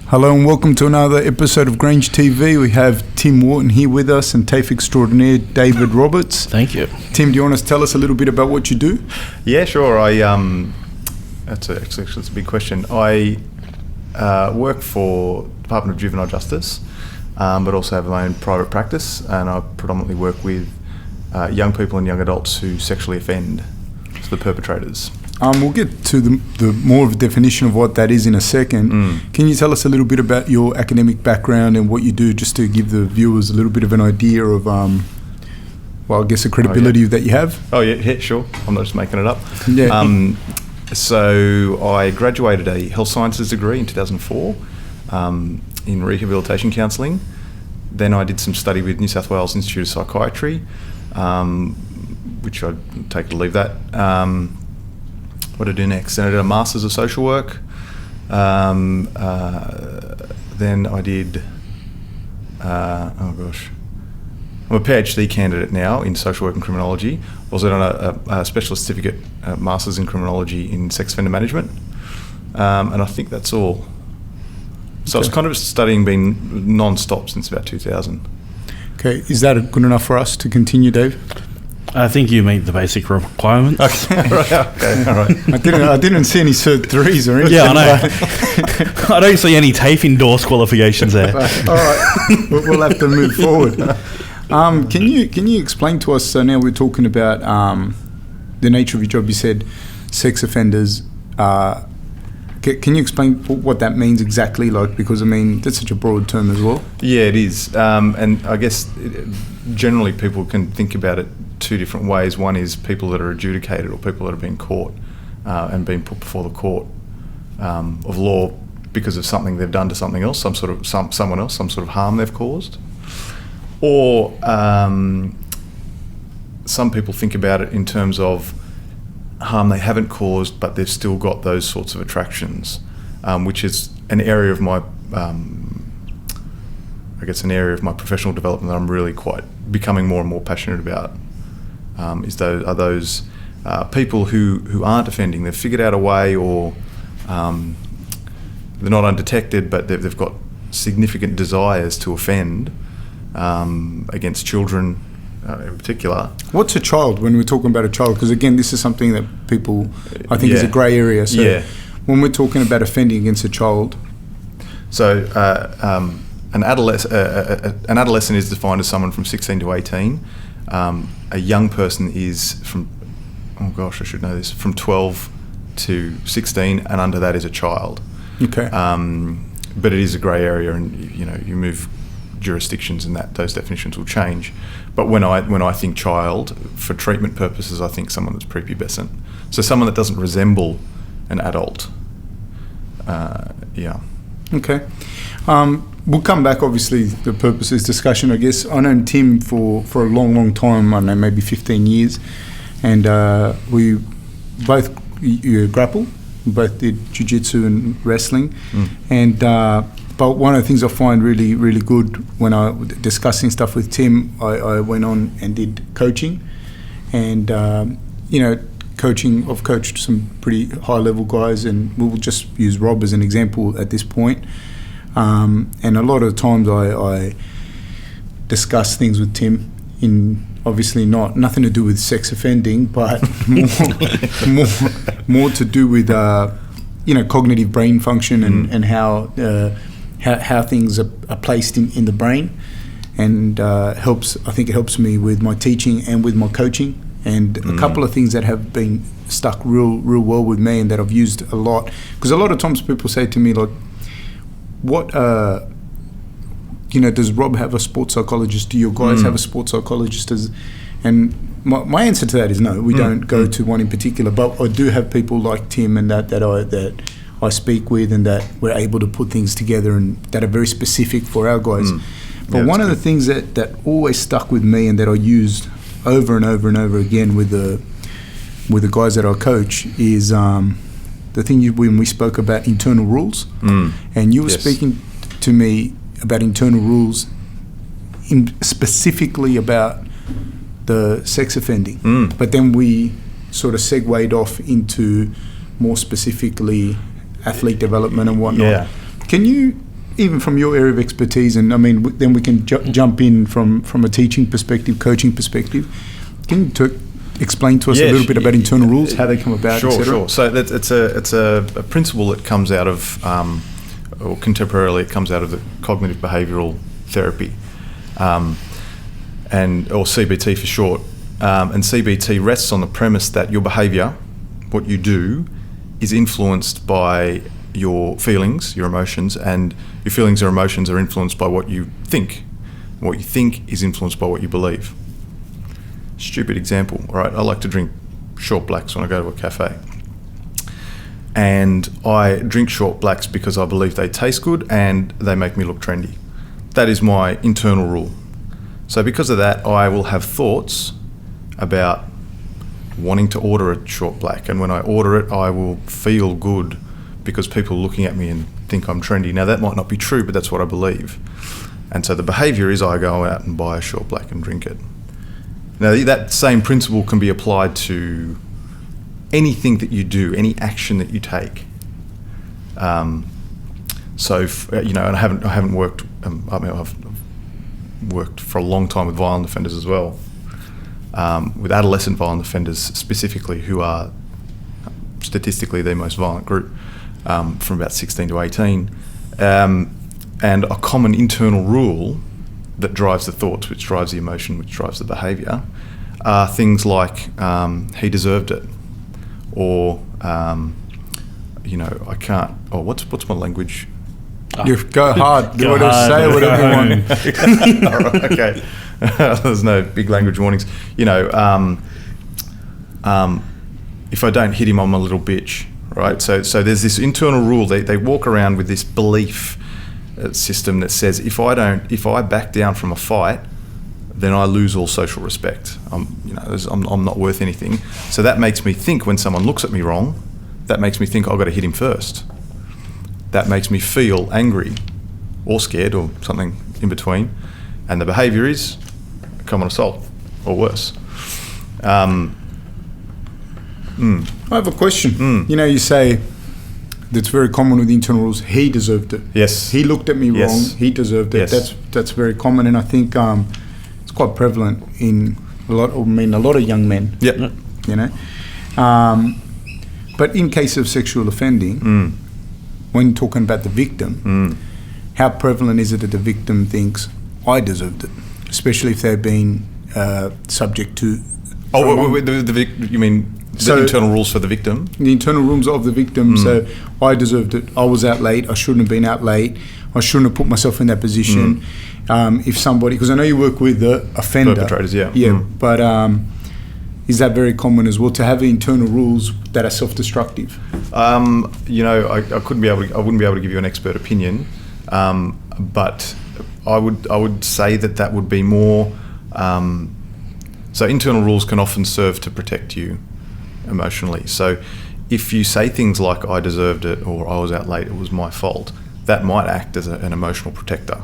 Hello and welcome to another episode of Grange TV. We have Tim Warton here with us and TAFE extraordinaire David Roberts. Thank you. Tim, do you want to tell us a little bit about what you do? Yeah, sure. That's a big question. I work for Department of Juvenile Justice, but also have my own private practice, and I predominantly work with young people and young adults who sexually offend, so the perpetrators. We'll get to the more of a definition of what that is in a second. Can you tell us a little bit about your academic background and what you do, just to give the viewers a little bit of an idea of, the credibility that you have? Oh, yeah, sure. I'm not just making it up. Yeah. So I graduated a health sciences degree in 2004 in rehabilitation counselling. Then I did some study with New South Wales Institute of Psychiatry, which I'd take to leave that. What did I do next? Then I did a Masters of Social Work. Then I did, I'm a PhD candidate now in Social Work and Criminology. Also done a Specialist Certificate Masters in Criminology in Sex Offender Management. And I think that's all. So I was kind of studying, been non-stop since about 2000. Okay, is that good enough for us to continue, Dave? I think you meet the basic requirements. Okay, all right. I didn't see any Cert 3s or anything. Yeah, I know. I don't see any TAFE endorsed qualifications there. All right, we'll have to move forward. Can you explain to us, so now we're talking about the nature of your job. You said sex offenders. Can you explain what that means exactly? Because, that's such a broad term as well. Yeah, it is. And I guess generally people can think about it two different ways. One is people that are adjudicated, or people that have been caught and been put before the court of law because of something they've done to something else, someone else, some sort of harm they've caused. Or some people think about it in terms of harm they haven't caused, but they've still got those sorts of attractions, which is an area of my, professional development that I'm really quite becoming more and more passionate about. Are those people who aren't offending? They've figured out a way, or they're not undetected, but they've got significant desires to offend against children. In particular. What's a child, when we're talking about a child? Because again, this is something that people, I think, is a grey area. So when we're talking about offending against a child. So an adolescent is defined as someone from 16 to 18. A young person is from 12 to 16, and under that is a child. Okay. But it is a grey area, and you move jurisdictions and those definitions will change. But when I think child, for treatment purposes, I think someone that's prepubescent. So someone that doesn't resemble an adult. Okay. We'll come back, obviously, the purpose is discussion, I guess. I've known Tim for a long, long time, I don't know, maybe 15 years. And we both grapple, both did jiu-jitsu and wrestling. And but one of the things I find really, really good when I was discussing stuff with Tim, I went on and did coaching. And, I've coached some pretty high-level guys, and we'll just use Rob as an example at this point. And a lot of times I discuss things with Tim in obviously nothing to do with sex offending, but more to do with, cognitive brain function and how things are placed in the brain, and I think it helps me with my teaching and with my coaching. And a couple of things that have been stuck real well with me and that I've used a lot, because a lot of times people say to me, like, what does Rob have a sports psychologist? Do your guys have a sports psychologist? And my answer to that is no, we don't go to one in particular, but I do have people like Tim and that I speak with, and that we're able to put things together and that are very specific for our guys. But one of the things that always stuck with me and that I used over and over and over again with the guys that I coach is the thing when we spoke about internal rules, and you were speaking to me about internal rules, specifically about the sex offending, but then we sort of segued off into more specifically athlete development and whatnot. Can you even from your area of expertise, and I mean, then we can jump in from a teaching perspective, coaching perspective. Can you explain to us a little bit about internal rules, how they come about, etc.? Sure. So it's a principle that comes out of, or contemporarily it comes out of the cognitive behavioural therapy, or CBT for short. And CBT rests on the premise that your behaviour, what you do, is influenced by your feelings, your emotions, and your feelings or emotions are influenced by what you think. What you think is influenced by what you believe. Stupid example, right? I like to drink short blacks when I go to a cafe. And I drink short blacks because I believe they taste good and they make me look trendy. That is my internal rule. So because of that, I will have thoughts about wanting to order a short black. And when I order it, I will feel good because people are looking at me and think I'm trendy. Now, that might not be true, but that's what I believe. And so the behaviour is I go out and buy a short black and drink it. Now, that same principle can be applied to anything that you do, any action that you take. And I haven't worked. I've worked for a long time with violent offenders as well, with adolescent violent offenders specifically, who are statistically the most violent group, from about 16 to 18. And a common internal rule that drives the thoughts, which drives the emotion, which drives the behaviour, are things like he deserved it, or I can't. Oh, what's my language? You go hard. Do whatever, say whatever you want. All right, okay. There's no big language warnings. If I don't hit him, I'm a little bitch, right? So there's this internal rule. They walk around with this belief system that says if I back down from a fight, then I lose all social respect. I'm not worth anything. So that makes me think when someone looks at me wrong, that makes me think I've got to hit him first. That makes me feel angry or scared or something in between. And the behaviour is common assault or worse. I have a question. You say that's very common with internal rules. He deserved it. Yes. He looked at me Yes. wrong. He deserved it. Yes. That's very common, and I think it's quite prevalent in a lot of young men. Yep. But in case of sexual offending, when talking about the victim, how prevalent is it that the victim thinks I deserved it, especially if they've been subject to? You mean the internal rules for the victim? The internal rules of the victim. So I deserved it. I was out late. I shouldn't have been out late. I shouldn't have put myself in that position. If somebody, because I know you work with the offender, perpetrators, yeah. But is that very common as well, to have internal rules that are self-destructive? I wouldn't be able to give you an expert opinion, but I would say that would be more. So internal rules can often serve to protect you emotionally. So if you say things like I deserved it, or I was out late, it was my fault, that might act as an emotional protector.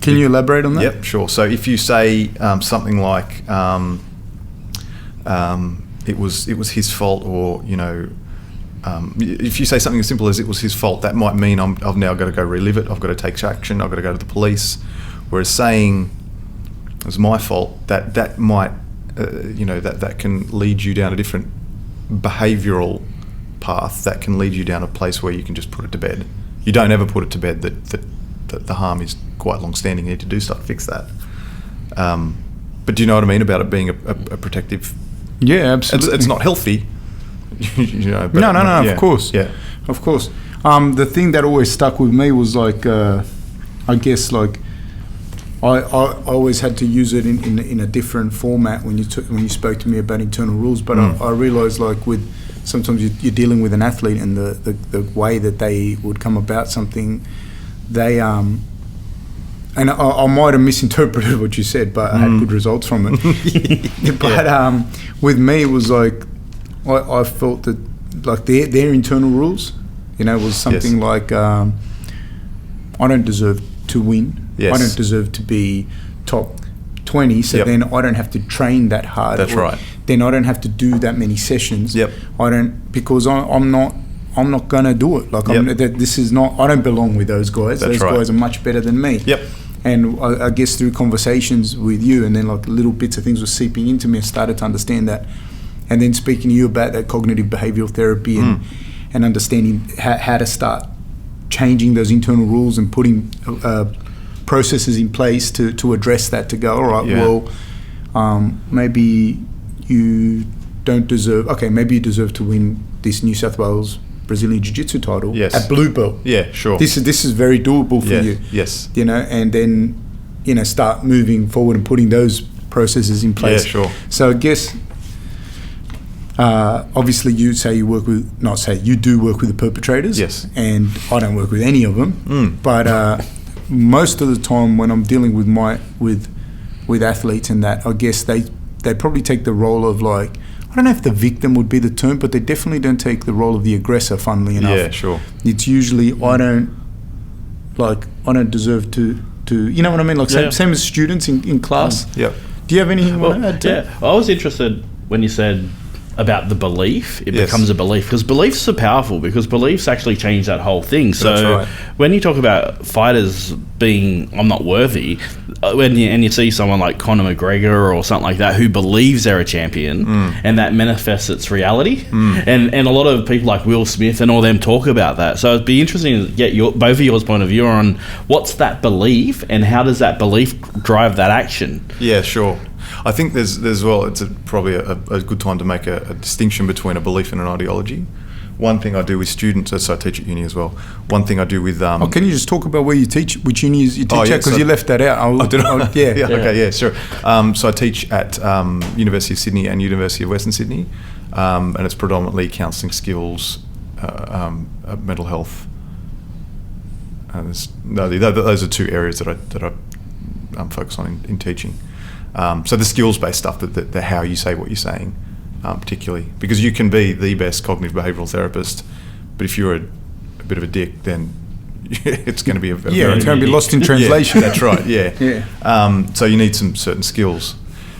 Can you elaborate on that? Yep, sure. So if you say something like it was his fault, or if you say something as simple as it was his fault, that might mean I've now got to go relive it. I've got to take action. I've got to go to the police. Whereas saying it was my fault, that might that can lead you down a different behavioural path. That can lead you down a place where you can just put it to bed. You don't ever put it to bed that the harm is quite long-standing. You need to do stuff to fix that. But do you know what I mean about it being a protective? Yeah, absolutely. It's not healthy. No, of course. Yeah. Of course. The thing that always stuck with me was I guess I always had to use it in a different format when you spoke to me about internal rules. But I realised with sometimes you're dealing with an athlete, and the way that they would come about something, they and I might have misinterpreted what you said, but I had good results from it. But with me, it was I felt that their internal rules, was something like I don't deserve to win. Yes. I don't deserve to be top 20, so then I don't have to train that hard. That's right. Then I don't have to do that many sessions. Yep. Because I'm not I'm not gonna do it. Like this is not. I don't belong with those guys. That's those right. guys are much better than me. Yep. And I guess through conversations with you, and then like little bits of things were seeping into me, I started to understand that. And then speaking to you about that cognitive behavioural therapy and understanding how to start changing those internal rules and putting processes in place to address that, to go, all right, well, maybe you don't deserve, maybe you deserve to win this New South Wales Brazilian Jiu-Jitsu title at blue belt. Yeah, sure. This is very doable for you. Yes. You know, and then, you know, start moving forward and putting those processes in place. Yeah, sure. So I guess, obviously you say you work with, you do work with the perpetrators. Yes. And I don't work with any of them. But most of the time when I'm dealing with athletes and that, I guess they probably take the role of, like, I don't know if the victim would be the term, but they definitely don't take the role of the aggressor, funnily enough. Yeah, sure. It's usually, I don't deserve to you know what I mean? Like same as students in class. Yep. Do you have anything you want to add to it? I was interested when you said about the belief. It Yes. becomes a belief, because beliefs are powerful, because beliefs actually change that whole thing. So That's right. when you talk about fighters being, I'm not worthy, when you see someone like Conor McGregor or something like that who believes they're a champion, and that manifests its reality, and a lot of people like Will Smith and all them talk about that. So it'd be interesting to get both of yours point of view on what's that belief and how does that belief drive that action. Yeah, sure. I think there's it's probably a good time to make a distinction between a belief and an ideology. One thing I do with students, so I teach at uni as well. One thing I do with... can you just talk about where you teach, which uni you teach at? Because you left that out. Sure. So I teach at University of Sydney and University of Western Sydney, and it's predominantly counselling skills, mental health. Those are two areas that I focus on in teaching. So the skills-based stuff, the how you say what you're saying, particularly, because you can be the best cognitive behavioural therapist, but if you're a bit of a dick, then it's going to be it's going to be lost in translation. Yeah, that's right. Yeah. So you need some certain skills,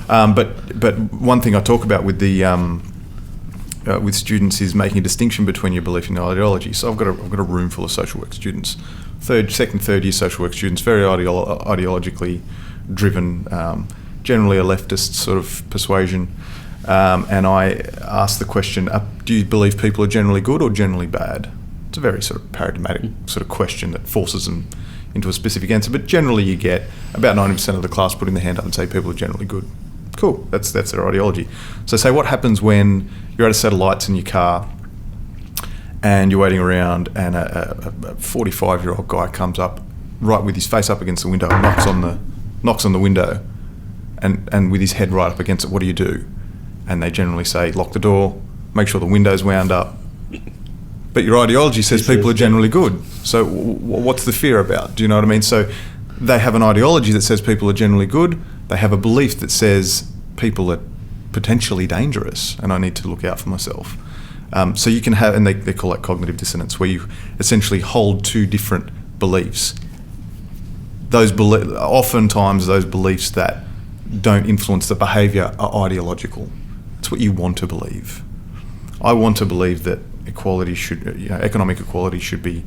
but one thing I talk about with the with students is making a distinction between your belief and your ideology. So I've got a room full of social work students, second, third year social work students, very ideologically driven. Generally a leftist sort of persuasion, and I ask the question, do you believe people are generally good or generally bad? It's a very sort of paradigmatic sort of question that forces them into a specific answer, but generally you get about 90% of the class putting their hand up and say people are generally good. Cool, that's their ideology. So say what happens when you're at a set of lights in your car and you're waiting around and a 45-year-old guy comes up right with his face up against the window and knocks on the window and with his head right up against it. What do you do? And they generally say, lock the door, make sure the window's wound up. But your ideology says people are generally good. So what's the fear about? Do you know what I mean? So they have an ideology that says people are generally good. They have a belief that says people are potentially dangerous and I need to look out for myself. So you can have, and they call it cognitive dissonance, where you essentially hold two different beliefs. Oftentimes those beliefs that don't influence the behaviour are ideological. It's what you want to believe. I want to believe that economic equality should be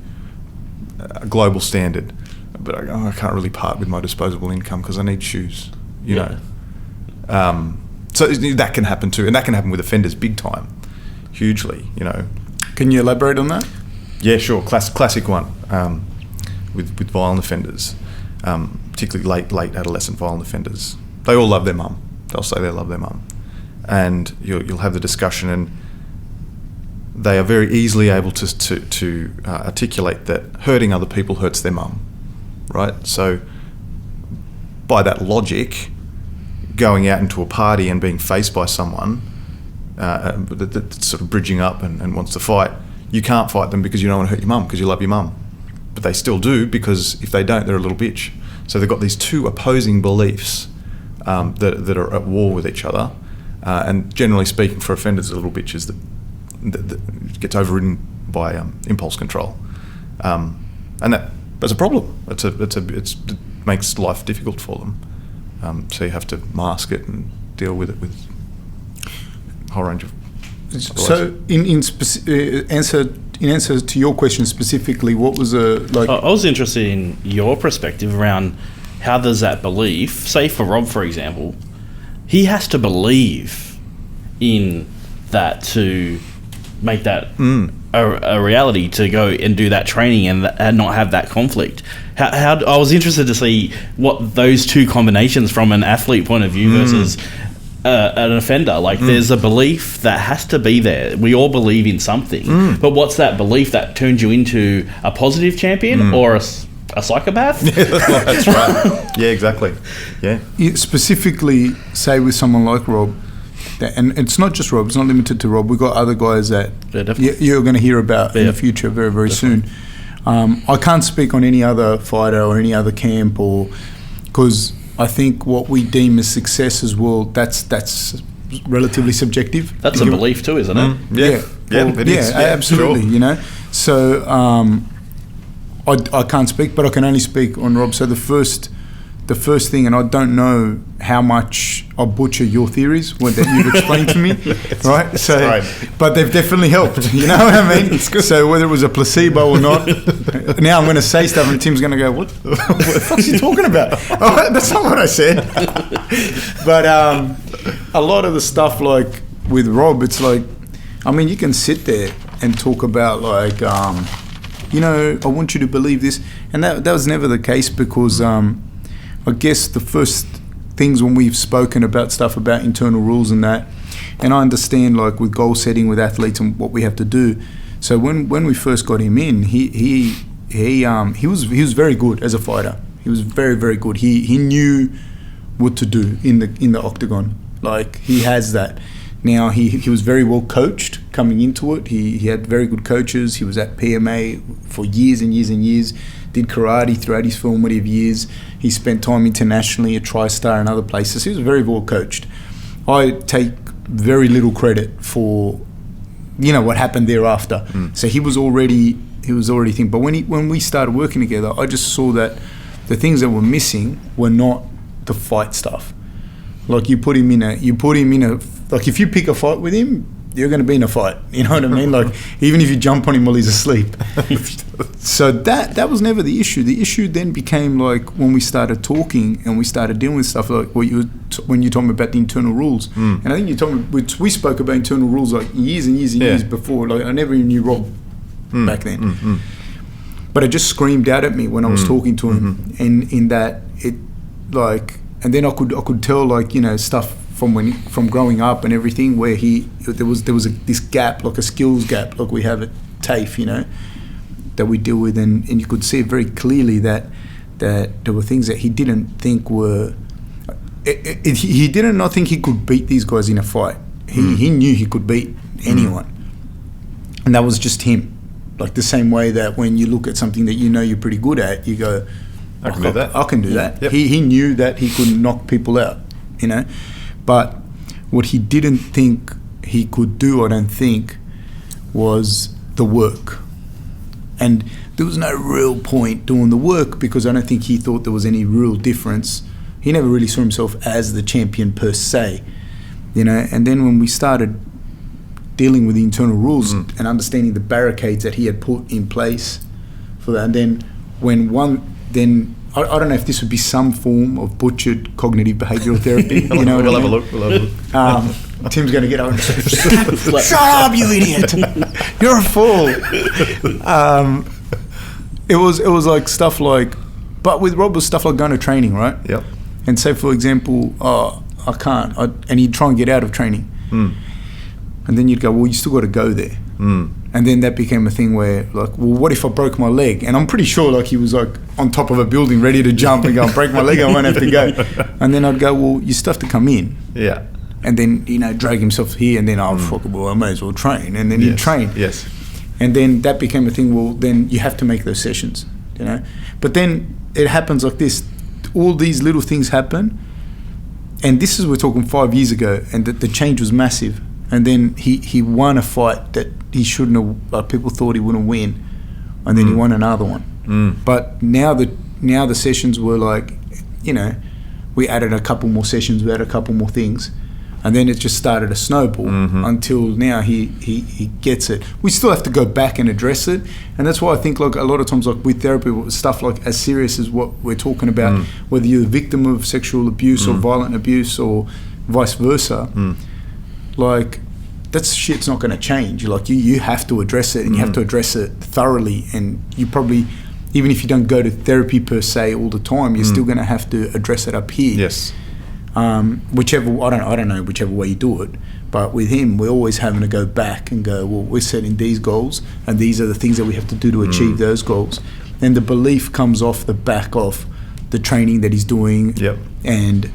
a global standard, but I can't really part with my disposable income because I need shoes. You know. So that can happen too, and that can happen with offenders big time, hugely. You know. Can you elaborate on that? Yeah, sure. Classic one with violent offenders, particularly late adolescent violent offenders. They all love their mum. They'll say they love their mum, and you'll have the discussion, and they are very easily able to articulate that hurting other people hurts their mum, right? So by that logic, going out into a party and being faced by someone that's sort of bridging up and wants to fight, you can't fight them because you don't want to hurt your mum because you love your mum. But they still do, because if they don't, they're a little bitch. So they've got these two opposing beliefs that are at war with each other. And generally speaking, for offenders, a little bitch is that gets overridden by impulse control. And that's a problem. It makes life difficult for them. So you have to mask it and deal with it with a whole range of... So in answer in answer to your question specifically, what was like? I was interested in your perspective around how does that belief, say for Rob, for example, he has to believe in that to make that a reality, to go and do that training and not have that conflict. How I was interested to see what those two combinations from an athlete point of view versus an offender. Like there's a belief that has to be there. We all believe in something, but what's that belief that turns you into a positive champion or a psychopath? Yeah, that's right. Yeah, exactly. Yeah. Specifically, say with someone like Rob, and it's not just Rob, it's not limited to Rob. We've got other guys that you're going to hear about in the future very, very soon. I can't speak on any other fighter or any other camp, or because I think what we deem as success as well, that's relatively subjective. That's a belief too, isn't it? It is. Yeah, absolutely. Sure. You know, so I can't speak, but I can only speak on Rob. So the first thing, and I don't know how much I butcher your theories that you've explained to me, right? So, but they've definitely helped. You know what I mean? So whether it was a placebo or not, now I'm going to say stuff, and Tim's going to go, "What the fuck's he talking about?" Oh, that's not what I said. But a lot of the stuff, like with Rob, it's like, I mean, you can sit there and talk about like, you know, I want you to believe this, and that was never the case, because I guess the first things when we've spoken about stuff about internal rules and that, and I understand like with goal setting with athletes and what we have to do. So when we first got him in, he was very good as a fighter. He was very, very good. He knew what to do in the octagon. Like he has that. Now he was very well coached coming into it. He had very good coaches. He was at PMA for years and years and years. Did karate throughout his formative years. He spent time internationally at TriStar and other places. He was very well coached. I take very little credit for, you know, what happened thereafter. So he was already thinking. But when we started working together, I just saw that the things that were missing were not the fight stuff. Like you put him in a like if you pick a fight with him, you're going to be in a fight. You know what I mean? Like even if you jump on him while he's asleep. So that was never the issue. The issue then became like when we started talking and we started dealing with stuff like when you're talking about the internal rules. And I think we spoke about internal rules like years and years and years before. Like I never even knew Rob back then. But it just screamed out at me when I was talking to him, and in that it like, and then I could tell like, you know, stuff from growing up and everything, where there was this gap, like a skills gap, like we have at TAFE, you know, that we deal with, and you could see it very clearly that there were things that he didn't think were. He didn't not think he could beat these guys in a fight. He knew he could beat anyone, and that was just him. Like the same way that when you look at something that you know you're pretty good at, you go, I can do that. I can do that. Yep. He knew that he could knock people out, you know. But what he didn't think he could do, I don't think, was the work. And there was no real point doing the work, because I don't think he thought there was any real difference. He never really saw himself as the champion per se, you know. And then when we started dealing with the internal rules and understanding the barricades that he had put in place for that, and then I don't know if this would be some form of butchered cognitive behavioural therapy. You know, we'll have a look. Tim's going to get on. Shut up, you idiot! You're a fool. It was like stuff like, but with Rob was stuff like going to training, right? Yep. And say for example, I can't, and he'd try and get out of training, and then you'd go, well, you still got to go there. And then that became a thing where, like, well, what if I broke my leg? And I'm pretty sure, like, he was, like, on top of a building ready to jump and go, break my leg, I won't have to go. And then I'd go, well, you still have to come in. Yeah. And then, you know, drag himself here, and then, fuck, well, I may as well train. And then he'd train. Yes. And then that became a thing, well, then you have to make those sessions, you know. But then it happens like this. All these little things happen. And this is, we're talking 5 years ago, and the change was massive. And then he won a fight that he shouldn't have, like people thought he wouldn't win, and then he won another one. But now the sessions were like, you know, we added a couple more sessions, we added a couple more things. And then it just started to snowball until now he gets it. We still have to go back and address it. And that's why I think like a lot of times like with therapy, stuff like as serious as what we're talking about, whether you're a victim of sexual abuse or violent abuse or vice versa, like that's shit's not going to change. Like you have to address it, and you have to address it thoroughly. And you probably, even if you don't go to therapy per se all the time, you're still going to have to address it up here. Yes. Whichever, I don't know whichever way you do it, but with him we're always having to go back and go, well, we're setting these goals and these are the things that we have to do to achieve those goals, and the belief comes off the back of the training that he's doing, and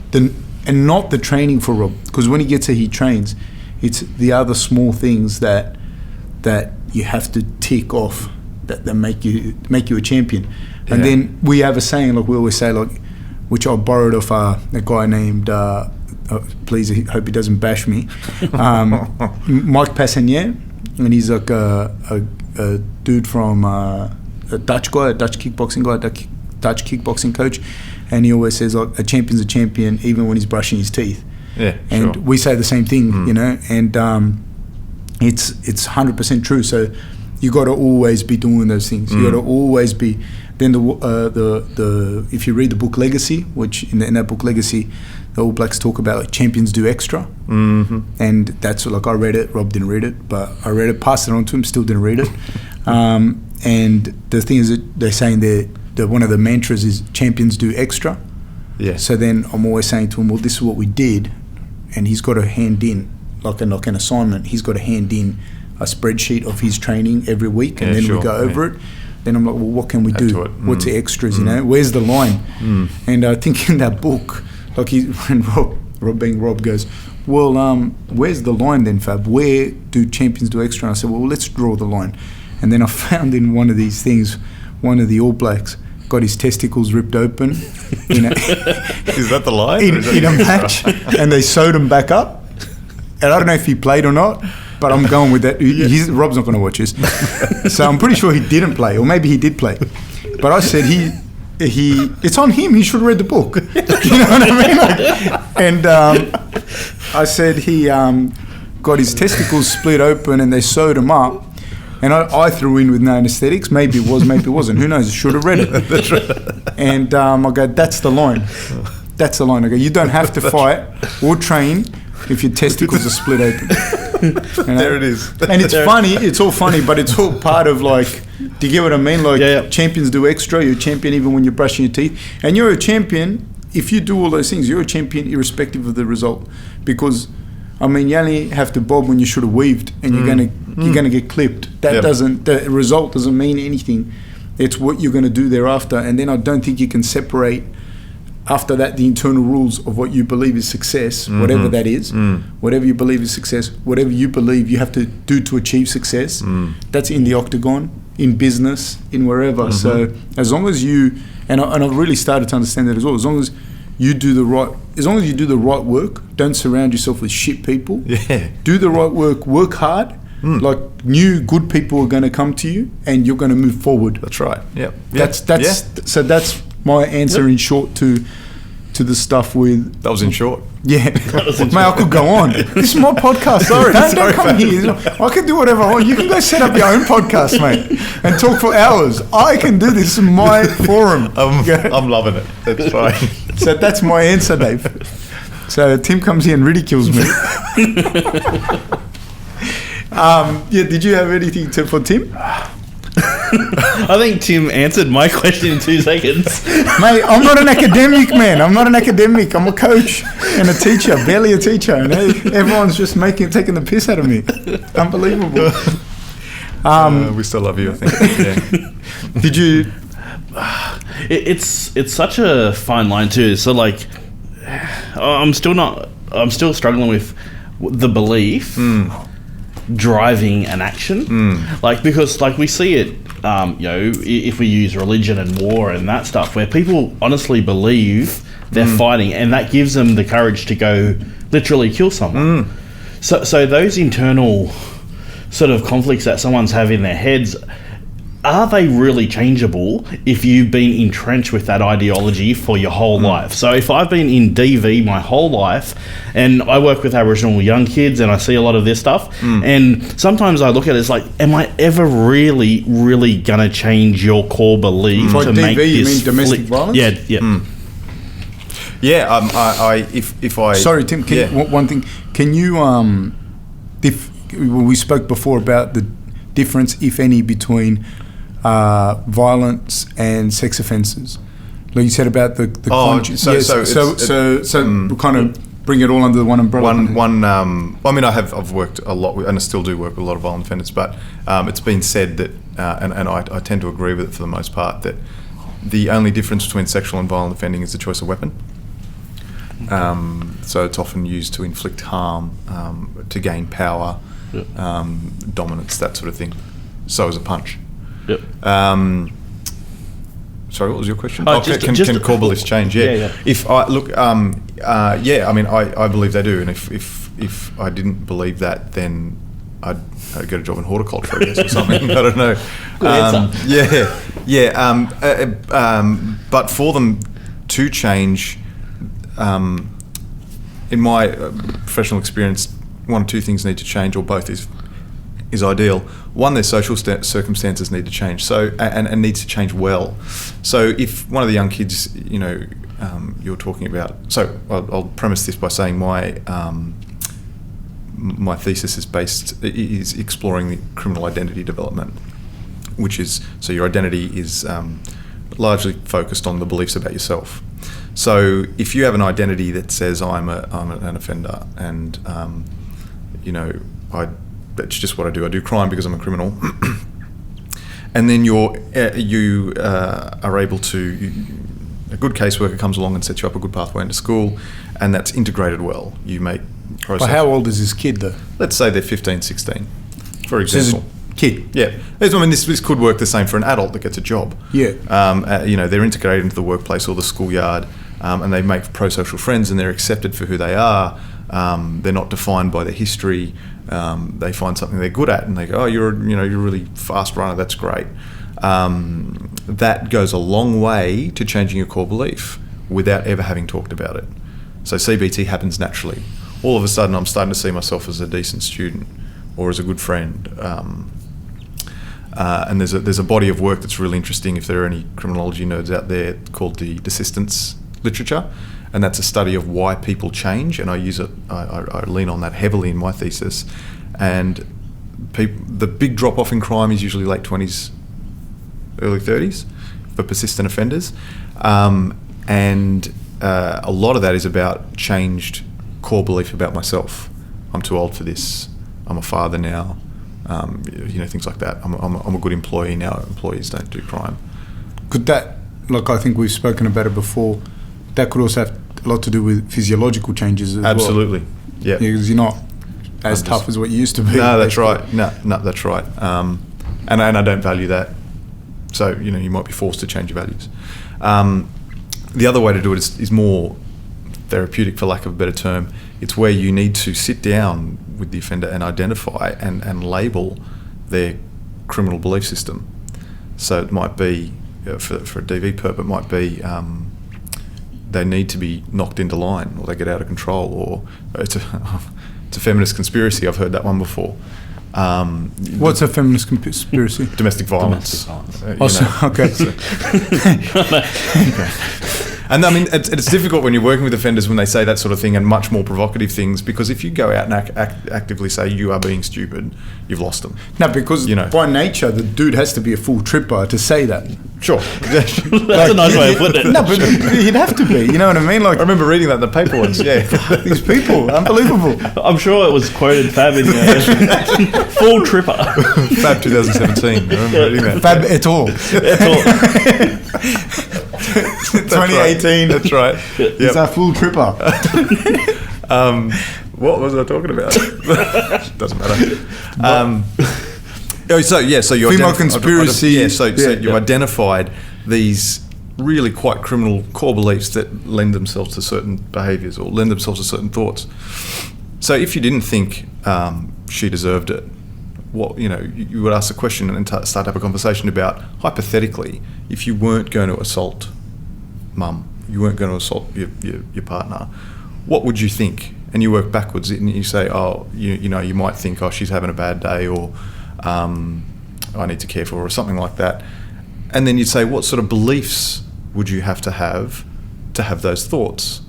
not the training for Rob, because when he gets here he trains, it's the other small things that you have to tick off that make you a champion. And then we have a saying, like we always say, like, which I borrowed off a guy named, please, I hope he doesn't bash me, Mike Passanier, and he's like a dude from a Dutch kickboxing coach, and he always says like a champion's a champion even when he's brushing his teeth. Yeah, and we say the same thing, you know, and it's 100% true. So you got to always be doing those things. You got to always be. Then the if you read the book Legacy, which in that book Legacy, the All Blacks talk about like champions do extra, and that's like I read it. Rob didn't read it, but I read it, passed it on to him, still didn't read it. And the thing is that they're saying that one of the mantras is champions do extra. Yeah. So then I'm always saying to him, well, this is what we did, and he's got to hand in like an assignment. He's got to hand in a spreadsheet of his training every week, and then we go over it. Then I'm like, well, what can we do? What's the extras, you know? Where's the line? And I think in that book, like when Rob goes, well, where's the line then, Fab? Where do champions do extra? And I said, well, let's draw the line. And then I found in one of these things, one of the All Blacks got his testicles ripped open. Is that the line? In a match, and they sewed him back up. And I don't know if he played or not, but I'm going with that. Rob's not going to watch this. So I'm pretty sure he didn't play, or maybe he did play. But I said it's on him. He should have read the book. You know what I mean? And I said he got his testicles split open and they sewed him up. And I threw in with no anesthetics. Maybe it was, maybe it wasn't. Who knows? I should have read it. That's right. And I go, that's the line. That's the line. I go, you don't have to fight or train if your testicles are split open. You know? There it is. And it's funny. It's all funny, but it's all part of like, do you get what I mean? Like champions do extra. You're a champion even when you're brushing your teeth. And you're a champion if you do all those things. You're a champion irrespective of the result. Because, I mean, you only have to bob when you should have weaved, and you're gonna get clipped. That the result doesn't mean anything. It's what you're gonna do thereafter. And then I don't think you can separate after that the internal rules of what you believe is success, whatever that is, whatever you believe is success, whatever you believe you have to do to achieve success. That's in the octagon, in business, in wherever. So as long as you, and I've really started to understand that as well. As long as you do the right work, don't surround yourself with shit people. Yeah. Do the right work hard. Like new good people are going to come to you, and you're going to move forward. That's right. Yep. So that's my answer in short to the stuff with. That was in short. Yeah, mate, I could go on. This is my podcast. Sorry, don't come here. I can do whatever I want. You can go set up your own podcast, mate, and talk for hours. I can do this. This is my forum. I'm loving it. That's fine. So that's my answer, Dave. So Tim comes here and ridicules me. Did you have anything for Tim? I think Tim answered my question in 2 seconds. Mate, I'm not an academic, man. I'm not an academic. I'm a coach and a teacher, barely a teacher. And everyone's just taking the piss out of me. Unbelievable. We still love you, I think. Yeah. Did you? It's such a fine line too. So like, I'm still struggling with the belief driving an action, like, because like we see it, if we use religion and war and that stuff, where people honestly believe they're fighting, and that gives them the courage to go literally kill someone. So those internal sort of conflicts that someone's have in their heads, are they really changeable if you've been entrenched with that ideology for your whole life? So if I've been in DV my whole life, and I work with Aboriginal young kids and I see a lot of this stuff, and sometimes I look at it as like, am I ever really going to change your core belief By to DV, make this you mean domestic violence? Yeah. Yeah, if I... Sorry, Tim, one thing. Can you... we spoke before about the difference, if any, between violence and sex offences. Like you said about the we kind of bring it all under the one umbrella. I've worked a lot with, and I still do work with a lot of violent offenders, but it's been said that, and I tend to agree with it for the most part, that the only difference between sexual and violent offending is the choice of weapon. So it's often used to inflict harm, to gain power, dominance, that sort of thing. So is a punch. Yep. Sorry, what was your question? Can core beliefs change? Yeah. If I look, I believe they do, and if I didn't believe that, then I'd get a job in horticulture, I guess, or something. I don't know. But for them to change, in my professional experience, one or two things need to change, or both is ideal. One, their social circumstances need to change, so and need to change well. So if one of the young kids, you're talking about, so I'll premise this by saying my thesis is exploring the criminal identity development, which is, so your identity is largely focused on the beliefs about yourself. So if you have an identity that says I'm an offender, and that's just what I do. I do crime because I'm a criminal. And then you are able to, a good caseworker comes along and sets you up a good pathway into school, and that's integrated well. You make process. Well, how old is this kid though? Let's say they're 15, 16, for example. Kid. Yeah. This could work the same for an adult that gets a job. Yeah. They're integrated into the workplace or the schoolyard, and they make pro-social friends, and they're accepted for who they are. They're not defined by their history. They find something they're good at, and they go, "Oh, you're a really fast runner. That's great." That goes a long way to changing your core belief without ever having talked about it. So CBT happens naturally. All of a sudden, I'm starting to see myself as a decent student or as a good friend. And there's a body of work that's really interesting, if there are any criminology nerds out there, called the Dissonance literature, and that's a study of why people change, and I use it. I lean on that heavily in my thesis. And the big drop off in crime is usually late 20s, early 30s for persistent offenders, and a lot of that is about changed core belief about myself. I'm too old for this. I'm a father now. Things like that. I'm a good employee now. Employees don't do crime. Could that, like I think we've spoken about it before, that could also have a lot to do with physiological changes as Absolutely. well? Yeah. Because you're not as tough as what you used to be. No, that's right. No, that's right. And I don't value that. So, you might be forced to change your values. The other way to do it is more therapeutic, for lack of a better term. It's where you need to sit down with the offender and identify and label their criminal belief system. So it might be, for a DV perp, it might be they need to be knocked into line, or they get out of control, or it's a feminist conspiracy. I've heard that one before. What's a feminist conspiracy? Domestic violence. Okay. And I mean, it's difficult when you're working with offenders when they say that sort of thing, and much more provocative things, because if you go out and actively say you are being stupid, you've lost them. No, because by nature, the dude has to be a full tripper to say that. Sure. That's a nice way of putting it. No, but he'd have to be, you know what I mean? Like, I remember reading that in the paper once, yeah. These people, unbelievable. I'm ssure it was quoted Fab in full tripper. Fab 2017, I remember reading that. Fab et al. 2018. That's right. It's a full tripper. What was I talking about? Doesn't matter. So you female conspiracy. You identified these really quite criminal core beliefs that lend themselves to certain behaviours or lend themselves to certain thoughts. So if you didn't think she deserved it, what you would ask a question and start to have a conversation about, hypothetically, if you weren't going to assault mum, you weren't going to assault your partner, what would you think? And you work backwards and you say, you might think, she's having a bad day, or I need to care for her, or something like that. And then you'd say, what sort of beliefs would you have to have those thoughts?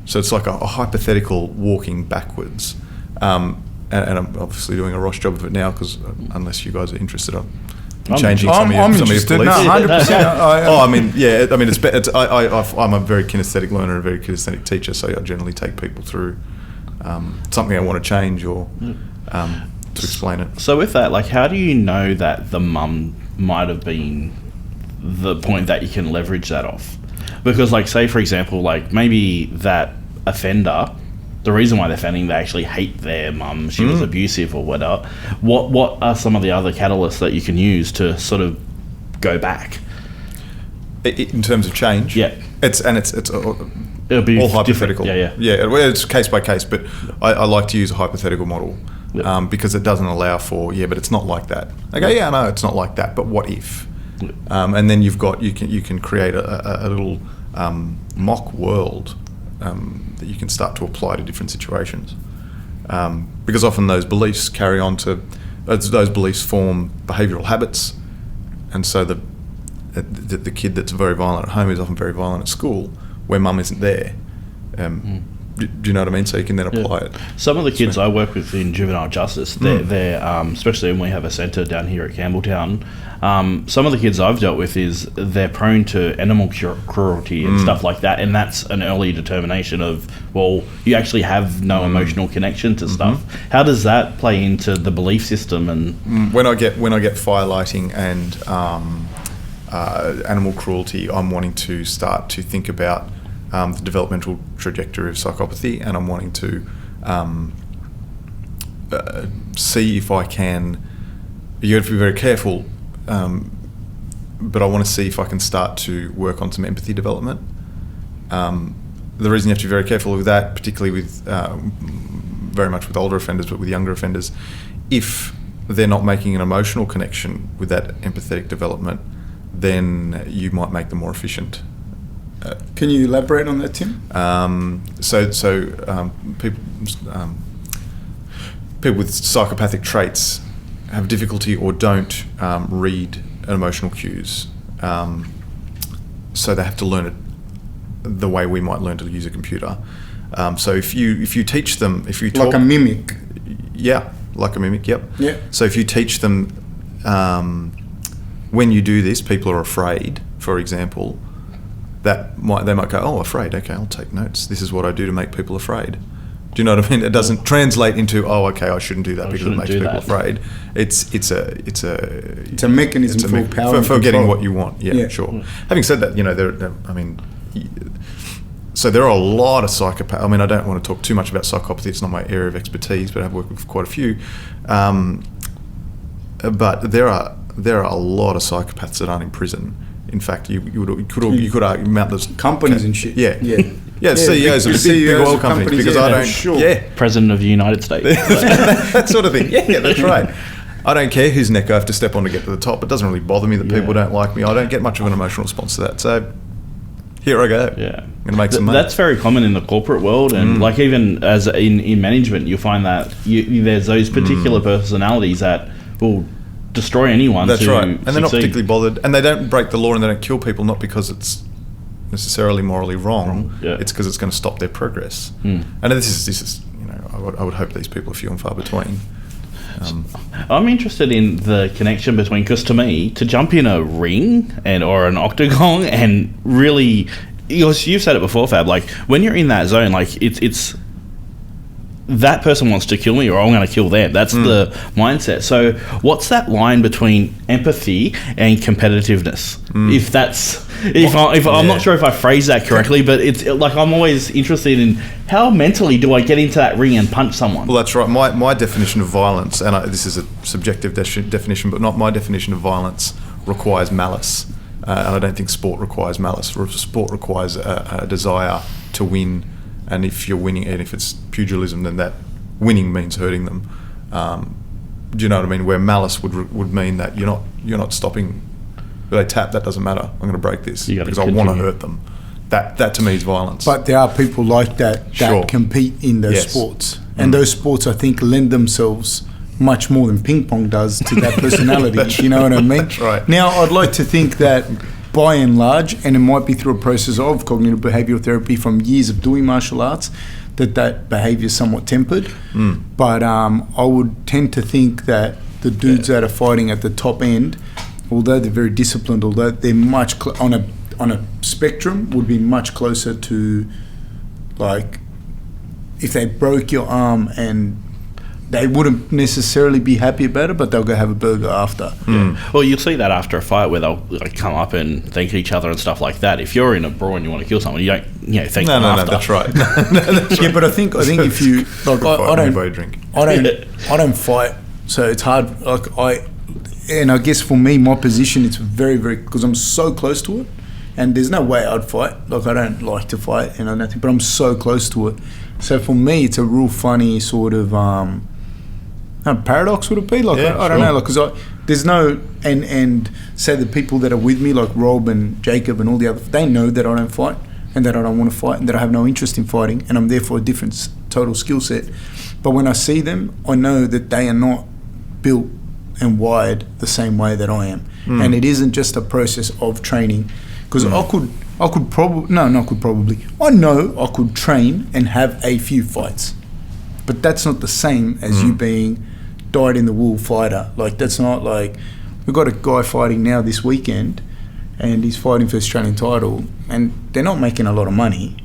So it's like a hypothetical walking backwards. And I'm obviously doing a Ross job of it now, because unless you guys are interested, I'm changing some of your beliefs. No, 100%. I'm a very kinesthetic learner, a very kinesthetic teacher, so I generally take people through something I want to change, or to explain it. So with that, like, how do you know that the mum might have been the point that you can leverage that off? Because, like, say for example, like, maybe that offender, the reason why they're offending, they actually hate their mum, she was abusive or whatever. What are some of the other catalysts that you can use to sort of go back in terms of change? Yeah, it'll be all hypothetical. Yeah. It's case by case, but I like to use a hypothetical model. Yep. Because it doesn't allow for, but it's not like that. Okay, no, it's not like that, but what if? Yep. And then you can create a little mock world that you can start to apply to different situations. Because often those beliefs carry on to, those beliefs form behavioural habits, and so the kid that's very violent at home is often very violent at school, where mum isn't there. Do you know what I mean? So you can then apply it. Some of the kids I work with in juvenile justice, they're especially when we have a centre down here at Campbelltown, some of the kids I've dealt with they're prone to animal cruelty and stuff like that, and that's an early determination of, well, you actually have no emotional connection to stuff. How does that play into the belief system? And when I get fire lighting and animal cruelty, I'm wanting to start to think about the developmental trajectory of psychopathy, and I'm wanting to see if I can. You have to be very careful, but I want to see if I can start to work on some empathy development. The reason you have to be very careful with that, particularly with very much with older offenders, but with younger offenders, if they're not making an emotional connection with that empathetic development, then you might make them more efficient. Can you elaborate on that, Tim? People with psychopathic traits have difficulty or don't read emotional cues, so they have to learn it the way we might learn to use a computer. So if you teach them, if you talk, like a mimic, like a mimic, yep. Yeah. So if you teach them, when you do this, people are afraid, for example. They might go, oh, afraid. Okay, I'll take notes. This is what I do to make people afraid. Do you know what I mean? It doesn't translate into, oh, okay, I shouldn't do that because it makes people afraid. It's a mechanism for power for getting what you want. Yeah, sure. Having said that, so there are a lot of psychopaths. I mean, I don't want to talk too much about psychopathy. It's not my area of expertise, but I've worked with quite a few. But there are a lot of psychopaths that aren't in prison. In fact, you could argue mountainous companies and shit. Yeah, CEOs of big oil companies, because I don't. Sure. Yeah, President of the United States. that sort of thing. Yeah, that's right. I don't care whose neck I have to step on to get to the top. It doesn't really bother me that people don't like me. I don't get much of an emotional response to that. So here I go. Yeah, I'm going to make some money. That's very common in the corporate world, and like even as in management, you find that there's those particular personalities that will destroy anyone. That's right, and they're not succeed. particularly bothered, and they don't break the law and they don't kill people, not because it's necessarily morally wrong. It's because it's going to stop their progress. And this is I would hope these people are few and far between. I'm interested in the connection between, because to me, to jump in a ring or an octagon and really, you've said it before, Fab, like when you're in that zone, like it's that person wants to kill me or I'm going to kill them. That's the mindset. So what's that line between empathy and competitiveness? I'm not sure if I phrase that correctly, but it's like I'm always interested in how mentally do I get into that ring and punch someone? Well, that's right. My definition of violence, and this is a subjective definition, but not my definition of violence, requires malice. And I don't think sport requires malice. Sport requires a desire to win. And if you're winning, and if it's pugilism, then that winning means hurting them. Do you know what I mean? Where malice would mean that you're not stopping. They tap, that doesn't matter. I'm going to break this because I want to hurt them. That to me is violence. But there are people like that compete in those sports, and those sports I think lend themselves much more than ping pong does to that personality. You know what I mean? That's right. Now I'd like to think that by and large, and it might be through a process of cognitive behavioural therapy from years of doing martial arts, that behaviour is somewhat tempered. But I would tend to think that the dudes that are fighting at the top end, although they're very disciplined, although they're much on a spectrum, would be much closer to, like, if they broke your arm and they wouldn't necessarily be happy about it, but they'll go have a burger after. Well, you'll see that after a fight where they'll like come up and thank each other and stuff like that. If you're in a brawl and you want to kill someone, you don't, thank them after. No, that's right. Yeah, but I think if you like, I don't fight, so it's hard. Like I guess for me, my position, it's very, very, because I'm so close to it, and there's no way I'd fight. Like, I don't like to fight, and nothing, but I'm so close to it. So for me, it's a real funny sort of paradox, would it be? Like, I don't know, like, because there's no, and say the people that are with me, like Rob and Jacob and all the other, they know that I don't fight, and that I don't want to fight, and that I have no interest in fighting, and I'm there for a different total skill set. But when I see them, I know that they are not built and wired the same way that I am. And it isn't just a process of training, because I know I could train and have a few fights, but that's not the same as you being dyed-in-the-wool fighter. Like, that's not like, we've got a guy fighting now this weekend, and he's fighting for the Australian title, and they're not making a lot of money,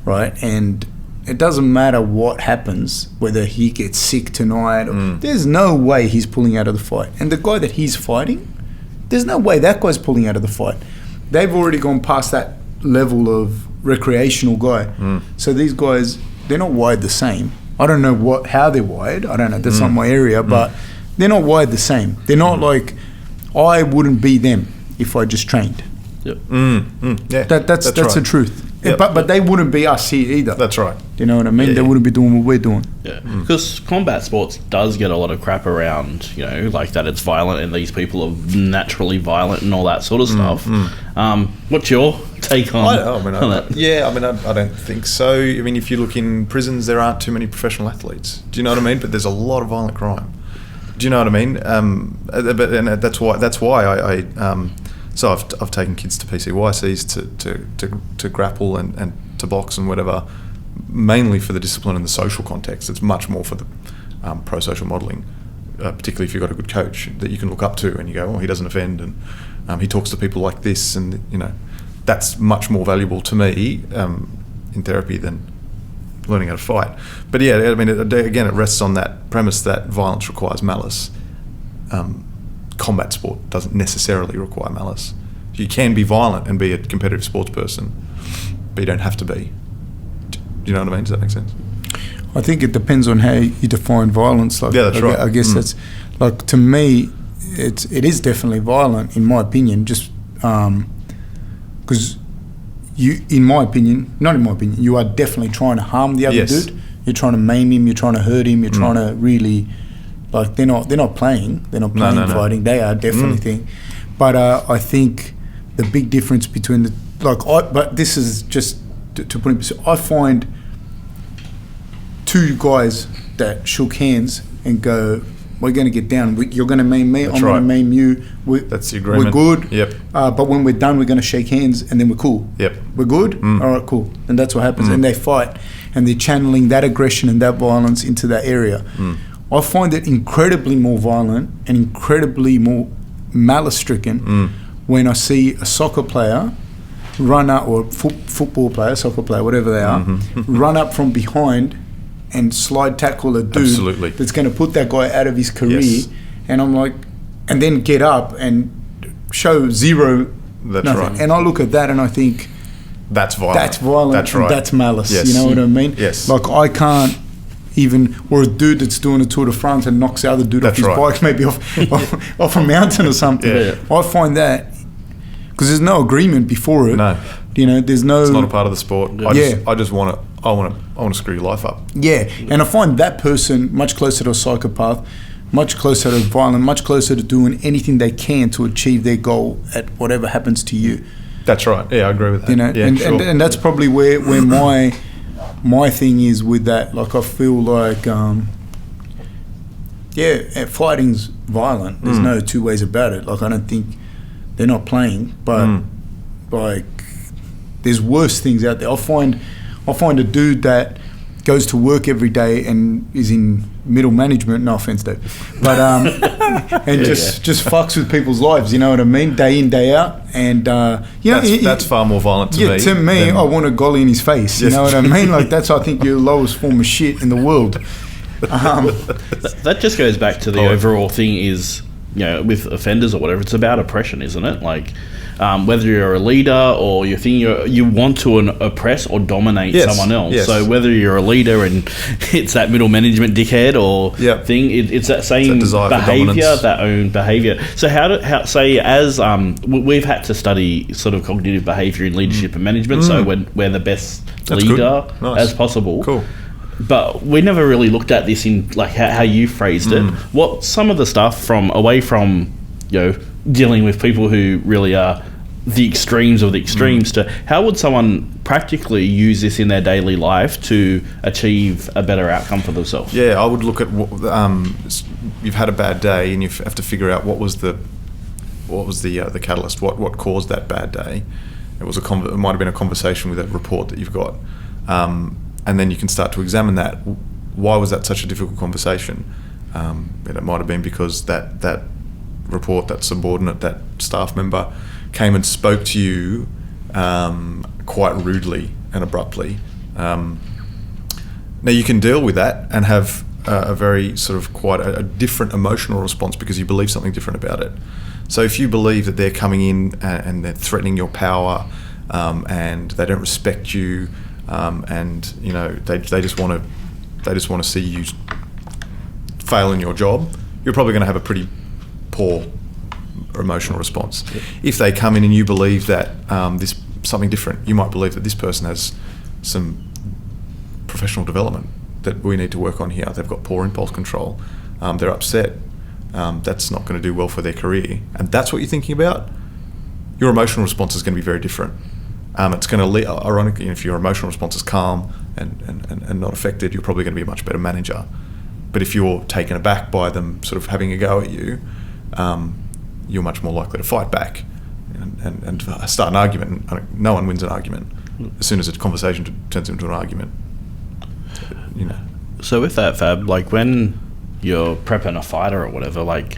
right? And it doesn't matter what happens, whether he gets sick tonight, there's no way he's pulling out of the fight. And the guy that he's fighting, there's no way that guy's pulling out of the fight. They've already gone past that level of recreational guy. So these guys, they're not wired the same. I don't know how they're wired. I don't know. That's not my area, but they're not wired the same. They're not like, I wouldn't be them if I just trained. Yep. Yeah, that's right. The truth. Yep. But they wouldn't be us here either. That's right. You know what I mean? They wouldn't be doing what we're doing. Yeah, because combat sports does get a lot of crap around, like that it's violent and these people are naturally violent and all that sort of stuff. What's your take on that? I don't think so. I mean, if you look in prisons, there aren't too many professional athletes. Do you know what I mean? But there's a lot of violent crime. Do you know what I mean? But that's why I so I've taken kids to PCYCs to grapple and to box and whatever, mainly for the discipline and the social context. It's much more for the pro-social modelling, particularly if you've got a good coach that you can look up to and you go, he doesn't offend, and he talks to people like this, and that's much more valuable to me in therapy than learning how to fight. But yeah, I mean, again, it rests on that premise that violence requires malice. Combat sport doesn't necessarily require malice. You can be violent and be a competitive sports person, but you don't have to be. Do you know what I mean? Does that make sense? I think it depends on how you define violence. Like, that's right. I guess that's, like, to me, it is definitely violent, in my opinion, just because you are definitely trying to harm the other dude. You're trying to maim him, you're trying to hurt him, you're trying to really, like, they're not playing fighting. They are definitely thing. But I think the big difference between but this is just to put in perspective. I find two guys that shook hands and go, we're going to get down. You're going to maim me. I'm going to maim you. That's the agreement. We're good. Yep. But when we're done, we're going to shake hands and then we're cool. Yep. We're good. All right, cool. And that's what happens. And they fight, and they're channeling that aggression and that violence into that area. I find it incredibly more violent and incredibly more malice-stricken when I see a soccer player run up, or football player, soccer player, whatever they are, run up from behind and slide tackle a dude that's going to put that guy out of his career. And I'm like, and then get up and show zero nothing. Right. And I look at that and I think, that's violent. That's right. And that's malice. You know what I mean? Yes. Like, I can't even, or a dude that's doing a Tour de France and knocks the other dude off his bike, maybe off a mountain or something. I find that, because there's no agreement before it. No. There's no. It's not a part of the sport. I just want to. I want to screw your life up. Yeah, and I find that person much closer to a psychopath much closer to violent, much closer to doing anything they can to achieve their goal at whatever happens to you. That's right. Yeah, I agree with that. You know, yeah, and, sure. and that's probably where my thing is with that. Like, I feel like, fighting's violent. There's no two ways about it. Like, I don't think they're not playing, but like, there's worse things out there. I find a dude that goes to work every day and is in middle management, no offense Dave, but and just fucks with people's lives, you know what I mean, day in, day out, and that's far more violent to me. Yeah, to me, I want a golly in his face, you know what I mean? Like, that's, I think, your lowest form of shit in the world. That just goes back to the overall thing is, you know, with offenders or whatever, it's about oppression, isn't it? Like, whether you're a leader or you want to oppress or dominate someone else. Yes. So whether you're a leader and it's that middle management dickhead or thing, it's that same behaviour, that own behaviour. So we've had to study sort of cognitive behaviour in leadership and management. So we're the best leader as possible. Cool. But we never really looked at this in like how you phrased it. What some of the stuff away from, you know, dealing with people who really are the extremes of the extremes to how would someone practically use this in their daily life to achieve a better outcome for themselves? Yeah, I would look at you've had a bad day and you have to figure out what was the catalyst, what caused that bad day. It might have been a conversation with a report that you've got, and then you can start to examine that. Why was that such a difficult conversation? And it might have been because that report, that subordinate, that staff member came and spoke to you quite rudely and abruptly. Now you can deal with that and have a very sort of quite a different emotional response because you believe something different about it. So if you believe that they're coming in and they're threatening your power and they don't respect you and you know they just want to see you fail in your job, you're probably going to have a pretty poor emotional response. If they come in and you believe that this something different, you might believe that this person has some professional development that we need to work on here. They've got poor impulse control. They're upset. That's not going to do well for their career. And that's what you're thinking about. Your emotional response is going to be very different. It's going to lead, ironically, if your emotional response is calm and not affected, you're probably going to be a much better manager. But if you're taken aback by them sort of having a go at you, you're much more likely to fight back and start an argument. No one wins an argument as soon as a conversation turns into an argument. You know. So with that, Fab, like when you're prepping a fighter or whatever, like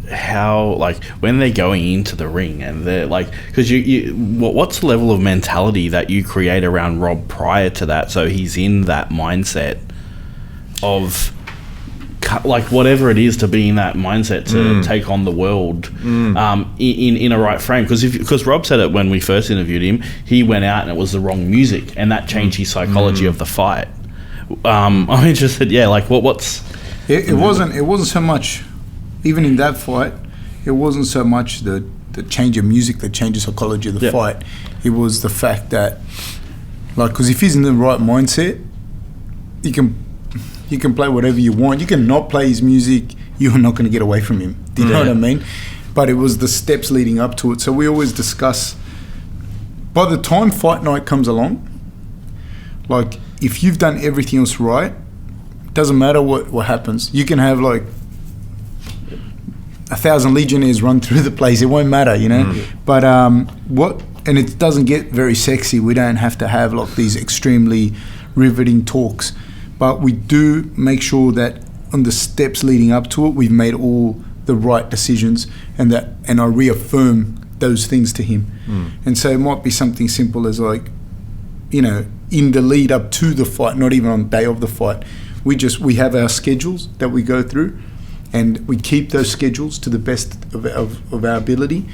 how, like when they're going into the ring and they're like, because what's the level of mentality that you create around Rob prior to that, so he's in that mindset of like whatever it is to be in that mindset to take on the world in a right frame, because Rob said it when we first interviewed him, he went out and it was the wrong music and that changed his psychology of the fight. I'm interested, like what's it wasn't so much, even in that fight, it wasn't so much the change of music that changed the psychology of the fight. It was the fact that, like, because if he's in the right mindset, you can play whatever you want. You can not play his music. You're not going to get away from him. Do you know what I mean? But it was the steps leading up to it. So we always discuss, by the time fight night comes along, like if you've done everything else right, doesn't matter what happens. You can have like 1,000 legionnaires run through the place. It won't matter, you know. But and it doesn't get very sexy. We don't have to have like these extremely riveting talks. But we do make sure that on the steps leading up to it, we've made all the right decisions, and I reaffirm those things to him. And so it might be something simple as like, you know, in the lead up to the fight, not even on the day of the fight, we have our schedules that we go through, and we keep those schedules to the best of our ability.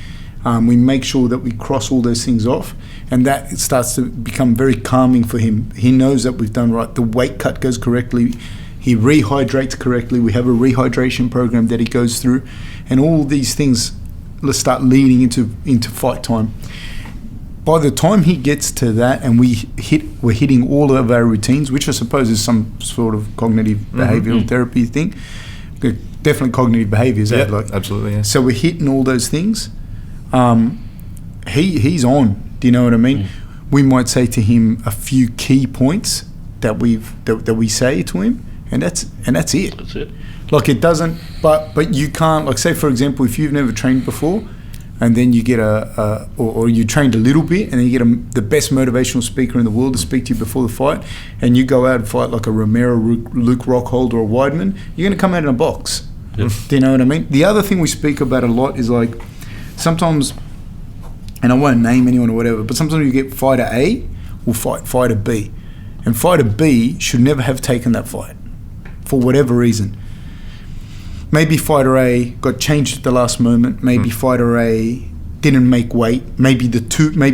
We make sure that we cross all those things off, and that it starts to become very calming for him. He knows that we've done right. The weight cut goes correctly. He rehydrates correctly. We have a rehydration program that he goes through, and all these things start leading into fight time. By the time he gets to that, and we're hitting all of our routines, which I suppose is some sort of cognitive behavioural therapy thing. definitely cognitive behaviours. Yeah, Like, absolutely. Yeah. so we're hitting all those things. He's on. Do you know what I mean? We might say to him a few key points that we say to him, and that's it. That's it. Like, it doesn't. But you can't. Like, say for example, if you've never trained before, and then you get or you trained a little bit, and then you get the best motivational speaker in the world to speak to you before the fight, and you go out and fight like a Romero, Luke Rockhold, or a Weidman, you're going to come out in a box. Yep. Do you know what I mean? The other thing we speak about a lot is, like, sometimes, and I won't name anyone or whatever, but sometimes you get fighter A will fight fighter B, and fighter B should never have taken that fight for whatever reason. Maybe fighter A got changed at the last moment. Maybe fighter A didn't make weight. Maybe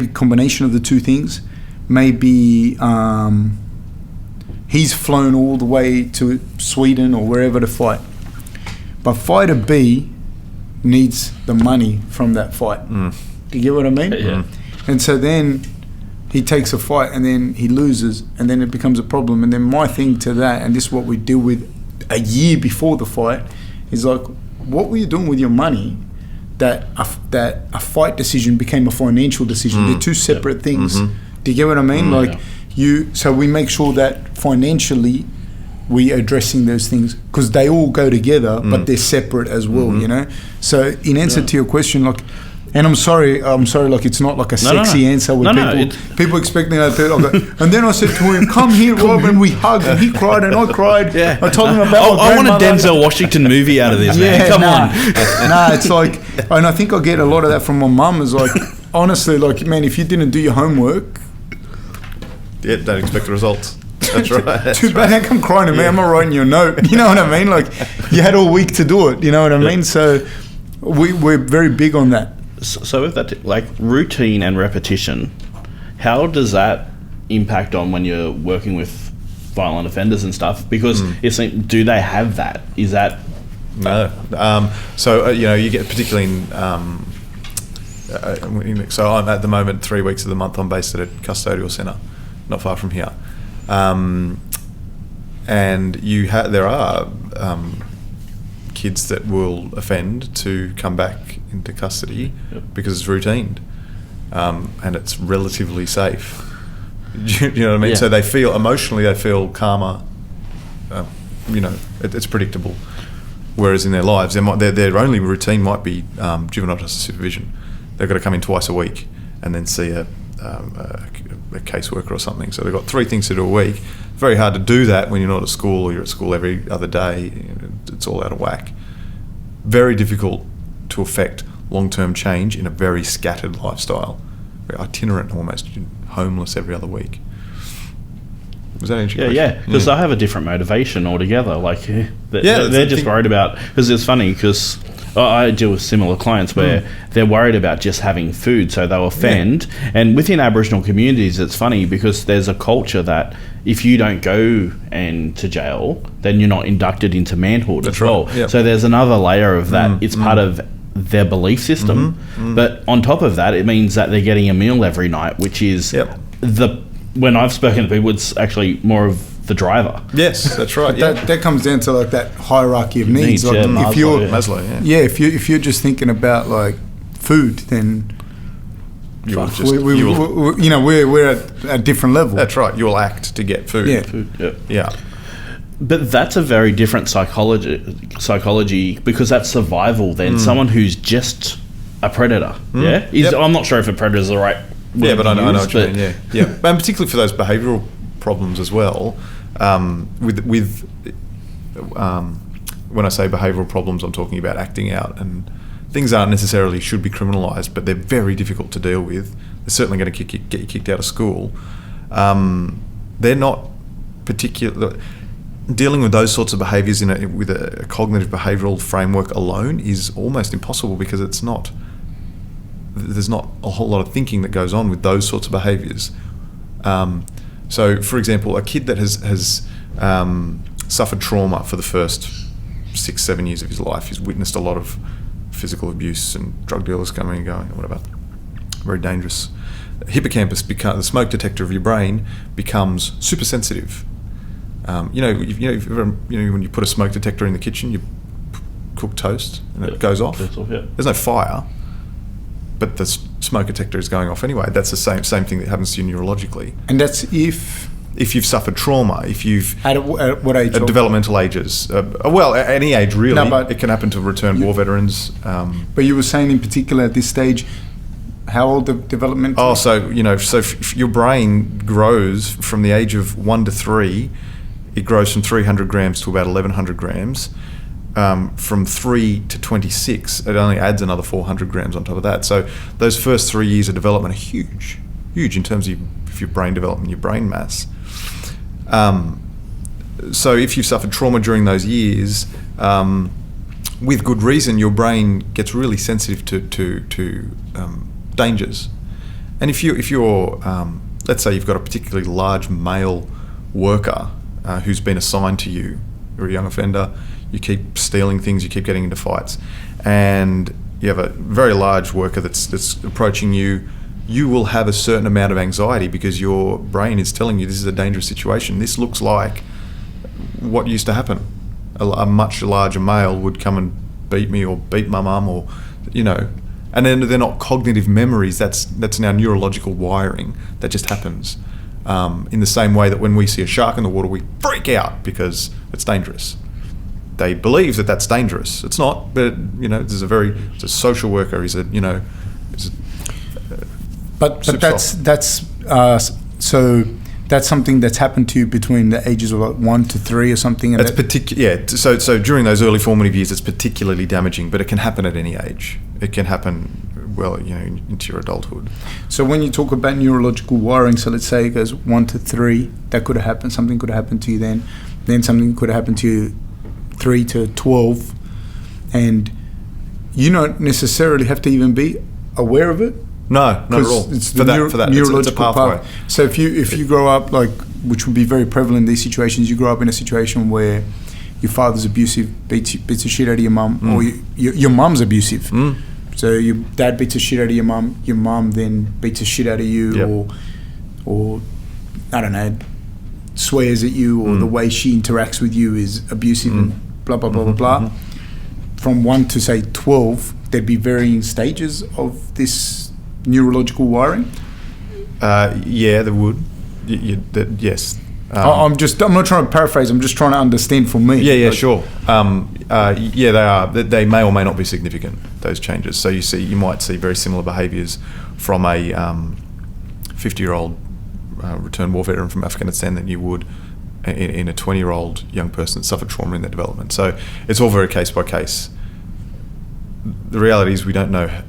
combination of the two things. Maybe he's flown all the way to Sweden or wherever to fight. But fighter B needs the money from that fight. Do you get what I mean? Yeah. And so then he takes a fight, and then he loses, and then it becomes a problem. And then my thing to that, and this is what we deal with a year before the fight, is like, what were you doing with your money that a fight decision became a financial decision? They're two separate things. Do you get what I mean? So we make sure that financially we are addressing those things, because they all go together, but they're separate as well, you know? So in answer to your question, like, and I'm sorry, like, it's not like a sexy answer with people expecting that. And then I said to him, come here, Rob, and we hugged, and he cried, and I cried. Yeah. I told him about I want a Denzel Washington movie out of this, man. Come on. It's like, and I think I get a lot of that from my mum, is like, honestly, like, man, if you didn't do your homework, don't expect the results. That's right. Too bad. How come crying to me? I'm not writing you a note. You know what I mean? Like, you had all week to do it. You know what I mean? So we're very big on that. So with that, like, routine and repetition, how does that impact on when you're working with violent offenders and stuff? Because do they have that? Is that... No. You get, particularly in... so I'm at the moment, 3 weeks of the month, I'm based at a custodial centre, not far from here. And there are kids that will offend to come back into custody because it's routined, and it's relatively safe. You know what I mean? Yeah. So they feel calmer. It's predictable. Whereas in their lives, their only routine might be juvenile justice supervision. They've got to come in twice a week and then see a caseworker or something. So they've got 3 things to do a week. Very hard to do that when you're not at school, or you're at school every other day. It's all out of whack. Very difficult to affect long-term change in a very scattered lifestyle. Very itinerant, almost homeless every other week. Was that interesting? Yeah, because they have a different motivation altogether. Like, they're just worried about... Because it's funny, because I deal with similar clients where they're worried about just having food, so they'll offend. Yeah. And within Aboriginal communities, it's funny because there's a culture that if you don't go to jail, then you're not inducted into manhood as well. Yep. So there's another layer of that. It's part of their belief system. But on top of that, it means that they're getting a meal every night, which is when I've spoken to people, it's actually more of the driver. Yes, that's right. That comes down to, like, that hierarchy of needs. Like, Maslow. If you're just thinking about, like, food, then we're at a different level. That's right. You'll act to get food. Yeah. But that's a very different psychology, because that's survival than someone who's just a predator. I'm not sure if a predator is the right word but I know what you mean. Yeah. And particularly for those behavioural problems as well. When I say behavioural problems, I'm talking about acting out, and things aren't necessarily should be criminalised, but they're very difficult to deal with. They're certainly going to get you kicked out of school. They're not particular. Dealing with those sorts of behaviours with a cognitive behavioural framework alone is almost impossible, because there's not a whole lot of thinking that goes on with those sorts of behaviours. So, for example, a kid that has suffered trauma for the first 6-7 years of his life, he's witnessed a lot of physical abuse and drug dealers coming and going, whatever, very dangerous. Hippocampus, the smoke detector of your brain, becomes super sensitive. When you put a smoke detector in the kitchen, you cooked toast and it goes off. There's no fire, but the smoke detector is going off anyway. That's the same thing that happens to you neurologically. And that's if you've suffered trauma, if you've at what age? At developmental ages. Well, at any age really. No, but it can happen to return war veterans. But you were saying in particular at this stage, how old the development? Oh, so your brain grows from the age of 1 to 3. It grows from 300 grams to about 1,100 grams. From 3 to 26, it only adds another 400 grams on top of that. So those first 3 years of development are huge in terms of your brain development, your brain mass. So if you've suffered trauma during those years, with good reason, your brain gets really sensitive to dangers. And if you're let's say you've got a particularly large male worker who's been assigned to you, you're a young offender, you keep stealing things, you keep getting into fights, and you have a very large worker that's approaching you, you will have a certain amount of anxiety because your brain is telling you this is a dangerous situation. This looks like what used to happen. A much larger male would come and beat me or beat my mum, or and then they're not cognitive memories. That's now neurological wiring that just happens. In the same way that when we see a shark in the water, we freak out because it's dangerous. They believe that that's dangerous. It's not, but it's a social worker. But that's so that's something that's happened to you between the ages of 1 to 3 or something. And that's particular. Yeah. So during those early formative years, it's particularly damaging, but it can happen at any age. It can happen into your adulthood. So when you talk about neurological wiring, so let's say it goes 1 to 3, that could have happened. Something could have happened to you then something could have happened to you 3 to 12, and you don't necessarily have to even be aware of it. No, not at all. It's for that neurological it's a pathway. path. So if you grow up, which would be very prevalent in these situations, you grow up in a situation where your father's abusive, beats the shit out of your mum, or your mum's abusive. So your dad beats the shit out of your mum then beats the shit out of you, or I don't know, swears at you, or the way she interacts with you is abusive and blah, blah, blah, blah, blah. From 1 to, say, 12, there'd be varying stages of this neurological wiring? Yeah, there would. Yes. I'm not trying to paraphrase, I'm just trying to understand for me. Yeah, sure. They are. They may or may not be significant, those changes. So you might see very similar behaviours from a 50-year-old returned war veteran from Afghanistan than you would in a 20-year-old young person that suffered trauma in their development. So it's all very case by case. The reality is we don't know,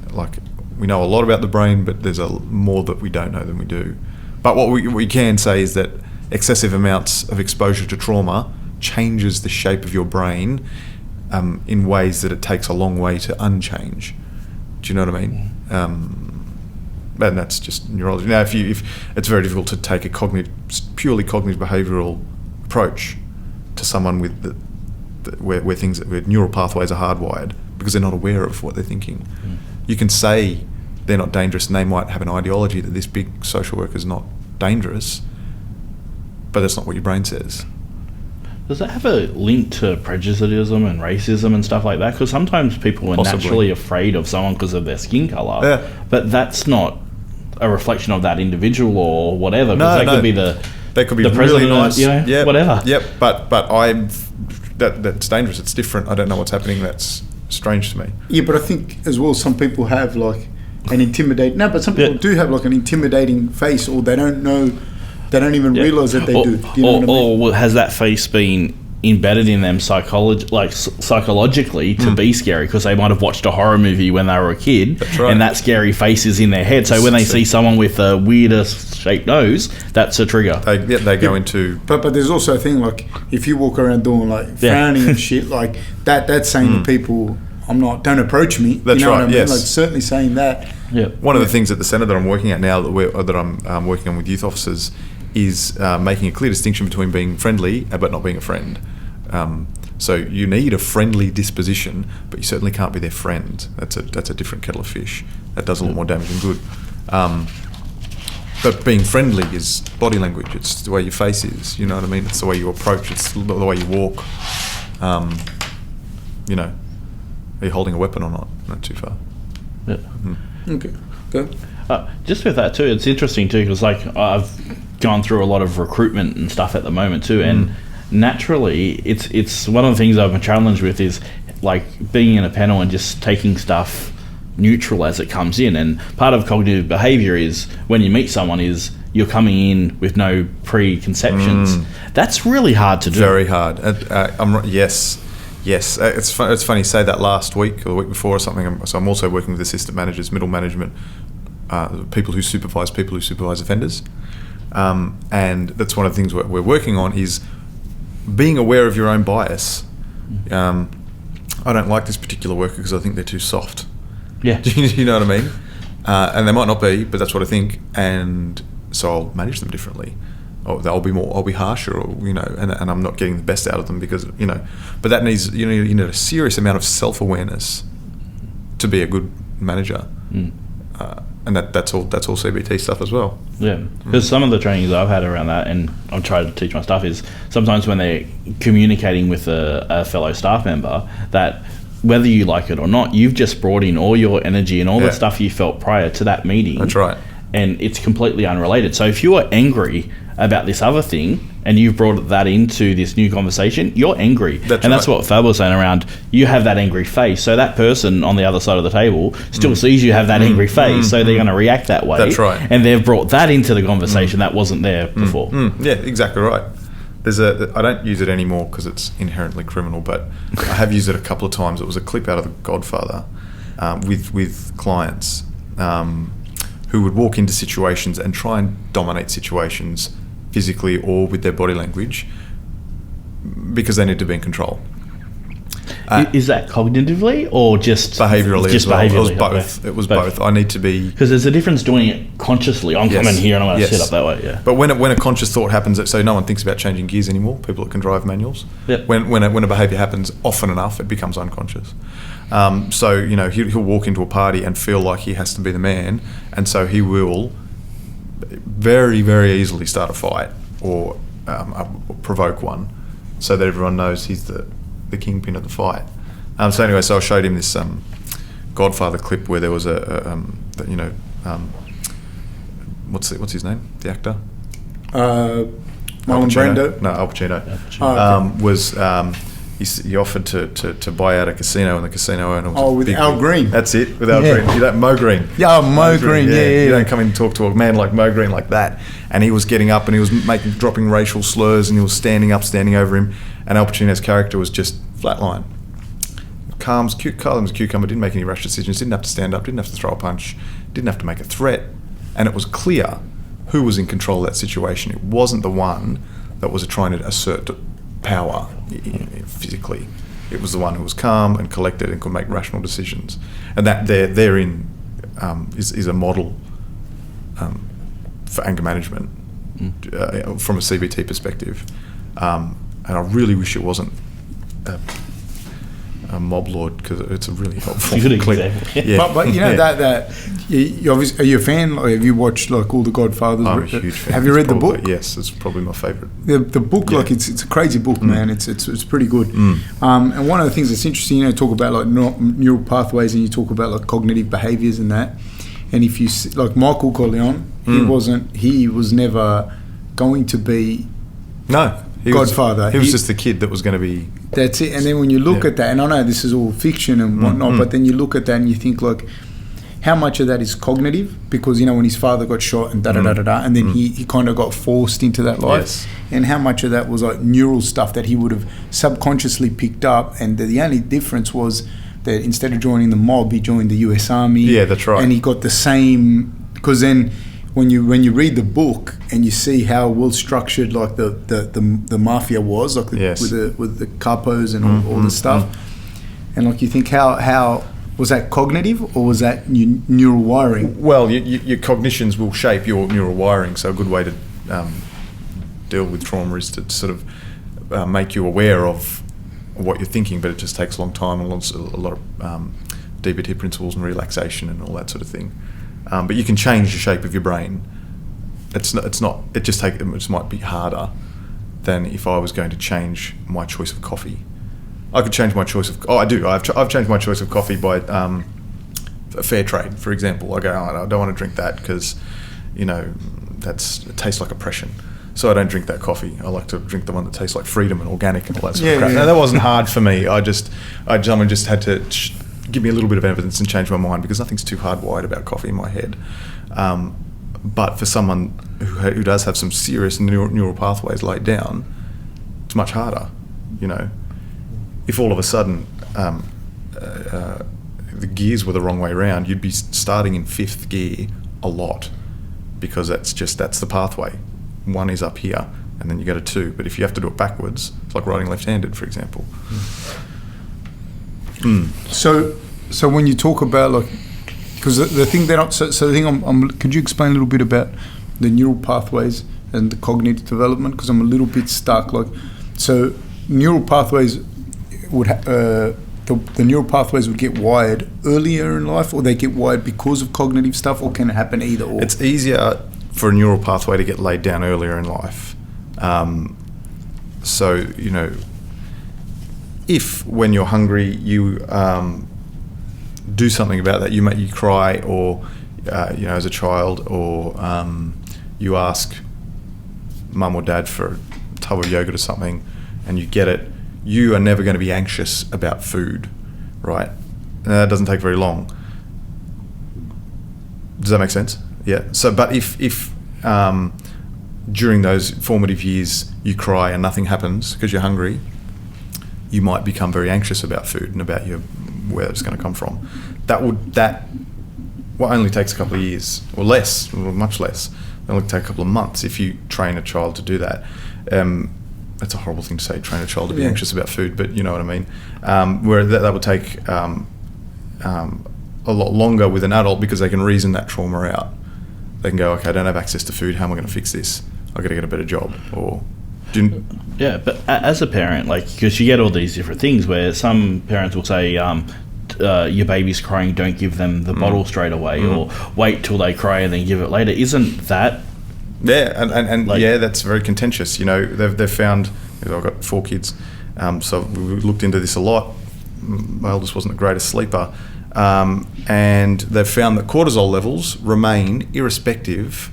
we know a lot about the brain, but there's more that we don't know than we do. But what we can say is that excessive amounts of exposure to trauma changes the shape of your brain in ways that it takes a long way to unchange. Do you know what I mean? And that's just neurology. Now, if it's very difficult to take a purely cognitive behavioural approach to someone with where neural pathways are hardwired because they're not aware of what they're thinking. You can say they're not dangerous, and they might have an ideology that this big social worker is not dangerous, but that's not what your brain says. Does that have a link to prejudice and racism and stuff like that? Because sometimes people are naturally afraid of someone because of their skin colour, but that's not a reflection of that individual or whatever. Could be they could be the really nice, whatever. Yep, but that's dangerous. It's different. I don't know what's happening. That's strange to me. Yeah, but I think as well, some people have an intimidating. No, but some people do have an intimidating face, or they don't know. They don't even realise that they do. Do you know what I mean? Or has that face been embedded in them psychologically to be scary because they might have watched a horror movie when they were a kid, and that scary face is in their head. So when they see someone with a weirder shaped nose, that's a trigger. They go into. But there's also a thing if you walk around doing frowning and shit that's saying to people, don't approach me. That's what I mean? Yes. Certainly saying that. Yeah. One of the things at the centre that I'm working at now that I'm working on with youth officers is making a clear distinction between being friendly but not being a friend. So you need a friendly disposition, but you certainly can't be their friend. That's a different kettle of fish. That does a lot more damage than good. But being friendly is body language. It's the way your face is. You know what I mean? It's the way you approach. It's the way you walk. Are you holding a weapon or not? Not too far. Yeah. Okay, go. Just with that too, it's interesting too, because like I've gone through a lot of recruitment and stuff at the moment too, and naturally it's one of the things I've been challenged with is like being in a panel and just taking stuff neutral as it comes in. And part of cognitive behavior is when you meet someone is you're coming in with no preconceptions. That's really hard to do. Very hard. Yes. It's funny you say that. Last week or the week before or something. So I'm also working with assistant managers, middle management, people who supervise offenders, and that's one of the things we're working on is being aware of your own bias. I don't like this particular worker because I think they're too soft. Yeah. Do you know what I mean? And they might not be, but that's what I think, and so I'll manage them differently. Or I'll be harsher, or and I'm not getting the best out of them because But that needs you need a serious amount of self-awareness to be a good manager, and that's all CBT stuff as well. Yeah, because some of the trainings I've had around that, and I'm trying to teach my staff, is sometimes when they're communicating with a fellow staff member, that whether you like it or not, you've just brought in all your energy and all the stuff you felt prior to that meeting. That's right. And it's completely unrelated. So if you're angry about this other thing and you've brought that into this new conversation, you're angry. That's what Fab was saying around, you have that angry face. So that person on the other side of the table still sees you have that angry face, so they're going to react that way. That's right. And they've brought that into the conversation that wasn't there before. Yeah, exactly right. I don't use it anymore because it's inherently criminal, but I have used it a couple of times. It was a clip out of The Godfather with clients who would walk into situations and try and dominate situations physically or with their body language because they need to be in control. Is that cognitively or just behaviourally? Just as well. behaviourally. It was both. Okay. It was both. I need to be, because there's a difference doing it consciously. I'm coming here and I'm going to sit up that way. Yeah. But when a conscious thought happens, so no one thinks about changing gears anymore. People that can drive manuals. Yep. When a behaviour happens often enough, it becomes unconscious. So he'll walk into a party and feel like he has to be the man, and so he will very, very easily start a fight or provoke one, so that everyone knows he's the kingpin of the fight. So anyway, so I showed him this Godfather clip where there was what's his name? The actor? Marlon Brando? No, Al Pacino. Okay. He offered to buy out a casino, and the casino owner was with Al Green. That's it, with Al Green. You don't Mo Green. Yeah, Mo Green. Yeah. You don't come in and talk to a man like Mo Green like that. And he was getting up and he was dropping racial slurs, and he was standing over him. And Al Pacino's character was just flatline. Calm as a cucumber, didn't make any rash decisions, didn't have to stand up, didn't have to throw a punch, didn't have to make a threat. And it was clear who was in control of that situation. It wasn't the one that was trying to assert power physically. It was the one who was calm and collected and could make rational decisions. And that therein is a model for anger management from a CBT perspective. And I really wish it wasn't a mob lord, because it's a really helpful clip. Yeah. But that you obviously, are you a fan? Like, have you watched like all the Godfathers? I'm a huge fan. Have you read the book? Yes, it's probably my favourite. The book, like it's a crazy book, man. It's pretty good. And one of the things that's interesting, talk about like neural pathways, and you talk about like cognitive behaviours and that. And if you see, like Michael Corleone, he was never going to be Godfather. He was just the kid that was going to be. That's it. And then when you look at that, and I know this is all fiction and whatnot, but then you look at that and you think, like, how much of that is cognitive? Because, when his father got shot and and then he kind of got forced into that life. Yes. And how much of that was like neural stuff that he would have subconsciously picked up, and the only difference was that instead of joining the mob, he joined the US Army. Yeah, that's right. And he got the same, because then when you read the book and you see how well structured like the mafia was, like with the capos and all the stuff, and like you think how was that cognitive or was that neural wiring? Well, your cognitions will shape your neural wiring. So a good way to deal with trauma is to sort of make you aware of what you're thinking, but it just takes a long time and a lot of DBT principles and relaxation and all that sort of thing. But you can change the shape of your brain. It just might be harder than if I was going to change my choice of coffee. I could change my choice of. Oh, I do. I've changed my choice of coffee by fair trade, for example. I go, I don't want to drink that because, it tastes like oppression. So I don't drink that coffee. I like to drink the one that tastes like freedom and organic and all that sort of crap. Now, that wasn't hard for me. Someone just had to give me a little bit of evidence and change my mind, because nothing's too hardwired about coffee in my head. But for someone who does have some serious neural pathways laid down, it's much harder. If all of a sudden the gears were the wrong way around, you'd be starting in 5th gear a lot, because that's the pathway. 1 is up here, and then you go to 2. But if you have to do it backwards, it's like riding left-handed, for example. So when you talk about because the thing could you explain a little bit about the neural pathways and the cognitive development? Because I'm a little bit stuck. So neural pathways would the neural pathways would get wired earlier in life, or they get wired because of cognitive stuff, or can it happen either or? It's easier for a neural pathway to get laid down earlier in life. If when you're hungry you do something about that, you cry, or as a child, or you ask mum or dad for a tub of yogurt or something, and you get it, you are never going to be anxious about food, right? And that doesn't take very long. Does that make sense? Yeah. So, but if during those formative years you cry and nothing happens because you're hungry, you might become very anxious about food and about where it's going to come from. That only takes a couple of years, or less, or much less. It only take a couple of months if you train a child to do that. That's a horrible thing to say, train a child to be anxious about food, but you know what I mean. Where that would take a lot longer with an adult, because they can reason that trauma out. They can go, okay, I don't have access to food. How am I going to fix this? I've got to get a better job. But as a parent, because you get all these different things where some parents will say, your baby's crying, don't give them the bottle straight away, or wait till they cry and then give it later. Isn't that... Yeah, and that's very contentious. They've found... I've got 4 kids, so we looked into this a lot. My eldest wasn't the greatest sleeper. And they've found that cortisol levels remain irrespective,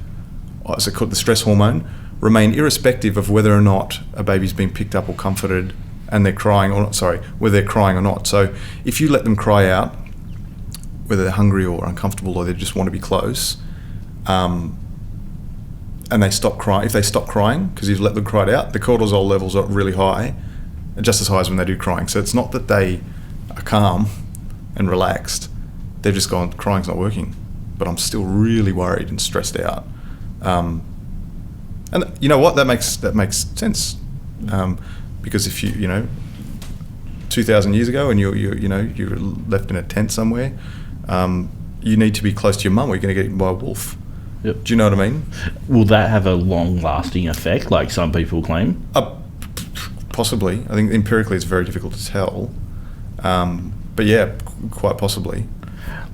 so called the stress hormone, remain irrespective of whether or not a baby's been picked up or comforted and they're crying or not, whether they're crying or not. So if you let them cry out, whether they're hungry or uncomfortable or they just want to be close, and they stop crying, if they stop crying because you've let them cry out, the cortisol levels are really high, just as high as when they do crying. So it's not that they are calm and relaxed, they've just gone, crying's not working, but I'm still really worried and stressed out. And you know what, that makes sense, because if you 2,000 years ago and you're left in a tent somewhere, you need to be close to your mum or you're going to get eaten by a wolf. Yep. Do you know what I mean? Will that have a long-lasting effect, like some people claim? Possibly. I think empirically it's very difficult to tell. But yeah, quite possibly.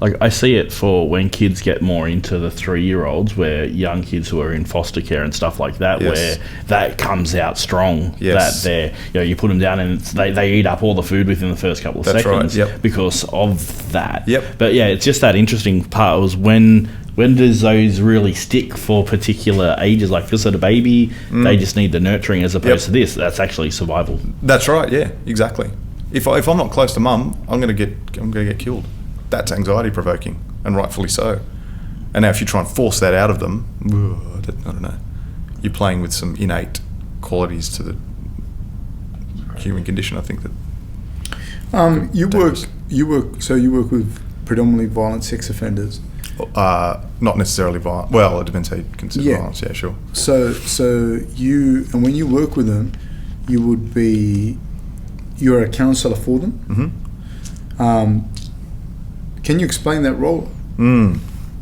I see it for when kids get more into the 3-year-olds, where young kids who are in foster care and stuff like that, where that comes out strong. Yes. That you put them down and they eat up all the food within the first couple of seconds. Right. Because of that. Yep. But yeah, it's just that interesting part was when does those really stick for particular ages? Like this at a baby, they just need the nurturing, as opposed to this. That's actually survival. That's right. Yeah, exactly. If I'm not close to mum, I'm going to get killed. That's anxiety provoking, and rightfully so. And now if you try and force that out of them, I don't know. You're playing with some innate qualities to the human condition, I think. That you work with predominantly violent sex offenders. Not necessarily violent. Well, it depends how you consider violence. Yeah, sure. So when you work with them, you're a counsellor for them. Mm-hmm. Can you explain that role?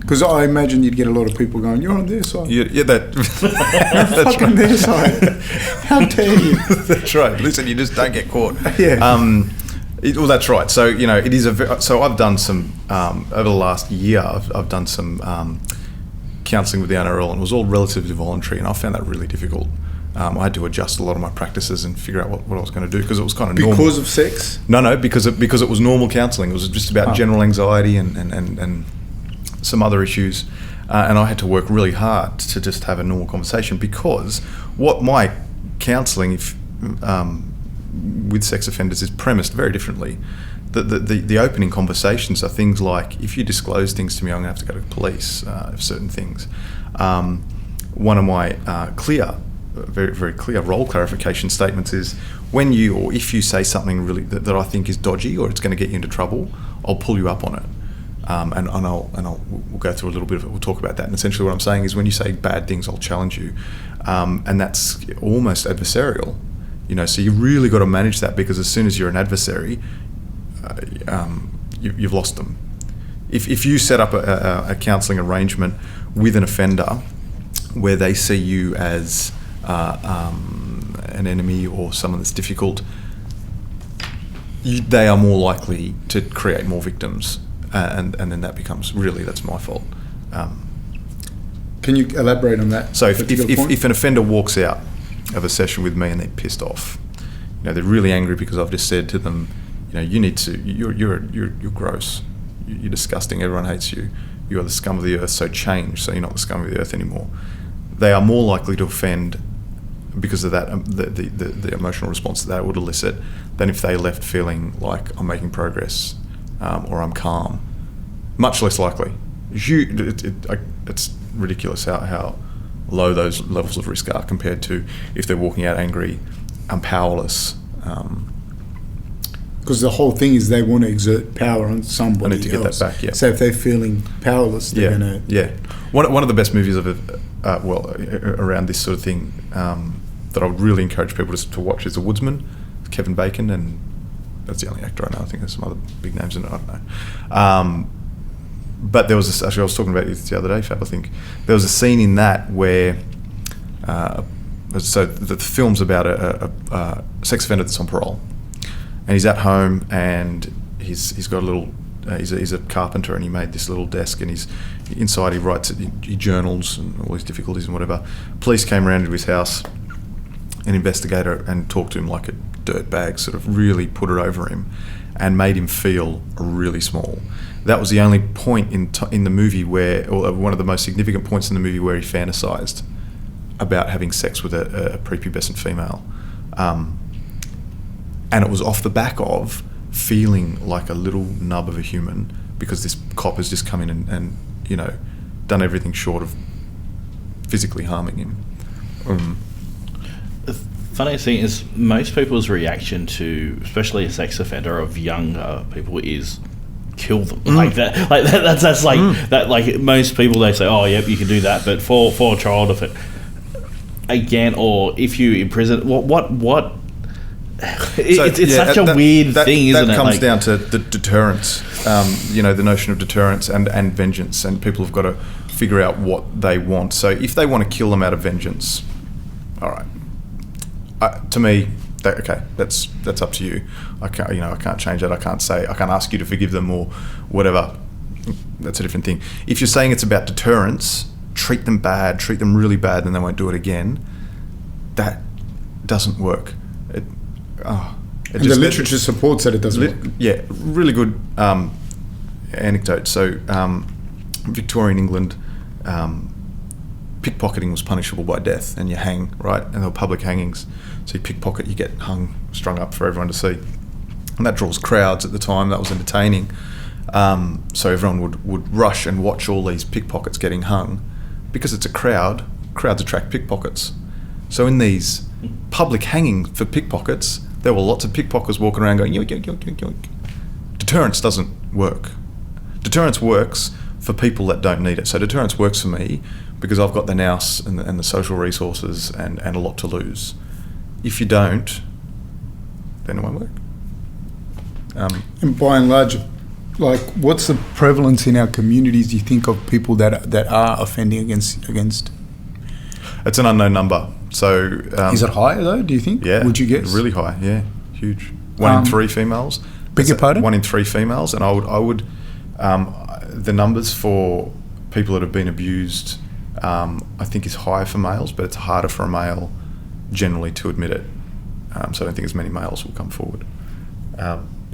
Because I imagine you'd get a lot of people going, "You're on their side." Yeah, that's fucking their side. How dare you? That's right. Listen, you just don't get caught. Yeah. Well, that's right. So it is so I've done some over the last year. I've done some counselling with the NRL, and it was all relatively voluntary, and I found that really difficult. I had to adjust a lot of my practices and figure out what I was going to do, because it was kind of normal. Because of sex? No, because it was normal counselling. It was just about general anxiety and some other issues. And I had to work really hard to just have a normal conversation, because what my counselling with sex offenders is premised very differently. The opening conversations are things like, if you disclose things to me, I'm going to have to go to the police of certain things. One of my very, very clear role clarification statements is, when you or if you say something really that I think is dodgy or it's going to get you into trouble, I'll pull you up on it. We'll go through a little bit of it. We'll talk about that. And essentially what I'm saying is, when you say bad things, I'll challenge you. And that's almost adversarial. So you really got to manage that, because as soon as you're an adversary, you've lost them. If you set up a counselling arrangement with an offender where they see you as an enemy or someone that's difficult, they are more likely to create more victims, and then that becomes, really, that's my fault. Can you elaborate on that? So if an offender walks out of a session with me and they're pissed off, they're really angry because I've just said to them, you need to, you're gross, you're disgusting, everyone hates you, you are the scum of the earth, so change, so you're not the scum of the earth anymore. They are more likely to offend because of that, the emotional response that would elicit, than if they left feeling like I'm making progress or I'm calm. Much less likely. It's ridiculous how low those levels of risk are compared to if they're walking out angry, powerless. Because the whole thing is they want to exert power on somebody else. I need to get that back, yeah. So if they're feeling powerless, they're going to... Yeah. One of the best movies around this sort of thing that I would really encourage people to watch is The Woodsman, Kevin Bacon, and that's the only actor I know. I think there's some other big names in it, I don't know. But there was actually, I was talking about it the other day, Fab, I think. There was a scene in that where, so the film's about a sex offender that's on parole. And he's at home, and he's got a little, he's a carpenter, and he made this little desk, and inside he writes it, he journals and all his difficulties and whatever. Police came around to his house, an investigator, and talked to him like a dirtbag, sort of really put it over him and made him feel really small. That was the only point in the movie where, or one of the most significant points in the movie, where he fantasized about having sex with a prepubescent female. And it was off the back of feeling like a little nub of a human, because this cop has just come in and done everything short of physically harming him. The funniest thing is, most people's reaction to, especially a sex offender of younger people, is kill them. That's like that. Like most people, they say, "Oh, yep, you can do that." But for a child, if it again, or if you imprison, what? It's such a weird thing, isn't it? That comes down to the deterrence, the notion of deterrence and vengeance, and people have got to figure out what they want. So if they want to kill them out of vengeance, all right. To me, that's up to you. I can't change that. I can't ask you to forgive them or whatever. That's a different thing. If you're saying it's about deterrence, treat them bad, treat them really bad, and they won't do it again. That doesn't work. And the literature supports that it doesn't work. Yeah, really good anecdote. So, Victorian England, pickpocketing was punishable by death, and you hang, right? And there were public hangings. So you pickpocket, you get hung, strung up for everyone to see. And that draws crowds at the time. That was entertaining. So everyone would rush and watch all these pickpockets getting hung. Because it's a crowd, crowds attract pickpockets. So in these public hangings for pickpockets, there were lots of pickpockets walking around going, yoink, yoink, yoink, yoink, yoink. Deterrence doesn't work. Deterrence works for people that don't need it. So deterrence works for me because I've got the nous and the social resources and a lot to lose. If you don't, then it won't work. And by and large, like, what's the prevalence in our communities, do you think, of people that are offending against? It's an unknown number. So is it higher though, do you think? Yeah. Would you guess? Really high, yeah. Huge. 1 in 3 females. Beg your pardon? 1 in 3 females, and I would the numbers for people that have been abused I think is higher for males, but it's harder for a male generally to admit it. So I don't think as many males will come forward.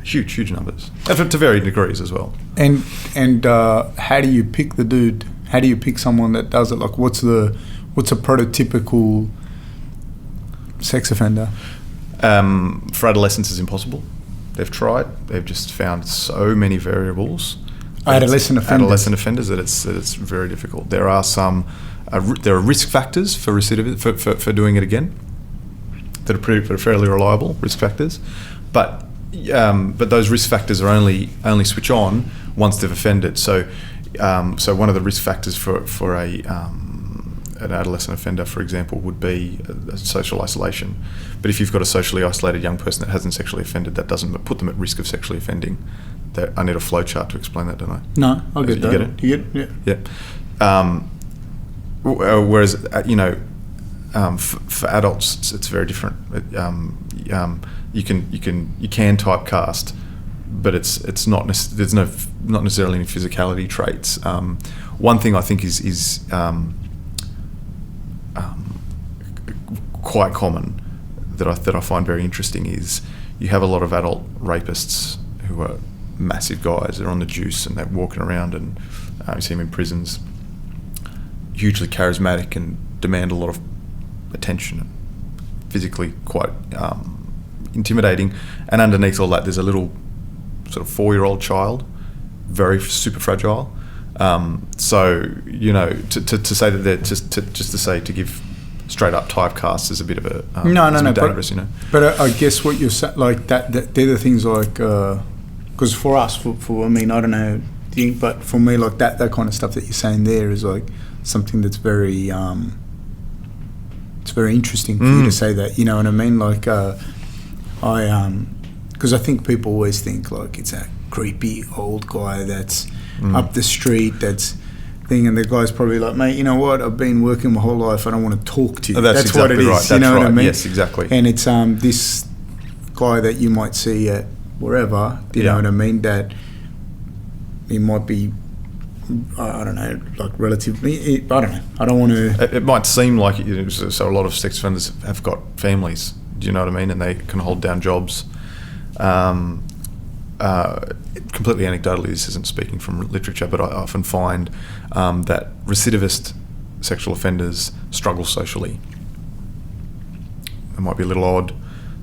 Huge numbers, and to varying degrees as well. And how do you pick the dude? How do you pick someone that does it? Like, what's a prototypical sex offender? For adolescents, it's impossible. They've tried. They've just found so many variables. Adolescent offenders that it's very difficult. There are there are risk factors for recidivism for doing it again that are fairly reliable risk factors, but those risk factors are only switch on once they've offended. So one of the risk factors for an adolescent offender, for example, would be social isolation. But if you've got a socially isolated young person that hasn't sexually offended, that doesn't put them at risk of sexually offending. I need a flow chart to explain that, don't I? No, I get that. You get it? You get it? Yeah. Whereas, for adults, it's very different. You can typecast, but it's not. There's not necessarily any physicality traits. One thing I think is quite common that I find very interesting is you have a lot of adult rapists who are massive guys. They're on the juice and they're walking around, and you see them in prisons, hugely charismatic and demand a lot of attention, and physically quite intimidating. And underneath all that, there's a little sort of 4-year-old child, very super fragile. So to say that they're to give straight up typecast is a bit of a dangerous, But I guess what you're saying, like that they're the things like, because for us, for I mean, I don't know, but for me, like that kind of stuff that you're saying there is like something that's very, it's very interesting for you to say that. You know what I mean? Like, because I think people always think like it's a creepy old guy that's up the street, that's thing, and the guy's probably like, mate, you know what? I've been working my whole life. I don't want to talk to you. Oh, that's exactly what it is. Right. You know what I mean? Yes, exactly. And it's this guy that you might see at wherever. You know what I mean? That he might be, I don't know, like relatively. I don't know. I don't want to. It might seem like so. A lot of sex offenders have got families. Do you know what I mean? And they can hold down jobs. Completely anecdotally, this isn't speaking from literature, but I often find that recidivist sexual offenders struggle socially. They might be a little odd.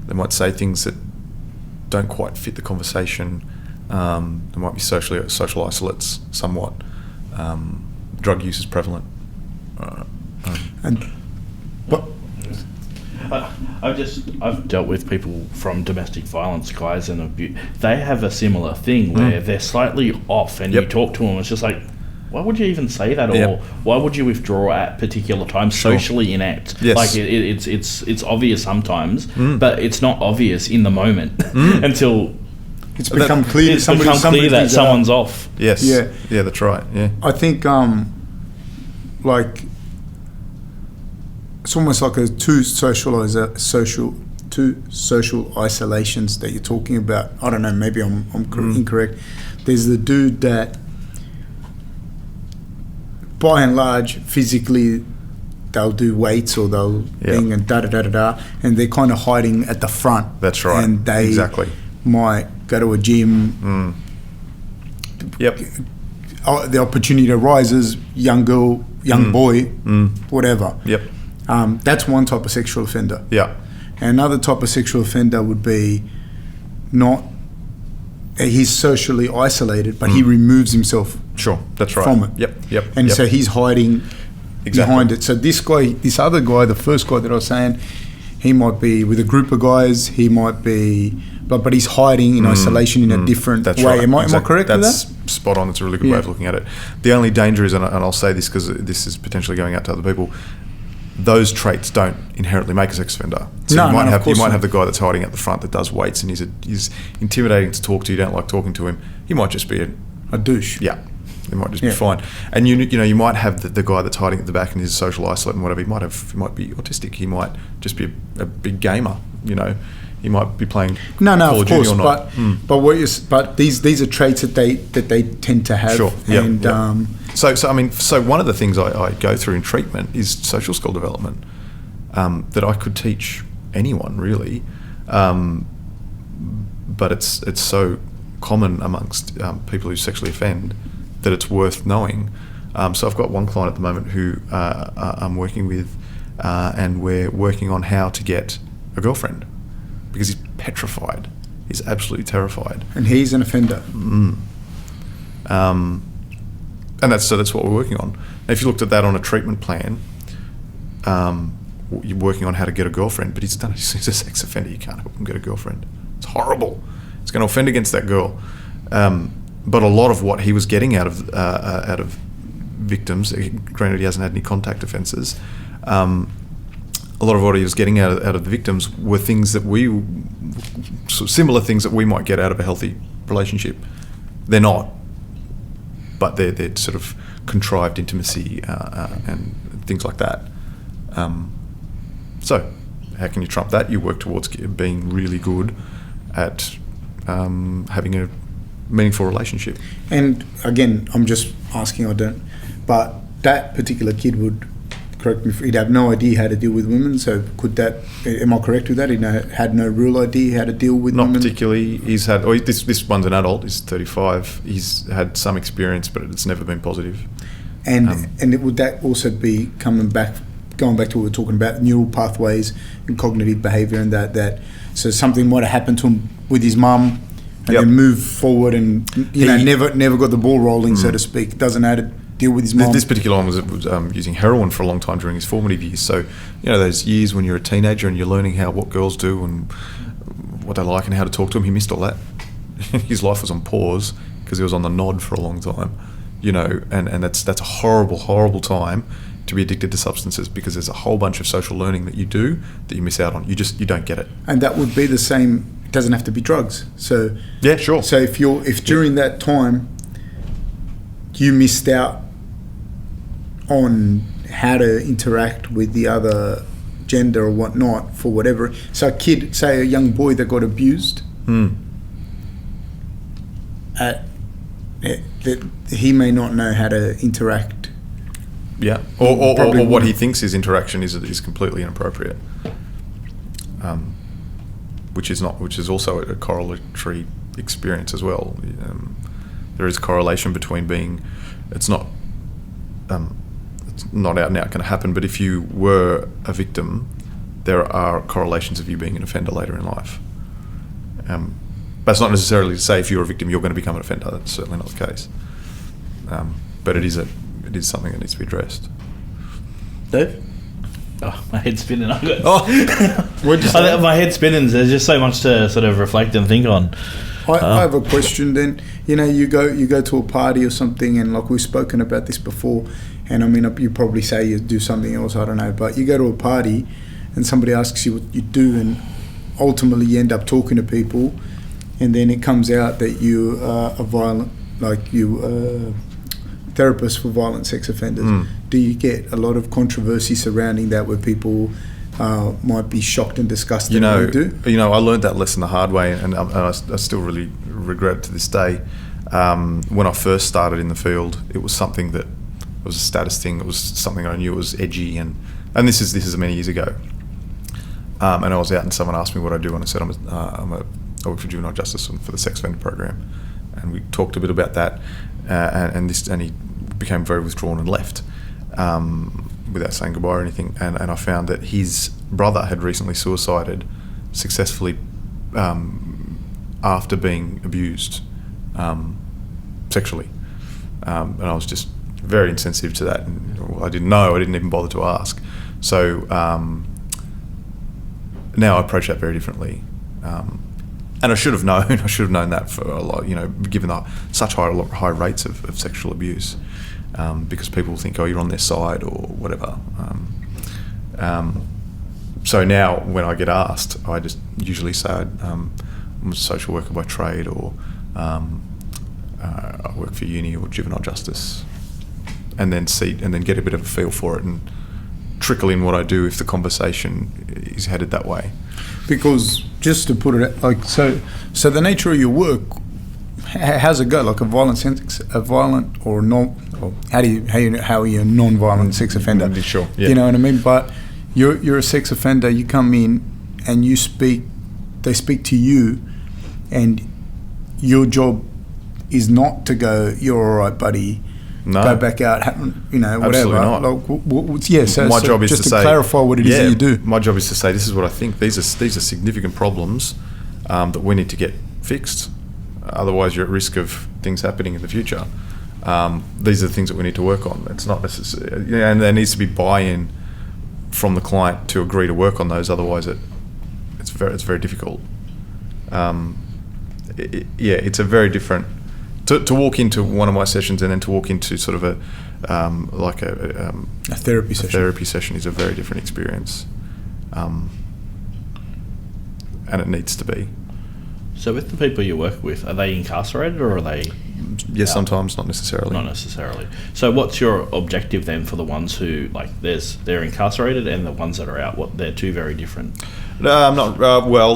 They might say things that don't quite fit the conversation. They might be social isolates somewhat. Drug use is prevalent. And what? I've dealt with people from domestic violence, guys, and abuse. They have a similar thing where they're slightly off, and you talk to them, it's just like, why would you even say that, or why would you withdraw at particular times? Socially inept. Yes. Like it's obvious sometimes, but it's not obvious in the moment until It's become clear that someone's off. Yes. Yeah, that's right. Yeah. I think like it's almost like two social isolations that you're talking about. I don't know, maybe I'm incorrect. There's the dude that by and large physically they'll do weights or they'll thing and and they're kind of hiding at the front. That's right. And they exactly might go to a gym. The opportunity arises, young girl, young boy, whatever. That's one type of sexual offender. Another type of sexual offender would be he's socially isolated, but he removes himself that's right. from it. So he's hiding behind it. So this other guy, the first guy that I was saying, he might be with a group of guys, he might be, but he's hiding in isolation in a different way. Right. Am I correct with that? That's spot on. It's a really good way of looking at it. The only danger is, and I'll say this because this is potentially going out to other people, those traits don't inherently make a sex offender. So you might have the guy that's hiding at the front that does weights and he's intimidating to talk to. You don't like talking to him. He might just be a douche. Yeah, he might just be fine. And you might have the guy that's hiding at the back and he's a social isolate and whatever. He might be autistic. He might just be a big gamer. He might be playing Call of Duty or not. But these are traits that they tend to have. So one of the things I go through in treatment is social skill development. that I could teach anyone really, but it's so common amongst people who sexually offend that it's worth knowing. So I've got one client at the moment who I'm working with, and we're working on how to get a girlfriend because he's petrified. He's absolutely terrified. And he's an offender. And that's what we're working on. Now, if you looked at that on a treatment plan, you're working on how to get a girlfriend, but he's a sex offender. You can't help him get a girlfriend. It's horrible. It's going to offend against that girl. But a lot of what he was getting out of victims, granted he hasn't had any contact offences, a lot of what he was getting out of the victims were things that similar things that we might get out of a healthy relationship. They're not, but they're sort of contrived intimacy and things like that. So how can you trump that? You work towards being really good at having a meaningful relationship. And again, I'm just asking, but that particular kid would, correct me, he'd have no idea how to deal with women, so am I correct with that? He had no real idea how to deal with women? Not particularly. He's had, this one's an adult, he's 35, he's had some experience, but it's never been positive. And would that also be going back to what we were talking about, neural pathways and cognitive behaviour, and that so something might have happened to him with his mum, and then move forward, and never got the ball rolling, so to speak. Doesn't know how to deal with his mum. This particular one was using heroin for a long time during his formative years. So those years when you're a teenager and you're learning what girls do and what they like and how to talk to them, he missed all that. His life was on pause because he was on the nod for a long time. And that's a horrible time to be addicted to substances, because there's a whole bunch of social learning that you do that you miss out on. You don't get it. And that would be the same. It doesn't have to be drugs. So yeah, sure. So if during that time you missed out on how to interact with the other gender or whatnot for whatever, so a kid, say a young boy that got abused, that he may not know how to interact. Yeah, or what he thinks his interaction is completely inappropriate, which is also a correlatory experience as well. There is correlation between it's not out and out going to happen, but if you were a victim, there are correlations of you being an offender later in life. That's not necessarily to say if you're a victim you're going to become an offender. That's certainly not the case. But it is something that needs to be addressed. Dave? Oh, my head's spinning. What'd you say? My head's spinning. There's just so much to sort of reflect and think on. I have a question then. You go to a party or something, and like we've spoken about this before, and I mean, you probably say you do something else, I don't know, but you go to a party and somebody asks you what you do, and ultimately you end up talking to people, and then it comes out that you are a violent, therapist for violent sex offenders. Do you get a lot of controversy surrounding that, where people might be shocked and disgusted? I learned that lesson the hard way, and I still really regret it to this day. When I first started in the field, it was something that was a status thing. It was something I knew was edgy, and this is many years ago. And I was out, and someone asked me what I do, and I said I work for juvenile justice for the sex offender program, and we talked a bit about that, and he became very withdrawn and left. Without saying goodbye or anything, and I found that his brother had recently suicided successfully after being abused sexually, and I was just very insensitive to that, and I didn't know, I didn't even bother to ask. So now I approach that very differently, and I should have known that for a lot, given such high rates of sexual abuse. Because people think, you're on their side or whatever. So now when I get asked, I just usually say I'm a social worker by trade, or I work for uni or juvenile justice, and then get a bit of a feel for it and trickle in what I do if the conversation is headed that way. Because just to put it so the nature of your work, how's it go? Like how are you a non-violent sex offender? Sure. Yeah. You know what I mean? But You're a sex offender. You come in and you speak. They speak to you, and your job is not to go, "You're all right, buddy." No. Go back out, whatever. Absolutely not. So my job is just to to say, clarify what it is that you do. My job is to say, this is what I think. These are significant problems that we need to get fixed. Otherwise, you're at risk of things happening in the future. These are the things that we need to work on. It's not necessarily, and there needs to be buy-in from the client to agree to work on those. Otherwise, it's very difficult. It's a very different. To walk into one of my sessions and then to walk into sort of a therapy session. Therapy session is a very different experience, and it needs to be. So with the people you work with, are they incarcerated or are they? Yes, sometimes, not necessarily. Not necessarily. So what's your objective then for the ones who they're incarcerated and the ones that are out? They're two very different. No, I'm not.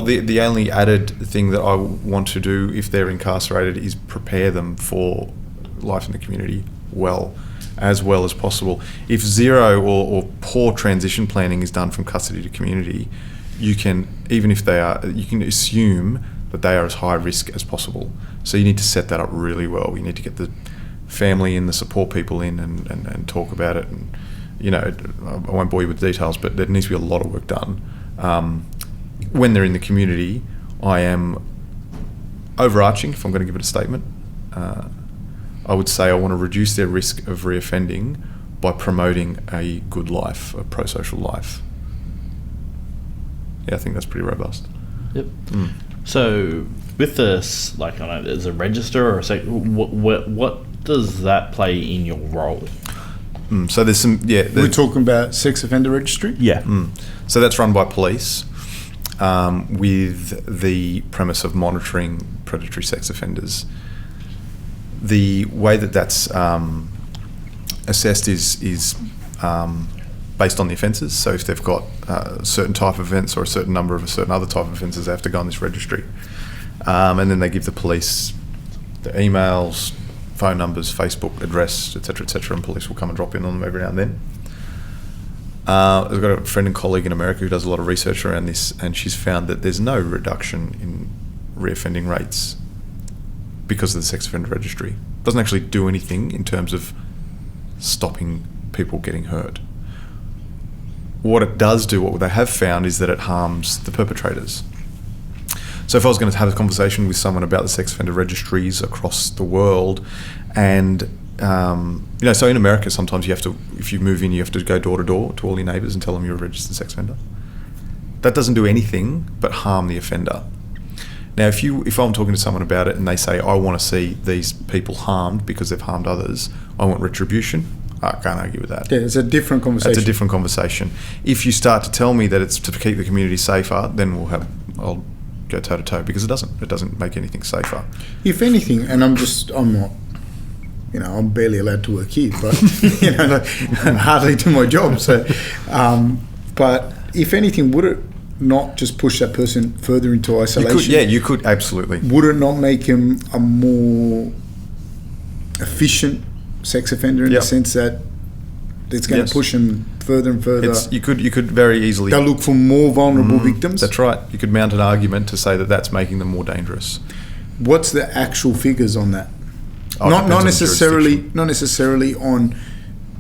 The only added thing that I want to do if they're incarcerated is prepare them for life in the community as well as possible. If zero or poor transition planning is done from custody to community, you can assume that they are as high risk as possible. So you need to set that up really well. You need to get the family and the support people in and talk about it. And I won't bore you with details, but there needs to be a lot of work done. When they're in the community, I am overarching, if I'm going to give it a statement. I would say I want to reduce their risk of reoffending by promoting a good life, a pro-social life. Yeah, I think that's pretty robust. Yep. So with this, I don't know, there's a register or what does that play in your role? So there's some, We're talking about Sex Offender Registry? Yeah. So that's run by police with the premise of monitoring predatory sex offenders. The way that's assessed is based on the offences. So if they've got a certain type of offence or a certain number of a certain other type of offences, they have to go on this registry. And then they give the police the emails, phone numbers, Facebook address, etc., and police will come and drop in on them every now and then. I've got a friend and colleague in America who does a lot of research around this, and she's found that there's no reduction in reoffending rates because of the Sex Offender Registry. It doesn't actually do anything in terms of stopping people getting hurt. What it does do, what they have found, is that it harms the perpetrators. So if I was going to have a conversation with someone about the sex offender registries across the world, and so in America sometimes if you move in, you have to go door to door to all your neighbours and tell them you're a registered sex offender. That doesn't do anything but harm the offender. Now, if I'm talking to someone about it and they say, I want to see these people harmed because they've harmed others, I want retribution, I can't argue with that. Yeah, it's a different conversation. It's a different conversation. If you start to tell me that it's to keep the community safer, then I'll go toe to toe, because it doesn't make anything safer. If anything, and I'm not, I'm barely allowed to work here, but I hardly do my job. So, but if anything, would it not just push that person further into isolation? You could absolutely. Would it not make him a more efficient sex offender in the sense that it's going to push him further and further? You could very easily. They'll look for more vulnerable victims. That's right. You could mount an argument to say that that's making them more dangerous. What's the actual figures on that? Not necessarily on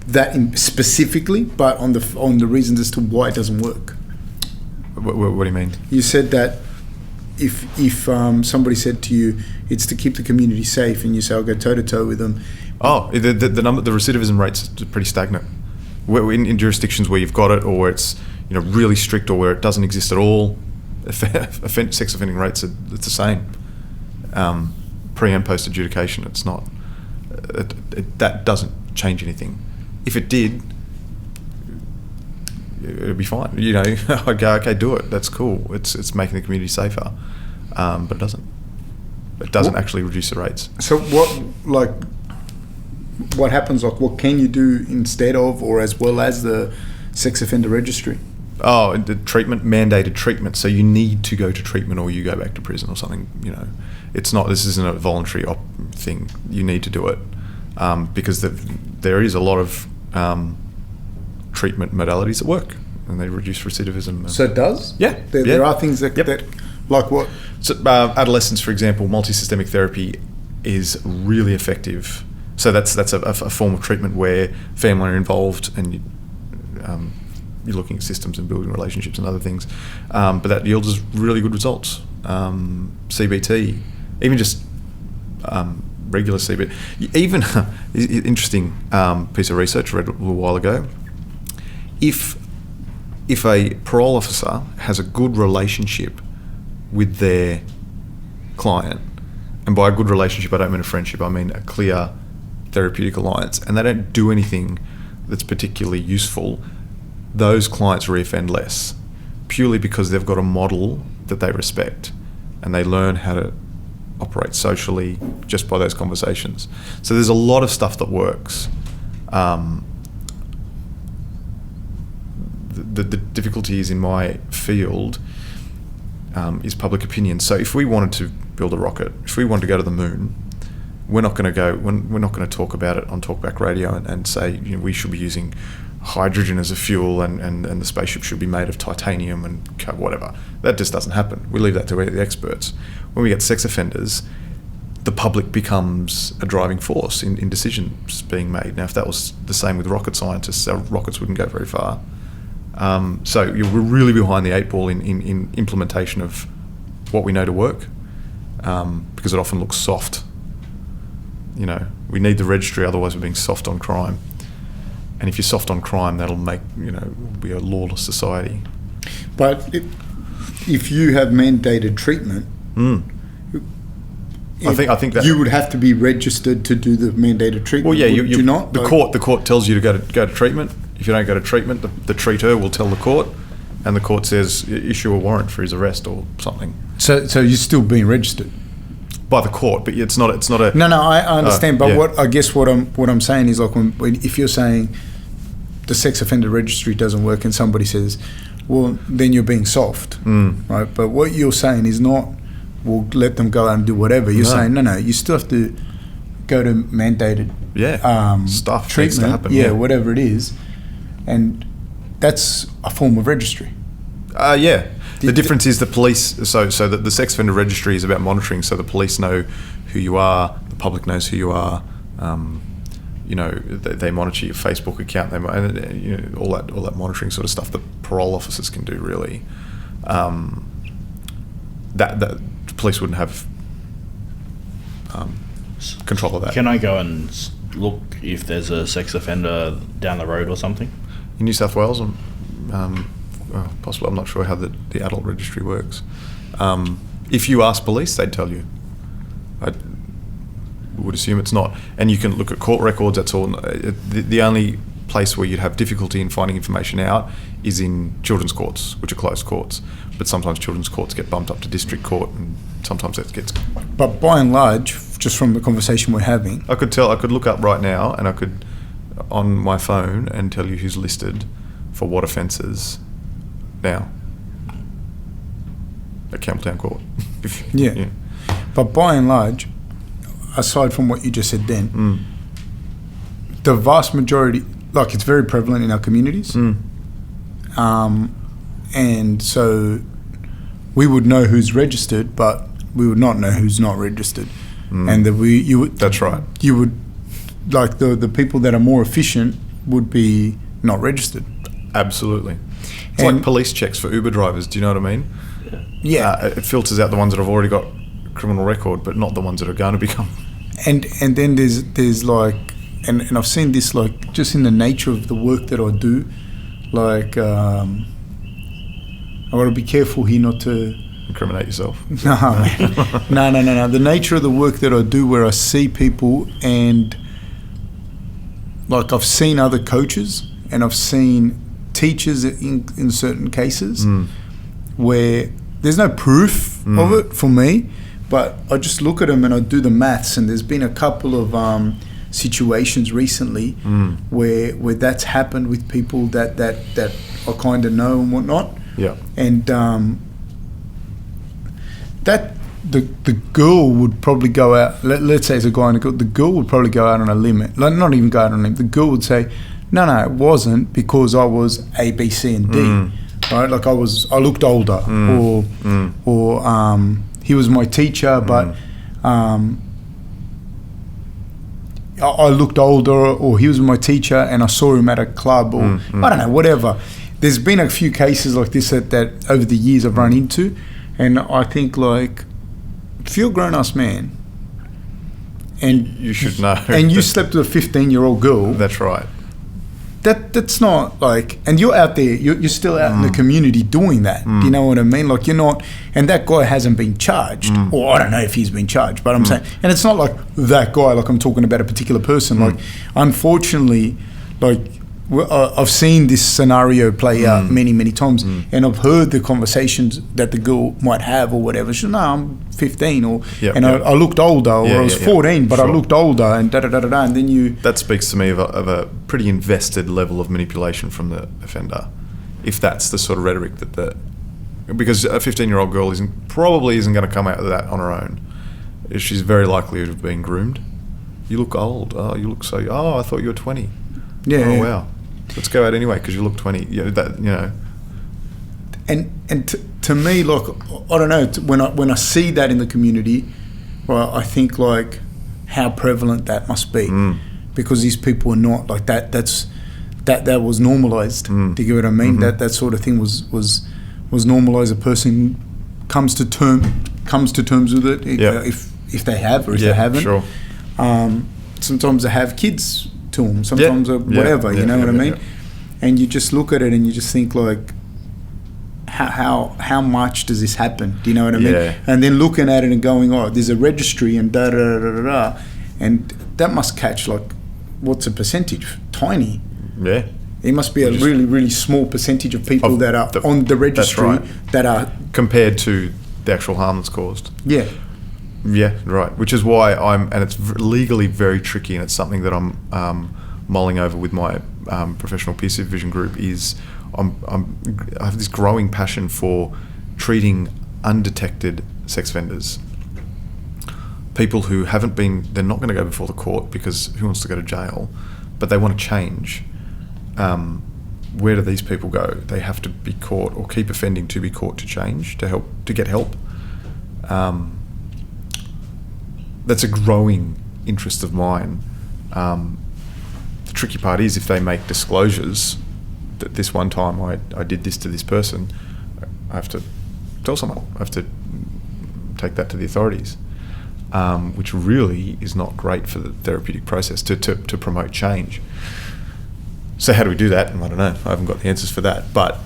that specifically, but on the reasons as to why it doesn't work. What do you mean? You said that if somebody said to you, it's to keep the community safe, and you say, I'll go toe to toe with them. Oh, the recidivism rates are pretty stagnant. In jurisdictions where you've got it, or where it's really strict, or where it doesn't exist at all, sex offending rates it's the same. Pre and post adjudication, it's not. That doesn't change anything. If it did, it'd be fine. I'd go, okay, do it. That's cool. It's making the community safer, but it doesn't. It doesn't actually reduce the rates. So what happens? What can you do instead of, or as well as, the sex offender registry? Oh, the mandated treatment. So you need to go to treatment, or you go back to prison or something. It's not. This isn't a voluntary thing. You need to do it because there is a lot of treatment modalities that work. and they reduce recidivism. So it does? Yeah. There are things that, Yep. that like what? So, adolescents, for example, multisystemic therapy is really effective. So that's a form of treatment where family are involved and you're looking at systems and building relationships and other things. But that yields really good results. CBT, even just regular CBT. Even, interesting piece of research I read a little while ago. If a parole officer has a good relationship with their client, and by a good relationship I don't mean a friendship, I mean a clear therapeutic alliance, and they don't do anything that's particularly useful, those clients reoffend less, purely because they've got a model that they respect and they learn how to operate socially just by those conversations. So there's a lot of stuff that works. The difficulty is in my field is public opinion. So if we wanted to build a rocket, if we wanted to go to the moon, we're not going to talk about it on Talkback Radio and say, you know, we should be using hydrogen as a fuel and the spaceship should be made of titanium and whatever. That just doesn't happen. We leave that to the experts. When we get sex offenders, the public becomes a driving force in decisions being made. Now, if that was the same with rocket scientists, our rockets wouldn't go very far. So we're really behind the eight ball in implementation of what we know to work, because it often looks soft. You know, we need the registry, otherwise we're being soft on crime. And if you're soft on crime, that'll make, we'll be a lawless society. But if you have mandated treatment, I think that you would have to be registered to do the mandated treatment. Well, yeah, you not. The court tells you to go to treatment. If you don't go to treatment, the treater will tell the court, and the court says issue a warrant for his arrest or something. So you're still being registered by the court, but it's not a. No, I understand. But yeah. what I'm saying is, like, if you're saying the sex offender registry doesn't work, and somebody says, well, then you're being soft, right? But what you're saying is not, we'll let them go out and do whatever. You're saying no, you still have to go to mandated stuff treatment, needs to happen, whatever it is, and that's a form of registry. The difference is the police. So that the sex offender registry is about monitoring. So the police know who you are, the public knows who you are. They monitor your Facebook account. They all that monitoring sort of stuff that parole officers can do. Really, that the police wouldn't have control of that. Can I go and look if there's a sex offender down the road or something? In New South Wales, possibly. I'm not sure how the adult registry works. If you ask police, they'd tell you. I would assume it's not. And you can look at court records. That's all. The only place where you'd have difficulty in finding information out is in children's courts, which are closed courts. But sometimes children's courts get bumped up to district court, and sometimes that gets. But by and large, just from the conversation we're having, I could look up right now, and I could on my phone and tell you who's listed for what offences now at Campbelltown Court. yeah. But by and large, aside from what you just said then, the vast majority, like, it's very prevalent in our communities. And so we would know who's registered, but we would not know who's not registered. And that's right. You would, like, the people that are more efficient would be not registered. Absolutely. It's like police checks for Uber drivers. Do you know what I mean? Yeah. It filters out the ones that have already got a criminal record, but not the ones that are going to become. And then there's like, and I've seen this, like, just in the nature of the work that I do, like, I want to be careful here not to incriminate yourself. No. The nature of the work that I do, where I see people, and like, I've seen other coaches and I've seen teachers in certain cases where there's no proof of it for me, but I just look at them and I do the maths, and there's been a couple of situations recently where that's happened with people that I kind of know and whatnot. Yeah. And that the girl would probably go out, let's say it's a guy and a girl, the girl would probably go out on a limb, like, not even go out on a limb, the girl would say, No, it wasn't because I was A, B, C, and D. Right, like I looked older, or he was my teacher, but I looked older, or he was my teacher, and I saw him at a club, or I don't know, whatever. There's been a few cases like this that over the years I've run into, and I think like, if you're a grown-ass man, and you should know, and you slept with a 15-year-old girl, that's right. That's not like, and you're out there, you're still out in the community doing that. Do you know what I mean? Like you're not, and that guy hasn't been charged, or I don't know if he's been charged, but I'm saying, and it's not like that guy, like I'm talking about a particular person. Like, unfortunately, like I've seen this scenario play out many times, and I've heard the conversations that the girl might have or whatever. She's, no, I'm 15, or I looked older, or I was 14, but I looked older, and da-da-da-da-da, and then you... That speaks to me of a pretty invested level of manipulation from the offender, if that's the sort of rhetoric because a 15-year-old girl probably isn't going to come out of that on her own. She's very likely to have been groomed. You look old. Oh, you look so... Oh, I thought you were 20. Yeah. Oh, wow. Let's go out anyway because you look 20. And to me, like, I don't know, when I see that in the community, well, I think like how prevalent that must be, because these people are not like that. That was normalized. Do you get what I mean? That sort of thing was normalized. A person comes to terms with it if they have, or if they haven't. Sure. Sometimes they have kids to them. Sometimes whatever. You know what I mean? And you just look at it and you just think like, how much does this happen? Do you know what I mean? And then looking at it and going, oh, there's a registry and da da da da da, and that must catch like, what's a percentage? Tiny. Yeah. It must be a really small percentage of people that are on the registry that are compared to the actual harm that's caused. Yeah. Yeah, right. Which is why and it's legally very tricky, and it's something that I'm mulling over with my professional peer supervision group. Is I have this growing passion for treating undetected sex offenders, people who they're not going to go before the court because who wants to go to jail, but they want to change. Where do these people go? They have to be caught or keep offending to be caught to change, to get help. That's a growing interest of mine. The tricky part is if they make disclosures that this one time I did this to this person, I have to tell someone. I have to take that to the authorities, which really is not great for the therapeutic process to promote change. So how do we do that? And I don't know. I haven't got the answers for that. But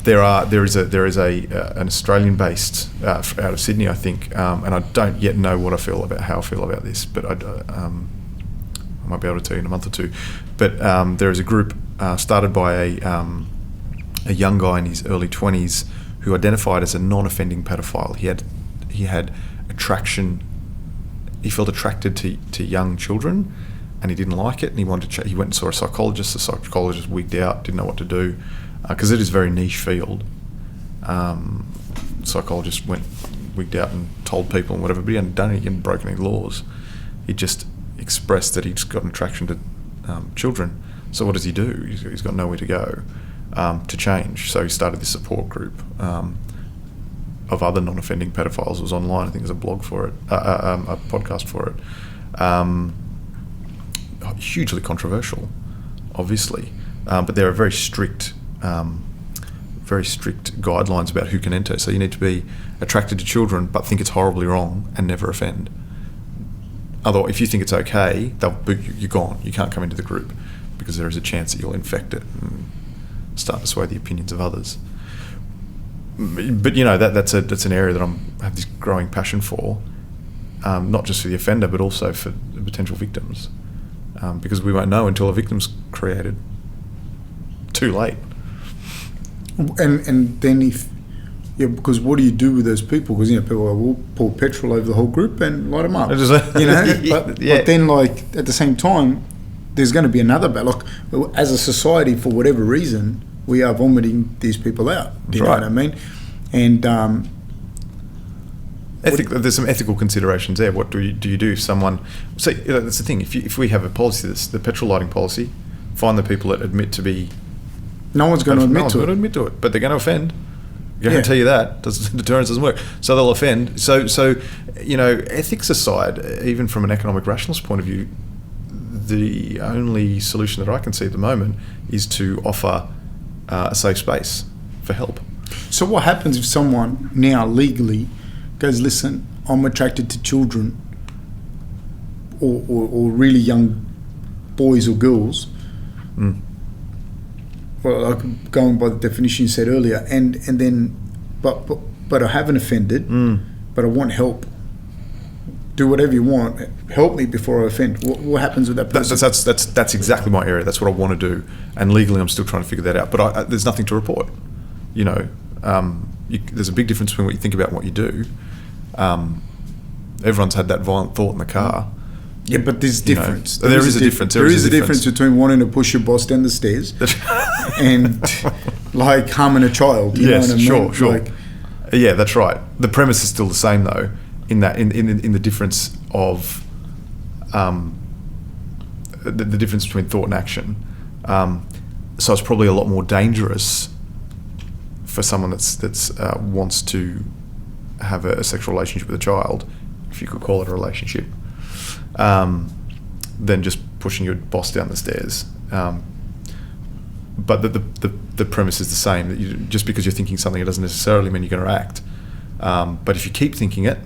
there is an Australian-based out of Sydney, I think, and I don't yet know how I feel about this, but I might be able to tell you in a month or two. But there is a group started by a young guy in his early 20s who identified as a non-offending pedophile. He had attraction. He felt attracted to young children, and he didn't like it, and he wanted to. He went and saw a psychologist. The psychologist wigged out, didn't know what to do, because it is a very niche field. Psychologist wigged out and told people and whatever, but he hadn't done it. He hadn't broken any laws. He just expressed that he'd got an attraction to children. So what does he do? He's got nowhere to go to change. So he started this support group of other non-offending pedophiles. It was online. I think there's a blog for it, a podcast for it. Hugely controversial, obviously, but there are very strict guidelines about who can enter. So you need to be attracted to children but think it's horribly wrong and never offend. Otherwise, if you think it's okay, you're gone. You can't come into the group because there is a chance that you'll infect it and start to sway the opinions of others. But that's an area that I have this growing passion for, not just for the offender but also for the potential victims. Because we won't know until a victim's created. Too late. And then because what do you do with those people? Because people will pour petrol over the whole group and light them up. But then at the same time, there's going to be another battle. As a society, for whatever reason, we are vomiting these people out. Do you know what I mean? And there's some ethical considerations there. What do you do if someone... See, that's the thing. If we have a policy, that's the petrol lighting policy, find the people that admit to be. No one's going to admit to it. Admit to it, but they're going to offend. I guarantee you that. Deterrence doesn't work. So they'll offend. So ethics aside, even from an economic rationalist point of view, the only solution that I can see at the moment is to offer a safe space for help. So what happens if someone now legally goes, listen, I'm attracted to children or really young boys or girls, well, like going by the definition you said earlier, and then, but I haven't offended, but I want help. Do whatever you want. Help me before I offend. What happens with that person? That's exactly my area. That's what I want to do. And legally, I'm still trying to figure that out. But there's nothing to report. There's a big difference between what you think about and what you do. Everyone's had that violent thought in the car. Yeah, but there's difference. There is a difference. There is a difference between wanting to push your boss down the stairs and like harming a child. You know what I mean? Sure. Yeah, that's right. The premise is still the same though, in that in the difference of the difference between thought and action. So it's probably a lot more dangerous for someone that's wants to have a sexual relationship with a child, if you could call it a relationship, than just pushing your boss down the stairs. But the premise is the same, that just because you're thinking something, it doesn't necessarily mean you're going to act. But if you keep thinking it,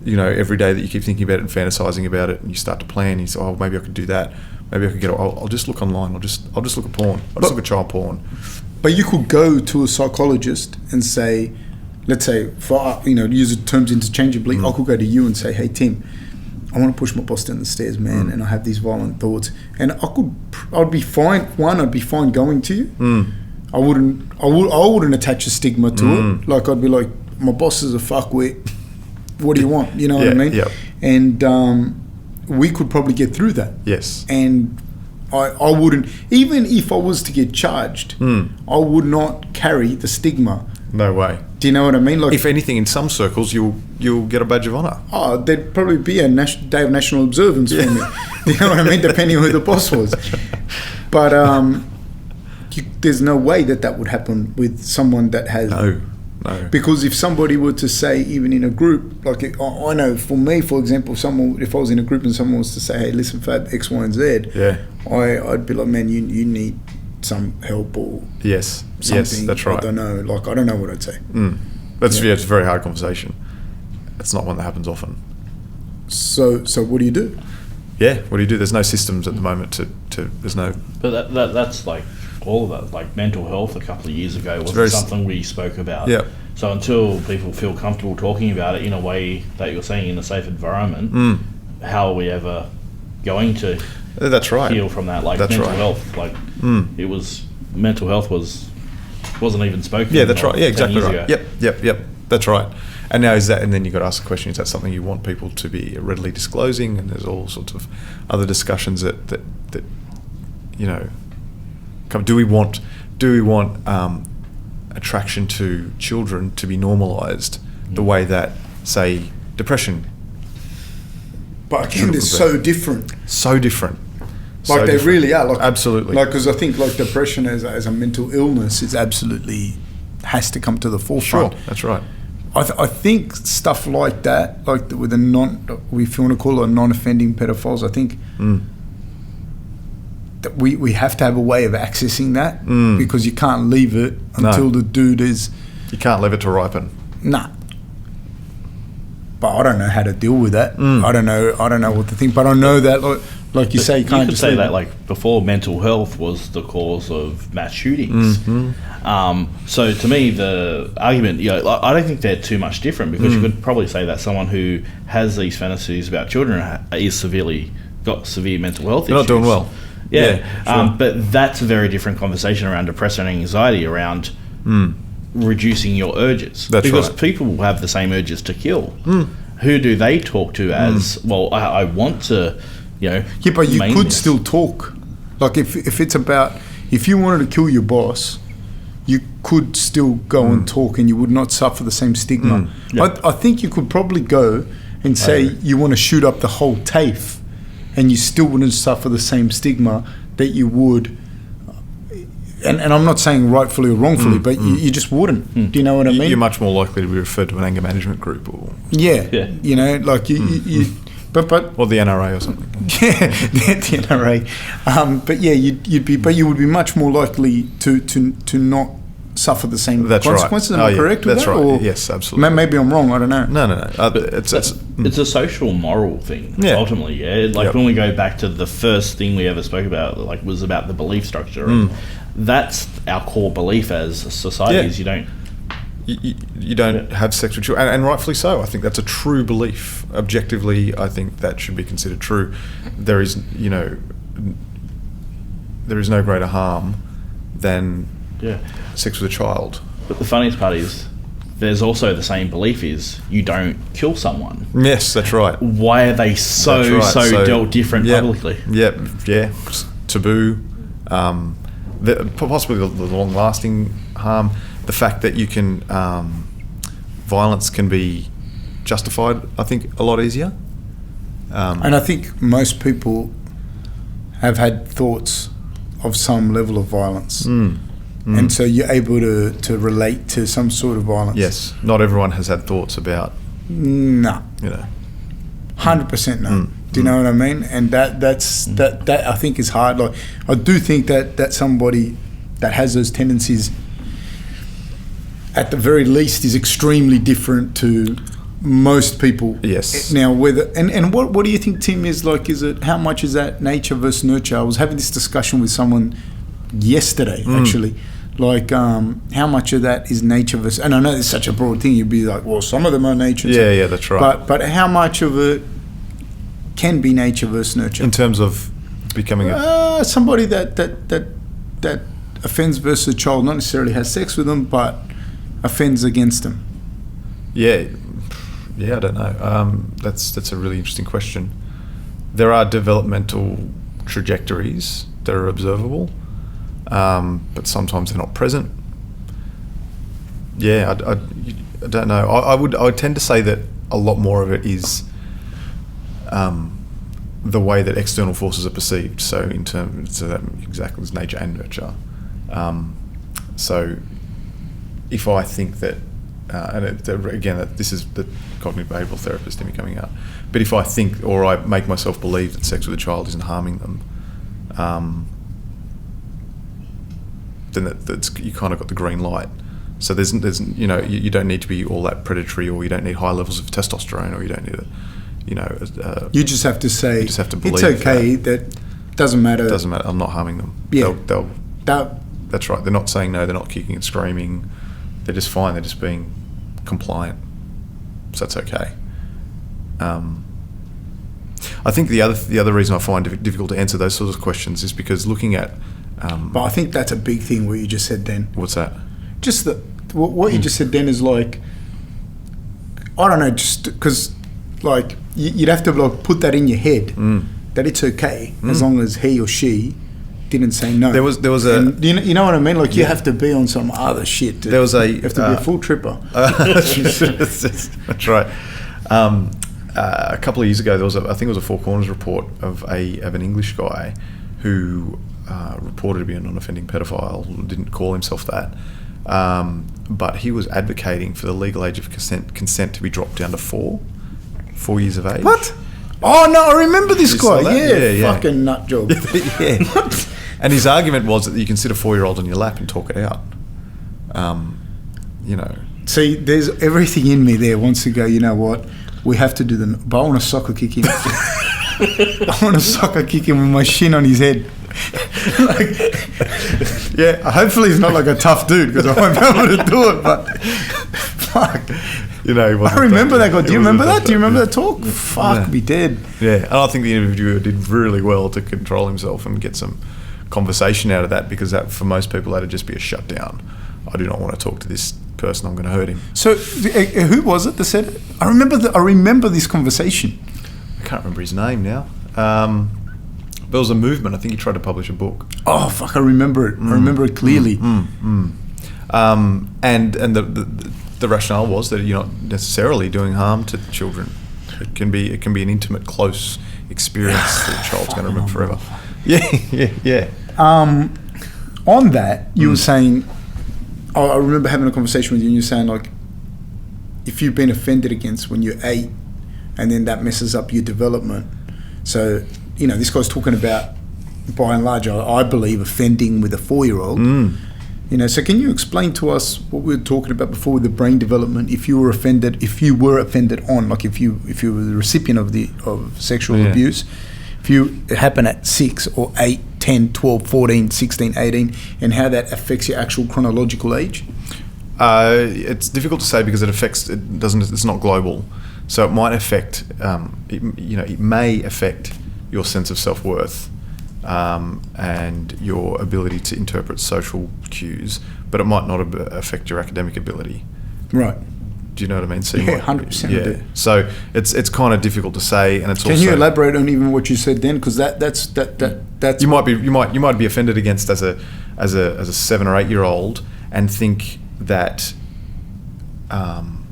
every day that you keep thinking about it and fantasizing about it, and you start to plan, you say, oh, maybe I could do that. Maybe I could I'll just look online. I'll just look at porn. I'll just look at child porn. But you could go to a psychologist and say, let's say, use the terms interchangeably. I could go to you and say, hey, Tim, I want to push my boss down the stairs, man, and I have these violent thoughts. And I'd be fine. One, I'd be fine going to you. I wouldn't attach a stigma to it. Like, I'd be like, my boss is a fuckwit. What do you want? You know what I mean? Yep. And we could probably get through that. Yes. And I wouldn't, even if I was to get charged, I would not carry the stigma. No way. Do you know what I mean? Like, if anything, in some circles, you'll get a badge of honour. Oh, there'd probably be a day of national observance for me. Do you know what I mean? Depending on who the boss was. But there's no way that would happen with someone that has... No. Because if somebody were to say, even in a group, like I know for me, for example, if I was in a group and someone was to say, hey, listen, Fab, X, Y, and Z, I'd be like, man, you need some help or something. Yes, that's right. I don't know. Like, I don't know what I'd say. It's a very hard conversation. It's not one that happens often. So what do you do? Yeah, what do you do? There's no systems at the moment to there's no... But that's like... all of that, like mental health a couple of years ago wasn't something we spoke about. Yeah. So until people feel comfortable talking about it in a way that you're saying, in a safe environment, how are we ever going to that's right. heal from that? Like, that's mental health, like it was, mental health wasn't even spoken. Yeah, that's right. Yeah, exactly right. Ago. Yep. That's right. And now and then you've got to ask the question, is that something you want people to be readily disclosing? And there's all sorts of other discussions that do we want attraction to children to be normalised the way that, say, depression? But again, they're so different. So different. Like, they really are. Like, absolutely. Like, because I think like depression as a mental illness is absolutely has to come to the forefront. Sure, that's right. I think stuff like that, like with if you want to call it non-offending pedophiles, I think that we have to have a way of accessing that because you can't leave it until the dude is... You can't leave it to ripen. Nah. But I don't know how to deal with that. I don't know what to think. But I know that, like you say, you can't just say that, like, before mental health was the cause of mass shootings. So to me, the argument, I don't think they're too much different, because you could probably say that someone who has these fantasies about children is got severe mental health issues. They're not doing well. Yeah, sure. But that's a very different conversation around depression and anxiety, around reducing your urges. That's because right. people have the same urges to kill. Who do they talk to as, well, I want to, Yeah, but you could still talk. Like, if it's about, if you wanted to kill your boss, you could still go and talk, and you would not suffer the same stigma. I think you could probably go and say you want to shoot up the whole TAFE, and you still wouldn't suffer the same stigma that you would. And I'm not saying rightfully or wrongfully, but you just wouldn't. Do you know what I mean? You're much more likely to be referred to an anger management group, or Yeah. You know, like you but or the NRA or something. yeah, the NRA. But yeah, you would be much more likely to not suffer the same consequences. Right. Am I correct with that's that? right. Or yes, absolutely. maybe I'm wrong. I don't know. No. It's a social moral thing. Yeah. Ultimately, yeah. Like when we go back to the first thing we ever spoke about, like was about the belief structure. And that's our core belief as a society. Is you don't have sex with children, and rightfully so. I think that's a true belief. Objectively, I think that should be considered true. There is no greater harm than sex with a child. But the funniest part is, there's also the same belief is you don't kill someone. Yes, that's right. Why are they so dealt different publicly? Yeah. It's taboo. Possibly the long-lasting harm. The fact that you can violence can be justified, I think, a lot easier. And I think most people have had thoughts of some level of violence. And so you're able to relate to some sort of violence. Yes. Not everyone has had thoughts about... No. 100% no. Do you know what I mean? And that I think is hard. Like, I do think that somebody that has those tendencies, at the very least, is extremely different to most people. Yes. Now, whether and what do you think, Tim, is like? Is it how much is that nature versus nurture? I was having this discussion with someone yesterday, actually. Like, how much of that is nature versus... And I know it's such a broad thing. You'd be like, well, some of them are nature. Yeah, that's right. But how much of it can be nature versus nurture? In terms of becoming somebody that offends versus a child, not necessarily has sex with them, but offends against them. Yeah, I don't know. That's a really interesting question. There are developmental trajectories that are observable, but sometimes they're not present. Yeah, I don't know. I would tend to say that a lot more of it is the way that external forces are perceived. So in terms of that, exactly, as nature and nurture. So if I think that, again, this is the cognitive behavioural therapist in me coming out. But if I think, or I make myself believe that sex with a child isn't harming them, then that's you kind of got the green light. So there's you don't need to be all that predatory, or you don't need high levels of testosterone, or you don't need you just have to say, you just have to believe it's okay. That doesn't matter. Doesn't matter. I'm not harming them. Yeah, that's right. They're not saying no. They're not kicking and screaming. They're just fine. They're just being compliant. So that's okay. I think the other reason I find it difficult to answer those sorts of questions is because looking at. But I think that's a big thing. What you just said then. What's that? Just what you just said then is like, I don't know, just because like you'd have to like put that in your head that it's okay as long as he or she didn't say no. There was a and you know what I mean, like you have to be on some other shit. You have to be a full tripper. That's right. A couple of years ago, there was I think it was a Four Corners report of an English guy who reported to be a non-offending pedophile. Didn't call himself that. But he was advocating for the legal age of consent to be dropped down to 4 years of age. What? Oh no, I remember this guy. Yeah, fucking nut job. Yeah. And his argument was that you can sit a 4-year-old on your lap and talk it out. See, there's everything in me there wants to go, you know what? We have to do but I want to soccer kick him. I want to soccer kick him with my shin on his head. Hopefully he's not like a tough dude because I won't be able to do it, but fuck. I remember that guy. Do you remember that? Do you remember that talk? Fuck, be dead. Yeah, and I think the interviewer did really well to control himself and get some conversation out of that, because that, for most people, that'd just be a shutdown. I do not want to talk to this person. I'm going to hurt him. So, who was it that said it? I remember this conversation. I can't remember his name now. But it was a movement. I think he tried to publish a book. Oh fuck! I remember it. I remember it clearly. And the rationale was that you're not necessarily doing harm to children. It can be an intimate, close experience that the child's going to remember forever. Yeah. On that, you were saying, I remember having a conversation with you and you're saying, like, if you've been offended against when you're 8 and then that messes up your development. So, this guy's talking about, by and large, I believe, offending with a 4-year-old. So can you explain to us what we were talking about before with the brain development? If you were offended on, like if you were the recipient of sexual abuse, it happened at 6 or 8, 10, 12, 14, 16, 18, and how that affects your actual chronological age? It's difficult to say because it's not global. So it might affect, it may affect your sense of self-worth and your ability to interpret social cues, but it might not affect your academic ability. Right. Do you know what I mean? So 100%. Yeah. I do. So it's kind of difficult to say, and it's Can also. you elaborate on even what you said then? Because that's you might be offended against as a 7 or 8 year old and think that.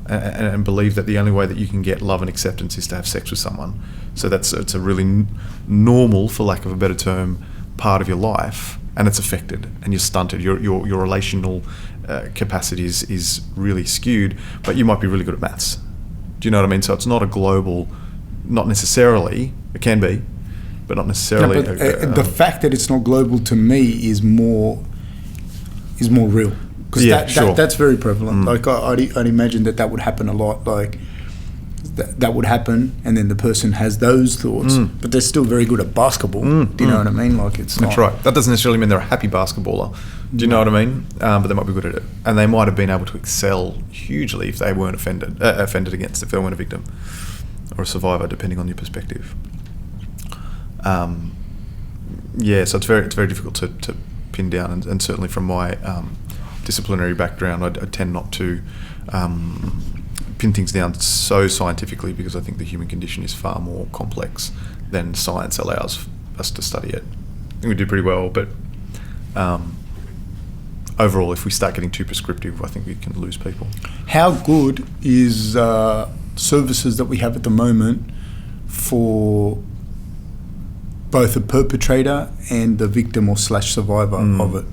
And believe that the only way that you can get love and acceptance is to have sex with someone. So it's a really normal, for lack of a better term, part of your life, and it's affected, and you're stunted. Your relational capacity is really skewed, but you might be really good at maths. Do you know what I mean? So it's not a global, not necessarily. It can be, but not necessarily. No, but, the fact that it's not global to me is more real. Because that's very prevalent. Like I'd imagine that would happen a lot. Like that would happen, and then the person has those thoughts, but they're still very good at basketball. Do you know what I mean? Like That's right. That doesn't necessarily mean they're a happy basketballer. Do you know what I mean? But they might be good at it, and they might have been able to excel hugely if they weren't offended against, if they weren't a victim or a survivor, depending on your perspective. So it's very difficult to pin down, and certainly from my disciplinary background, I tend not to pin things down so scientifically, because I think the human condition is far more complex than science allows us to study it. I think we do pretty well, but overall, if we start getting too prescriptive, I think we can lose people. How good is services that we have at the moment for both the perpetrator and the victim or / survivor of it?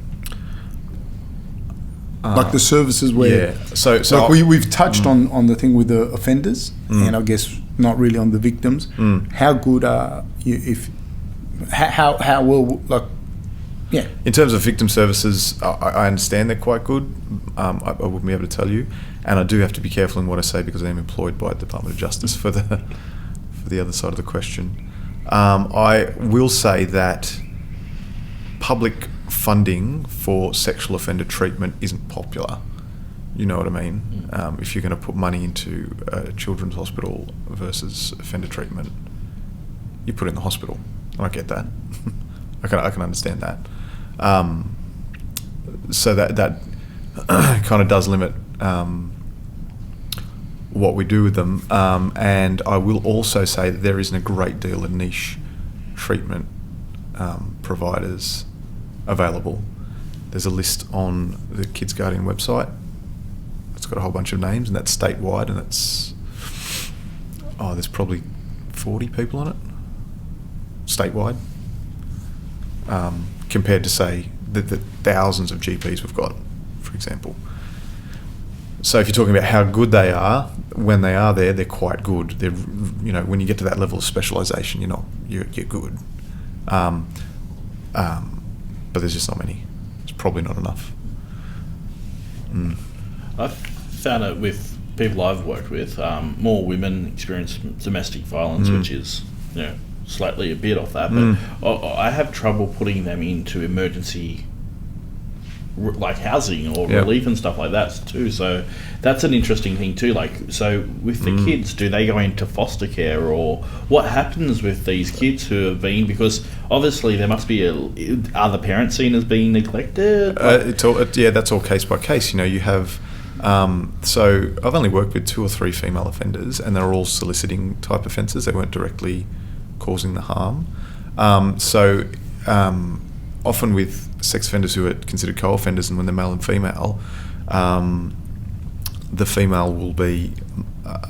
Like the services where, So like we've touched on the thing with the offenders, and I guess not really on the victims. How good are you? How well, like, yeah. In terms of victim services, I understand they're quite good. I wouldn't be able to tell you, and I do have to be careful in what I say because I am employed by the Department of Justice for the other side of the question. I will say that public funding for sexual offender treatment isn't popular. You know what I mean? If you're going to put money into a children's hospital versus offender treatment, you put it in the hospital. I get that. I can understand that. So that kind of does limit what we do with them. And I will also say that there isn't a great deal of niche treatment providers available. There's a list on the Kids Guardian website. It's got a whole bunch of names, and that's statewide, and there's probably 40 people on it statewide, compared to, say, the thousands of GPs we've got, for example. So if you're talking about how good they are, when they are there, they're quite good. They're, when you get to that level of specialisation, you're good. But there's just not many. It's probably not enough. I've found it with people I've worked with, more women experience domestic violence, which is slightly a bit off that, but I have trouble putting them into emergency like housing or relief and stuff like that too. So that's an interesting thing too. Like, so with the kids, do they go into foster care, or what happens with these kids who have been, because obviously there must be are the parents seen as being neglected? That's all case by case. You have so I've only worked with 2 or 3 female offenders, and they're all soliciting type offences. They weren't directly causing the harm. Often with sex offenders who are considered co-offenders, and when they're male and female, the female will be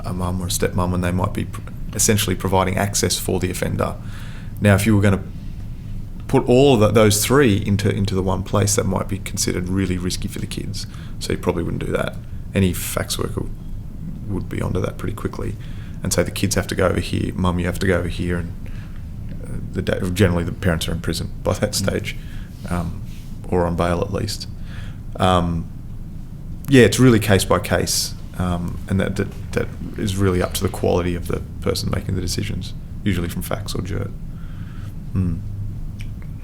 a mum or a stepmum, and they might be essentially providing access for the offender. Now, if you were going to put all of those three into the one place, that might be considered really risky for the kids. So you probably wouldn't do that. Any fax worker would be onto that pretty quickly and say the kids have to go over here, mum, you have to go over here, and generally the parents are in prison by that stage, or on bail at least. It's really case by case, and that is really up to the quality of the person making the decisions, usually from fax or jurt.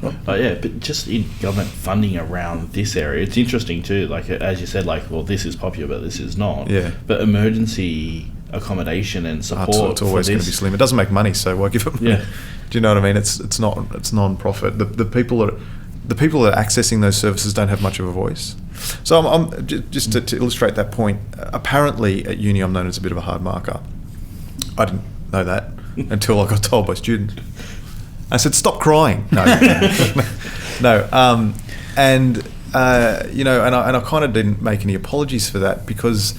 But just in government funding around this area, it's interesting too. Like, as you said, this is popular, but this is not. Yeah. But emergency accommodation and support, it's always going to be slim. It doesn't make money, so why give it money? Yeah. Do you know what I mean? It's non-profit. The people that are accessing those services don't have much of a voice. So I'm just to illustrate that point. Apparently at uni I'm known as a bit of a hard marker. I didn't know that until I got told by students. I said, "Stop crying." No, no. And I kind of didn't make any apologies for that, because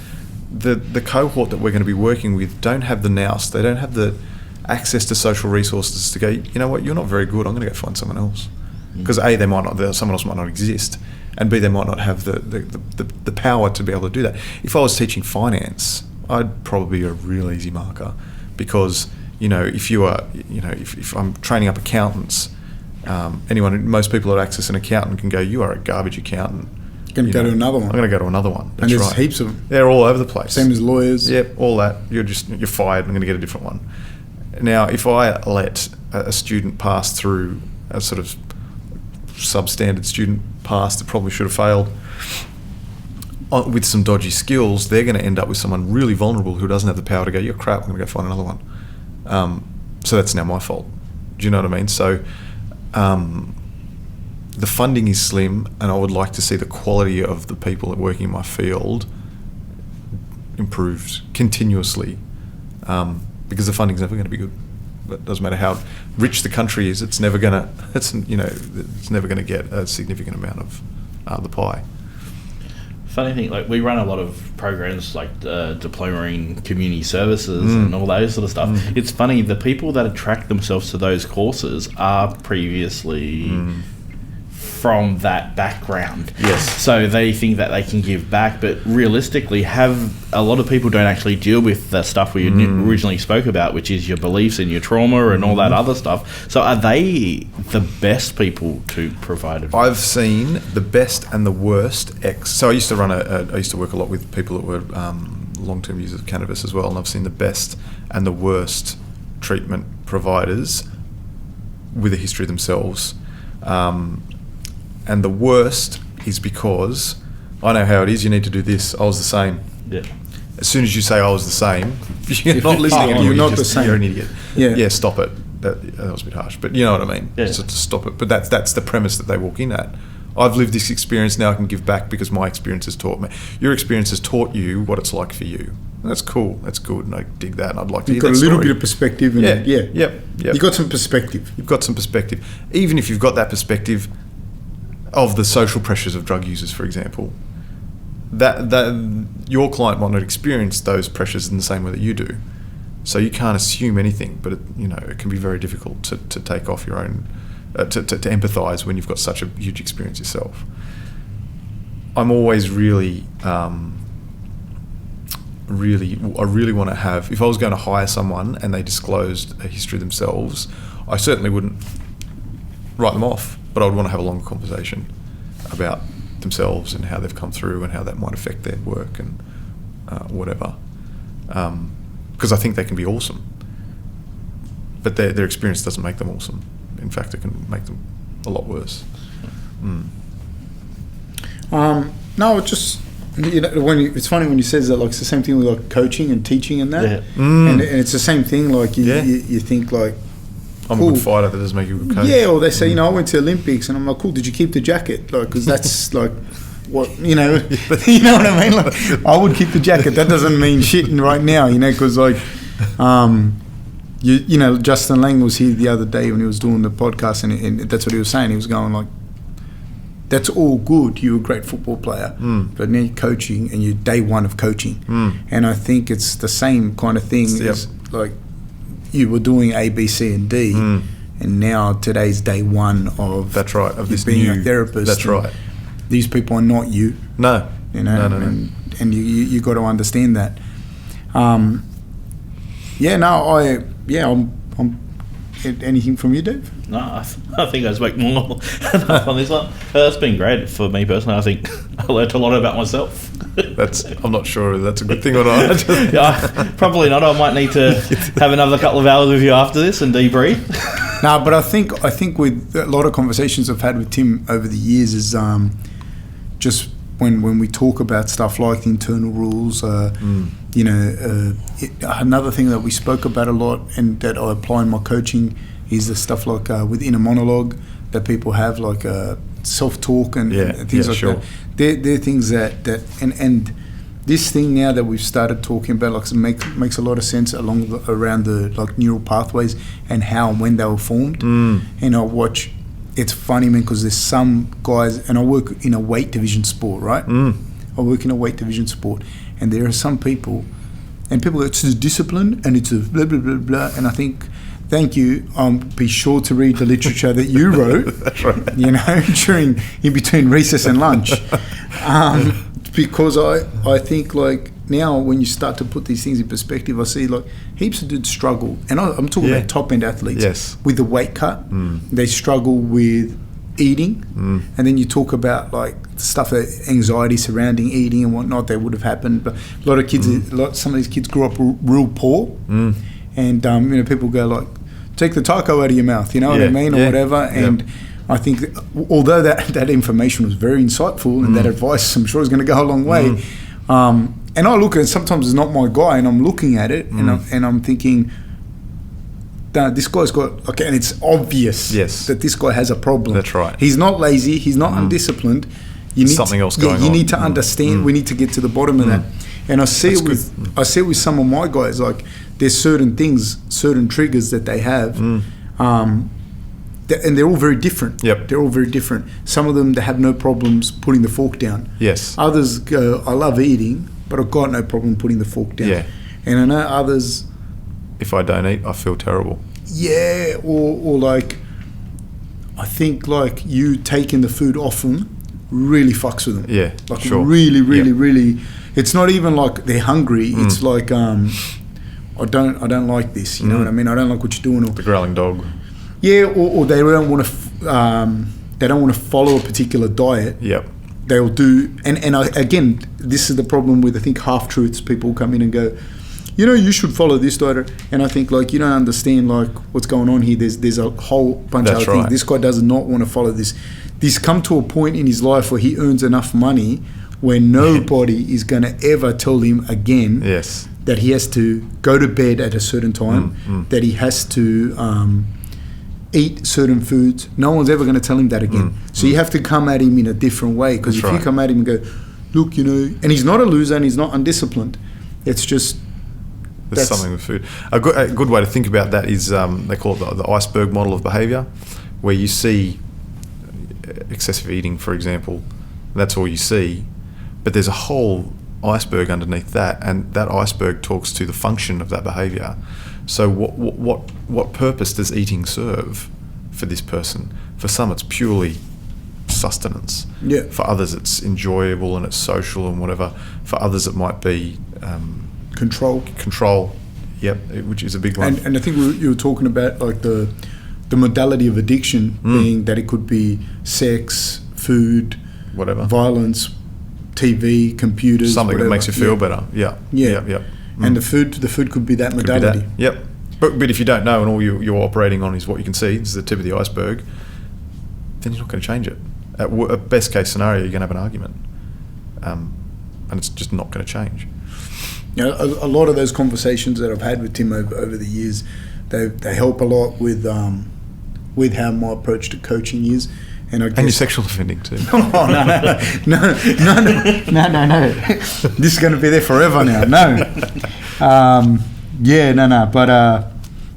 the cohort that we're going to be working with don't have the nous. They don't have the access to social resources to go, you know what, you're not very good, I'm going to go find someone else. Because A, someone else might not exist, and B, they might not have the power to be able to do that. If I was teaching finance, I'd probably be a real easy marker, because if I'm training up accountants, most people that access an accountant can go, you are a garbage accountant. Going to go to another one. I'm going to go to another one. That's and there's right. heaps of them. They're all over the place. Same as lawyers. Yep, all that. You're fired. I'm going to get a different one. Now, if I let a student pass through a sort of substandard student pass that probably should have failed with some dodgy skills, they're going to end up with someone really vulnerable who doesn't have the power to go, you're crap, I'm going to go find another one. So that's now my fault. Do you know what I mean? So the funding is slim, and I would like to see the quality of the people working in my field improved continuously, because the funding's never going to be good. It doesn't matter how rich the country is; it's never going to get a significant amount of the pie. Funny thing, we run a lot of programs like diploma in community services and all those sort of stuff. It's funny, the people that attract themselves to those courses are previously from that background. Yes. So they think that they can give back, but realistically, a lot of people don't actually deal with the stuff we originally spoke about, which is your beliefs and your trauma and all that other stuff. So are they the best people to provide advice? I've seen the best and the worst So I used to I used to work a lot with people that were long-term users of cannabis as well, and I've seen the best and the worst treatment providers with a history themselves. And the worst is because I know how it is. You need to do this. I was the same. Yeah. As soon as you say I was the same, you're not listening anymore. You're not the same. You're an idiot. Yeah. Stop it. That was a bit harsh, but you know what I mean. Yeah. So to stop it. But that's the premise that they walk in at. I've lived this experience, now I can give back because my experience has taught me. Your experience has taught you what it's like for you. And that's cool. That's good, and I dig that. And I'd like to hear that You've got a little story. bit of perspective. And Yep. You've got some perspective. You've got some perspective. Even if you've got that perspective of the social pressures of drug users, for example, that your client might not experience those pressures in the same way that you do. So you can't assume anything, but it can be very difficult to take off your own, to empathise when you've got such a huge experience yourself. I'm always really want to have, if I was going to hire someone and they disclosed a history themselves, I certainly wouldn't write them off, but I would want to have a longer conversation about themselves and how they've come through and how that might affect their work and whatever. Because I think they can be awesome, but their experience doesn't make them awesome. In fact, it can make them a lot worse. No, it just it's funny when you says that. Like, it's the same thing with like coaching and teaching and that. Yeah. And it's the same thing. Like you think like, I'm cool. a good fighter. That doesn't make you a good coach. Yeah, or they say, I went to Olympics, and I'm like, cool. Did you keep the jacket? Like, because that's like, what you know what I mean? Like, I would keep the jacket. That doesn't mean shit right now, because like, Justin Lang was here the other day when he was doing the podcast, and that's what he was saying. He was going like, that's all good. You're a great football player, but now you're coaching, and you're day one of coaching, and I think it's the same kind of thing. Yep. As like, you were doing A, B, C, and D, and now today's day one of That's right, of this being new a therapist. That's right. These people are not you. No. You know, No. and you got to understand that. I'm anything from you, Dave? No, I think I spoke more enough on this one. It's been great for me personally. I think I learned a lot about myself. I'm not sure if that's a good thing or not. Yeah, probably not. I might need to have another couple of hours with you after this and debrief. No, but I think with a lot of conversations I've had with Tim over the years is just when we talk about stuff like the internal rules, another thing that we spoke about a lot and that I apply in my coaching is the stuff like with inner monologue that people have, like self-talk and things like that. They're things that and this thing now that we've started talking about like makes a lot of sense around the like neural pathways and how and when they were formed. And I watch. It's funny, man, because there's some guys, and I work in a weight division sport, right? I work in a weight division sport, and there are some people, and people go, it's a discipline, and it's a blah, blah, blah, blah, and I think, thank you, be sure to read the literature that you wrote, That's right. you know, in between recess and lunch, because I think, like, now when you start to put these things in perspective, I see like heaps of dudes struggle, and I'm talking about top end athletes with the weight cut. They struggle with eating, and then you talk about like stuff that anxiety surrounding eating and whatnot that would have happened. But a lot of kids, some of these kids grew up real poor, and people go like, take the taco out of your mouth, you know what I mean, or whatever, and. I think although that information was very insightful and that advice I'm sure is going to go a long way, and I look at it, sometimes it's not my guy, and I'm looking at it, and I'm thinking, this guy's got, okay, and it's obvious that this guy has a problem. That's right. He's not lazy, he's not undisciplined. There's something else going on. You need to understand, we need to get to the bottom of that. And I see it with some of my guys, like there's certain things, certain triggers that they have, and they're all very different. They're all very different. Some of them, they have no problems putting the fork down. Others go, I love eating, but I've got no problem putting the fork down. And I know others... If I don't eat, I feel terrible. Yeah, or like, I think like you taking the food off them really fucks with them. Like really, it's not even like they're hungry. It's like, I don't like this, you know what I mean? I don't like what you're doing. Or, the growling dog. Yeah, or they don't want to. They don't want to follow a particular diet. They'll do, and again, this is the problem with I think half truths. People come in and go, you should follow this diet, and I think like you don't understand like what's going on here. There's a whole bunch of other things. This guy does not want to follow this. This come to a point in his life where he earns enough money where nobody is going to ever tell him again that he has to go to bed at a certain time, that he has to. Eat certain foods. No one's ever going to tell him that again. So you have to come at him in a different way, because if you come at him and go, look, and he's not a loser and he's not undisciplined. It's just there's something with food. A good way to think about that is they call it the iceberg model of behaviour, where you see excessive eating, for example. That's all you see, but there's a whole iceberg underneath that, and that iceberg talks to the function of that behaviour. So what purpose does eating serve for this person? For some, it's purely sustenance. For others, it's enjoyable and it's social and whatever. For others, it might be control. Which is a big one. And I think you were talking about like the modality of addiction being that it could be sex, food, whatever, violence, TV, computers, something whatever. That makes you feel better. And the food could be that modality. But if you don't know and all you're operating on is what you can see, this is the tip of the iceberg, then you're not going to change it. At best case scenario, you're going to have an argument, and it's just not going to change. A lot of those conversations that I've had with Tim over the years, they help a lot with how my approach to coaching is. And your sexual offending too. Oh, no. This is going to be there forever now. No. But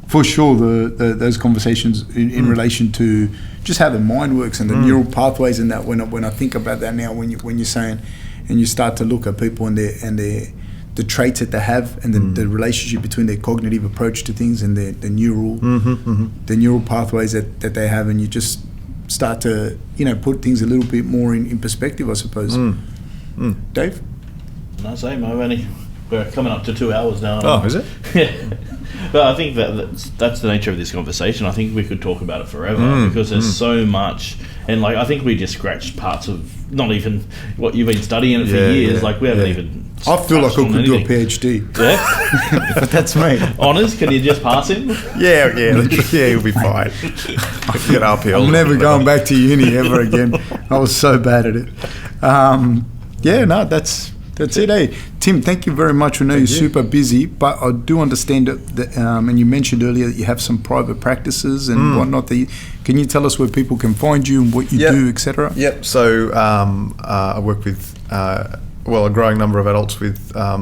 for sure, those conversations in relation to just how the mind works and the neural pathways and that. When I think about that now, when you're saying, and you start to look at people and the traits that they have and the relationship between their cognitive approach to things and the neural pathways that they have, and you just start to put things a little bit more in perspective, I suppose. Dave? No, same. We're coming up to 2 hours now. Oh, is it? Yeah. But I think that's the nature of this conversation. I think we could talk about it forever because there's so much, and I think we just scratched parts of not even what you've been studying it for years. We haven't even. I feel like I could do a PhD. Yeah, but that's me. Honours? Can you just pass him? Yeah, he'll be fine. I'll get uphill. I'm never going back to uni ever again. I was so bad at it. That's it, eh? Tim, thank you very much. I know you're super busy, but I do understand that, and you mentioned earlier that you have some private practices and whatnot. Can you tell us where people can find you and what you do, etc.? Yep. So I work with a growing number of adults with a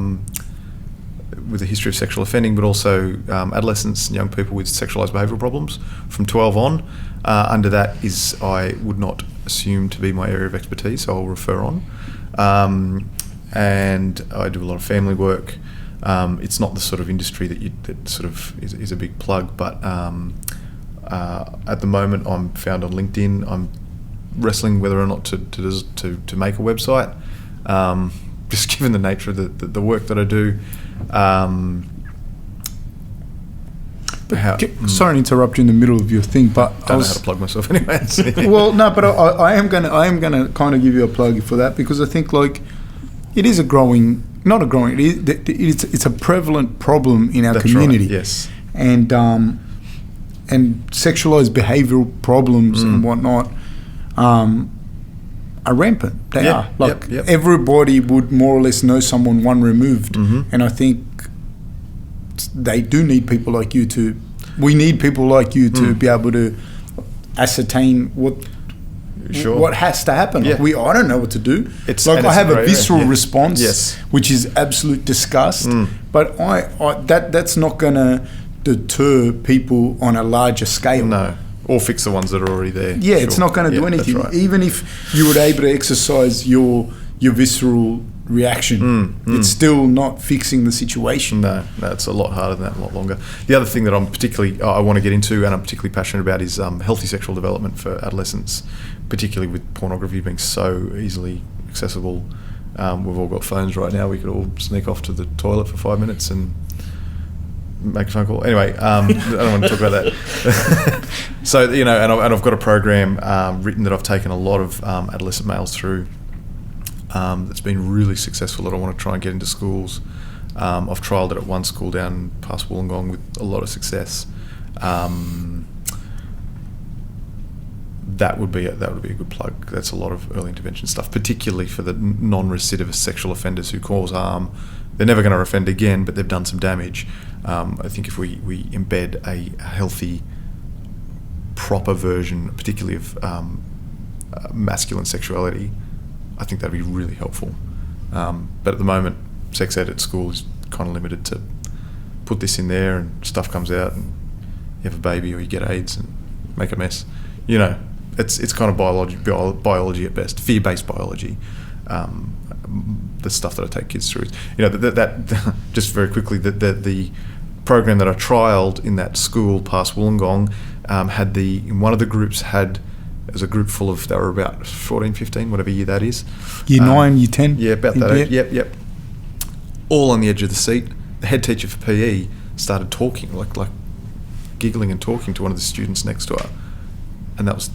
history of sexual offending, but also adolescents and young people with sexualised behavioural problems from 12 on. Under that is, I would not assume to be my area of expertise, so I'll refer on. And I do a lot of family work. It's not the sort of industry that sort of is a big plug, but at the moment I'm found on LinkedIn. I'm wrestling whether or not to make a website, just given the nature of the work that I do. Sorry to interrupt you in the middle of your thing, but I don't know how to plug myself anyway. Well, no, but I am gonna kind of give you a plug for that, because I think it is it's a prevalent problem in our community. Right, yes. And sexualized behavioral problems and whatnot are rampant. They are. Everybody would more or less know someone one removed. And I think they do need people like you we need people like you to be able to ascertain what has to happen. Yeah. I don't know what to do. I have a visceral response, which is absolute disgust. But that's not going to deter people on a larger scale. No, or fix the ones that are already there. Yeah, it's not going to do anything. Right. Even if you were able to exercise your visceral reaction, it's still not fixing the situation. No, it's a lot harder than that, a lot longer. The other thing that I want to get into and I'm particularly passionate about is healthy sexual development for adolescents, particularly with pornography being so easily accessible. We've all got phones right now. We could all sneak off to the toilet for 5 minutes and make a phone call. Anyway, I don't want to talk about that. So, and I've got a program written that I've taken a lot of adolescent males through that's been really successful, that I want to try and get into schools. I've trialled it at one school down past Wollongong with a lot of success. That would be a good plug. That's a lot of early intervention stuff, particularly for the non-recidivist sexual offenders who cause harm. They're never going to offend again, but they've done some damage. I think if we embed a healthy, proper version, particularly of masculine sexuality, I think that'd be really helpful. But at the moment, sex ed at school is kind of limited to put this in there and stuff comes out and you have a baby or you get AIDS and make a mess. It's kind of biology at best, fear-based biology. The stuff that I take kids through, that just very quickly, the program that I trialled in that school past Wollongong had in one of the groups it was a group full of, they were about 14, 15, whatever year that is. Year 9, year 10? Yeah, about that age. Yep. All on the edge of the seat. The head teacher for PE started talking, like giggling and talking to one of the students next to her. And that was,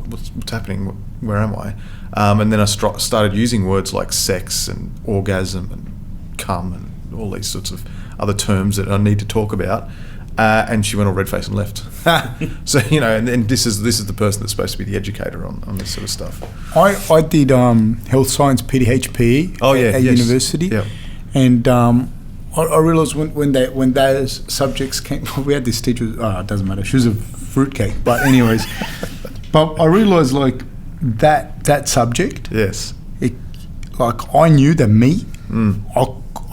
what's happening? Where am I? And then I started using words like sex and orgasm and cum and all these sorts of other terms that I need to talk about. And she went all red-faced and left. So, and this is the person that's supposed to be the educator on this sort of stuff. I did health science PhDc at university. Yep. And I realised when those subjects came, we had this teacher, it doesn't matter, she was a fruitcake, but anyways. But I realised that subject, yes, I knew that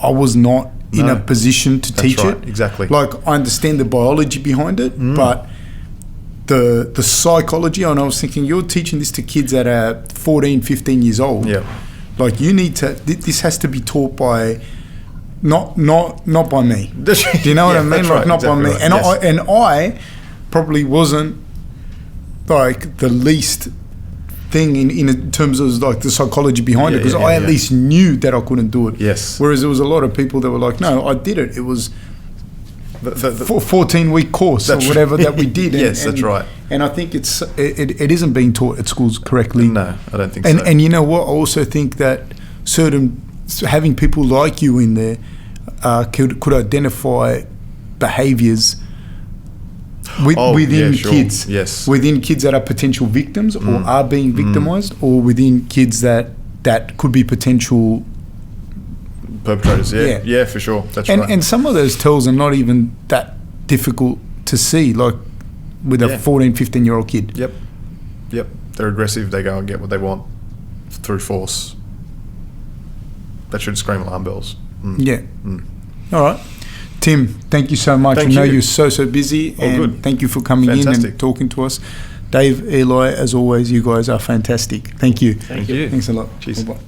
I was not in a position to teach it. Exactly. I understand the biology behind it, but the psychology, and I was thinking, you're teaching this to kids that are 14, 15 years old. Yeah. You need to, this has to be taught by not by me. Do you know what I mean? That's Like right, not exactly by me. right. And I probably wasn't like the least thing in terms of like the psychology behind it, because I at least knew that I couldn't do it. Yes. Whereas there was a lot of people that were like, no, I did it. It was the 14-week course or whatever that we did. Yes, that's right. And I think it isn't being taught at schools correctly. No, I don't think so. And you know what? I also think that having people like you in there could identify behaviours within kids. Yes. Within kids that are potential victims or are being victimised, or within kids that could be potential perpetrators. Yeah, for sure. That's right. And some of those tells are not even that difficult to see, like with a 14, 15-year-old kid. Yep. They're aggressive. They go and get what they want through force. That should scream alarm bells. Yeah. All right. Tim, thank you so much. I know you're so busy. Good. Thank you for coming in and talking to us. Dave, Eli, as always, you guys are fantastic. Thank you. Thank you. Thanks a lot. Cheers. Bye-bye.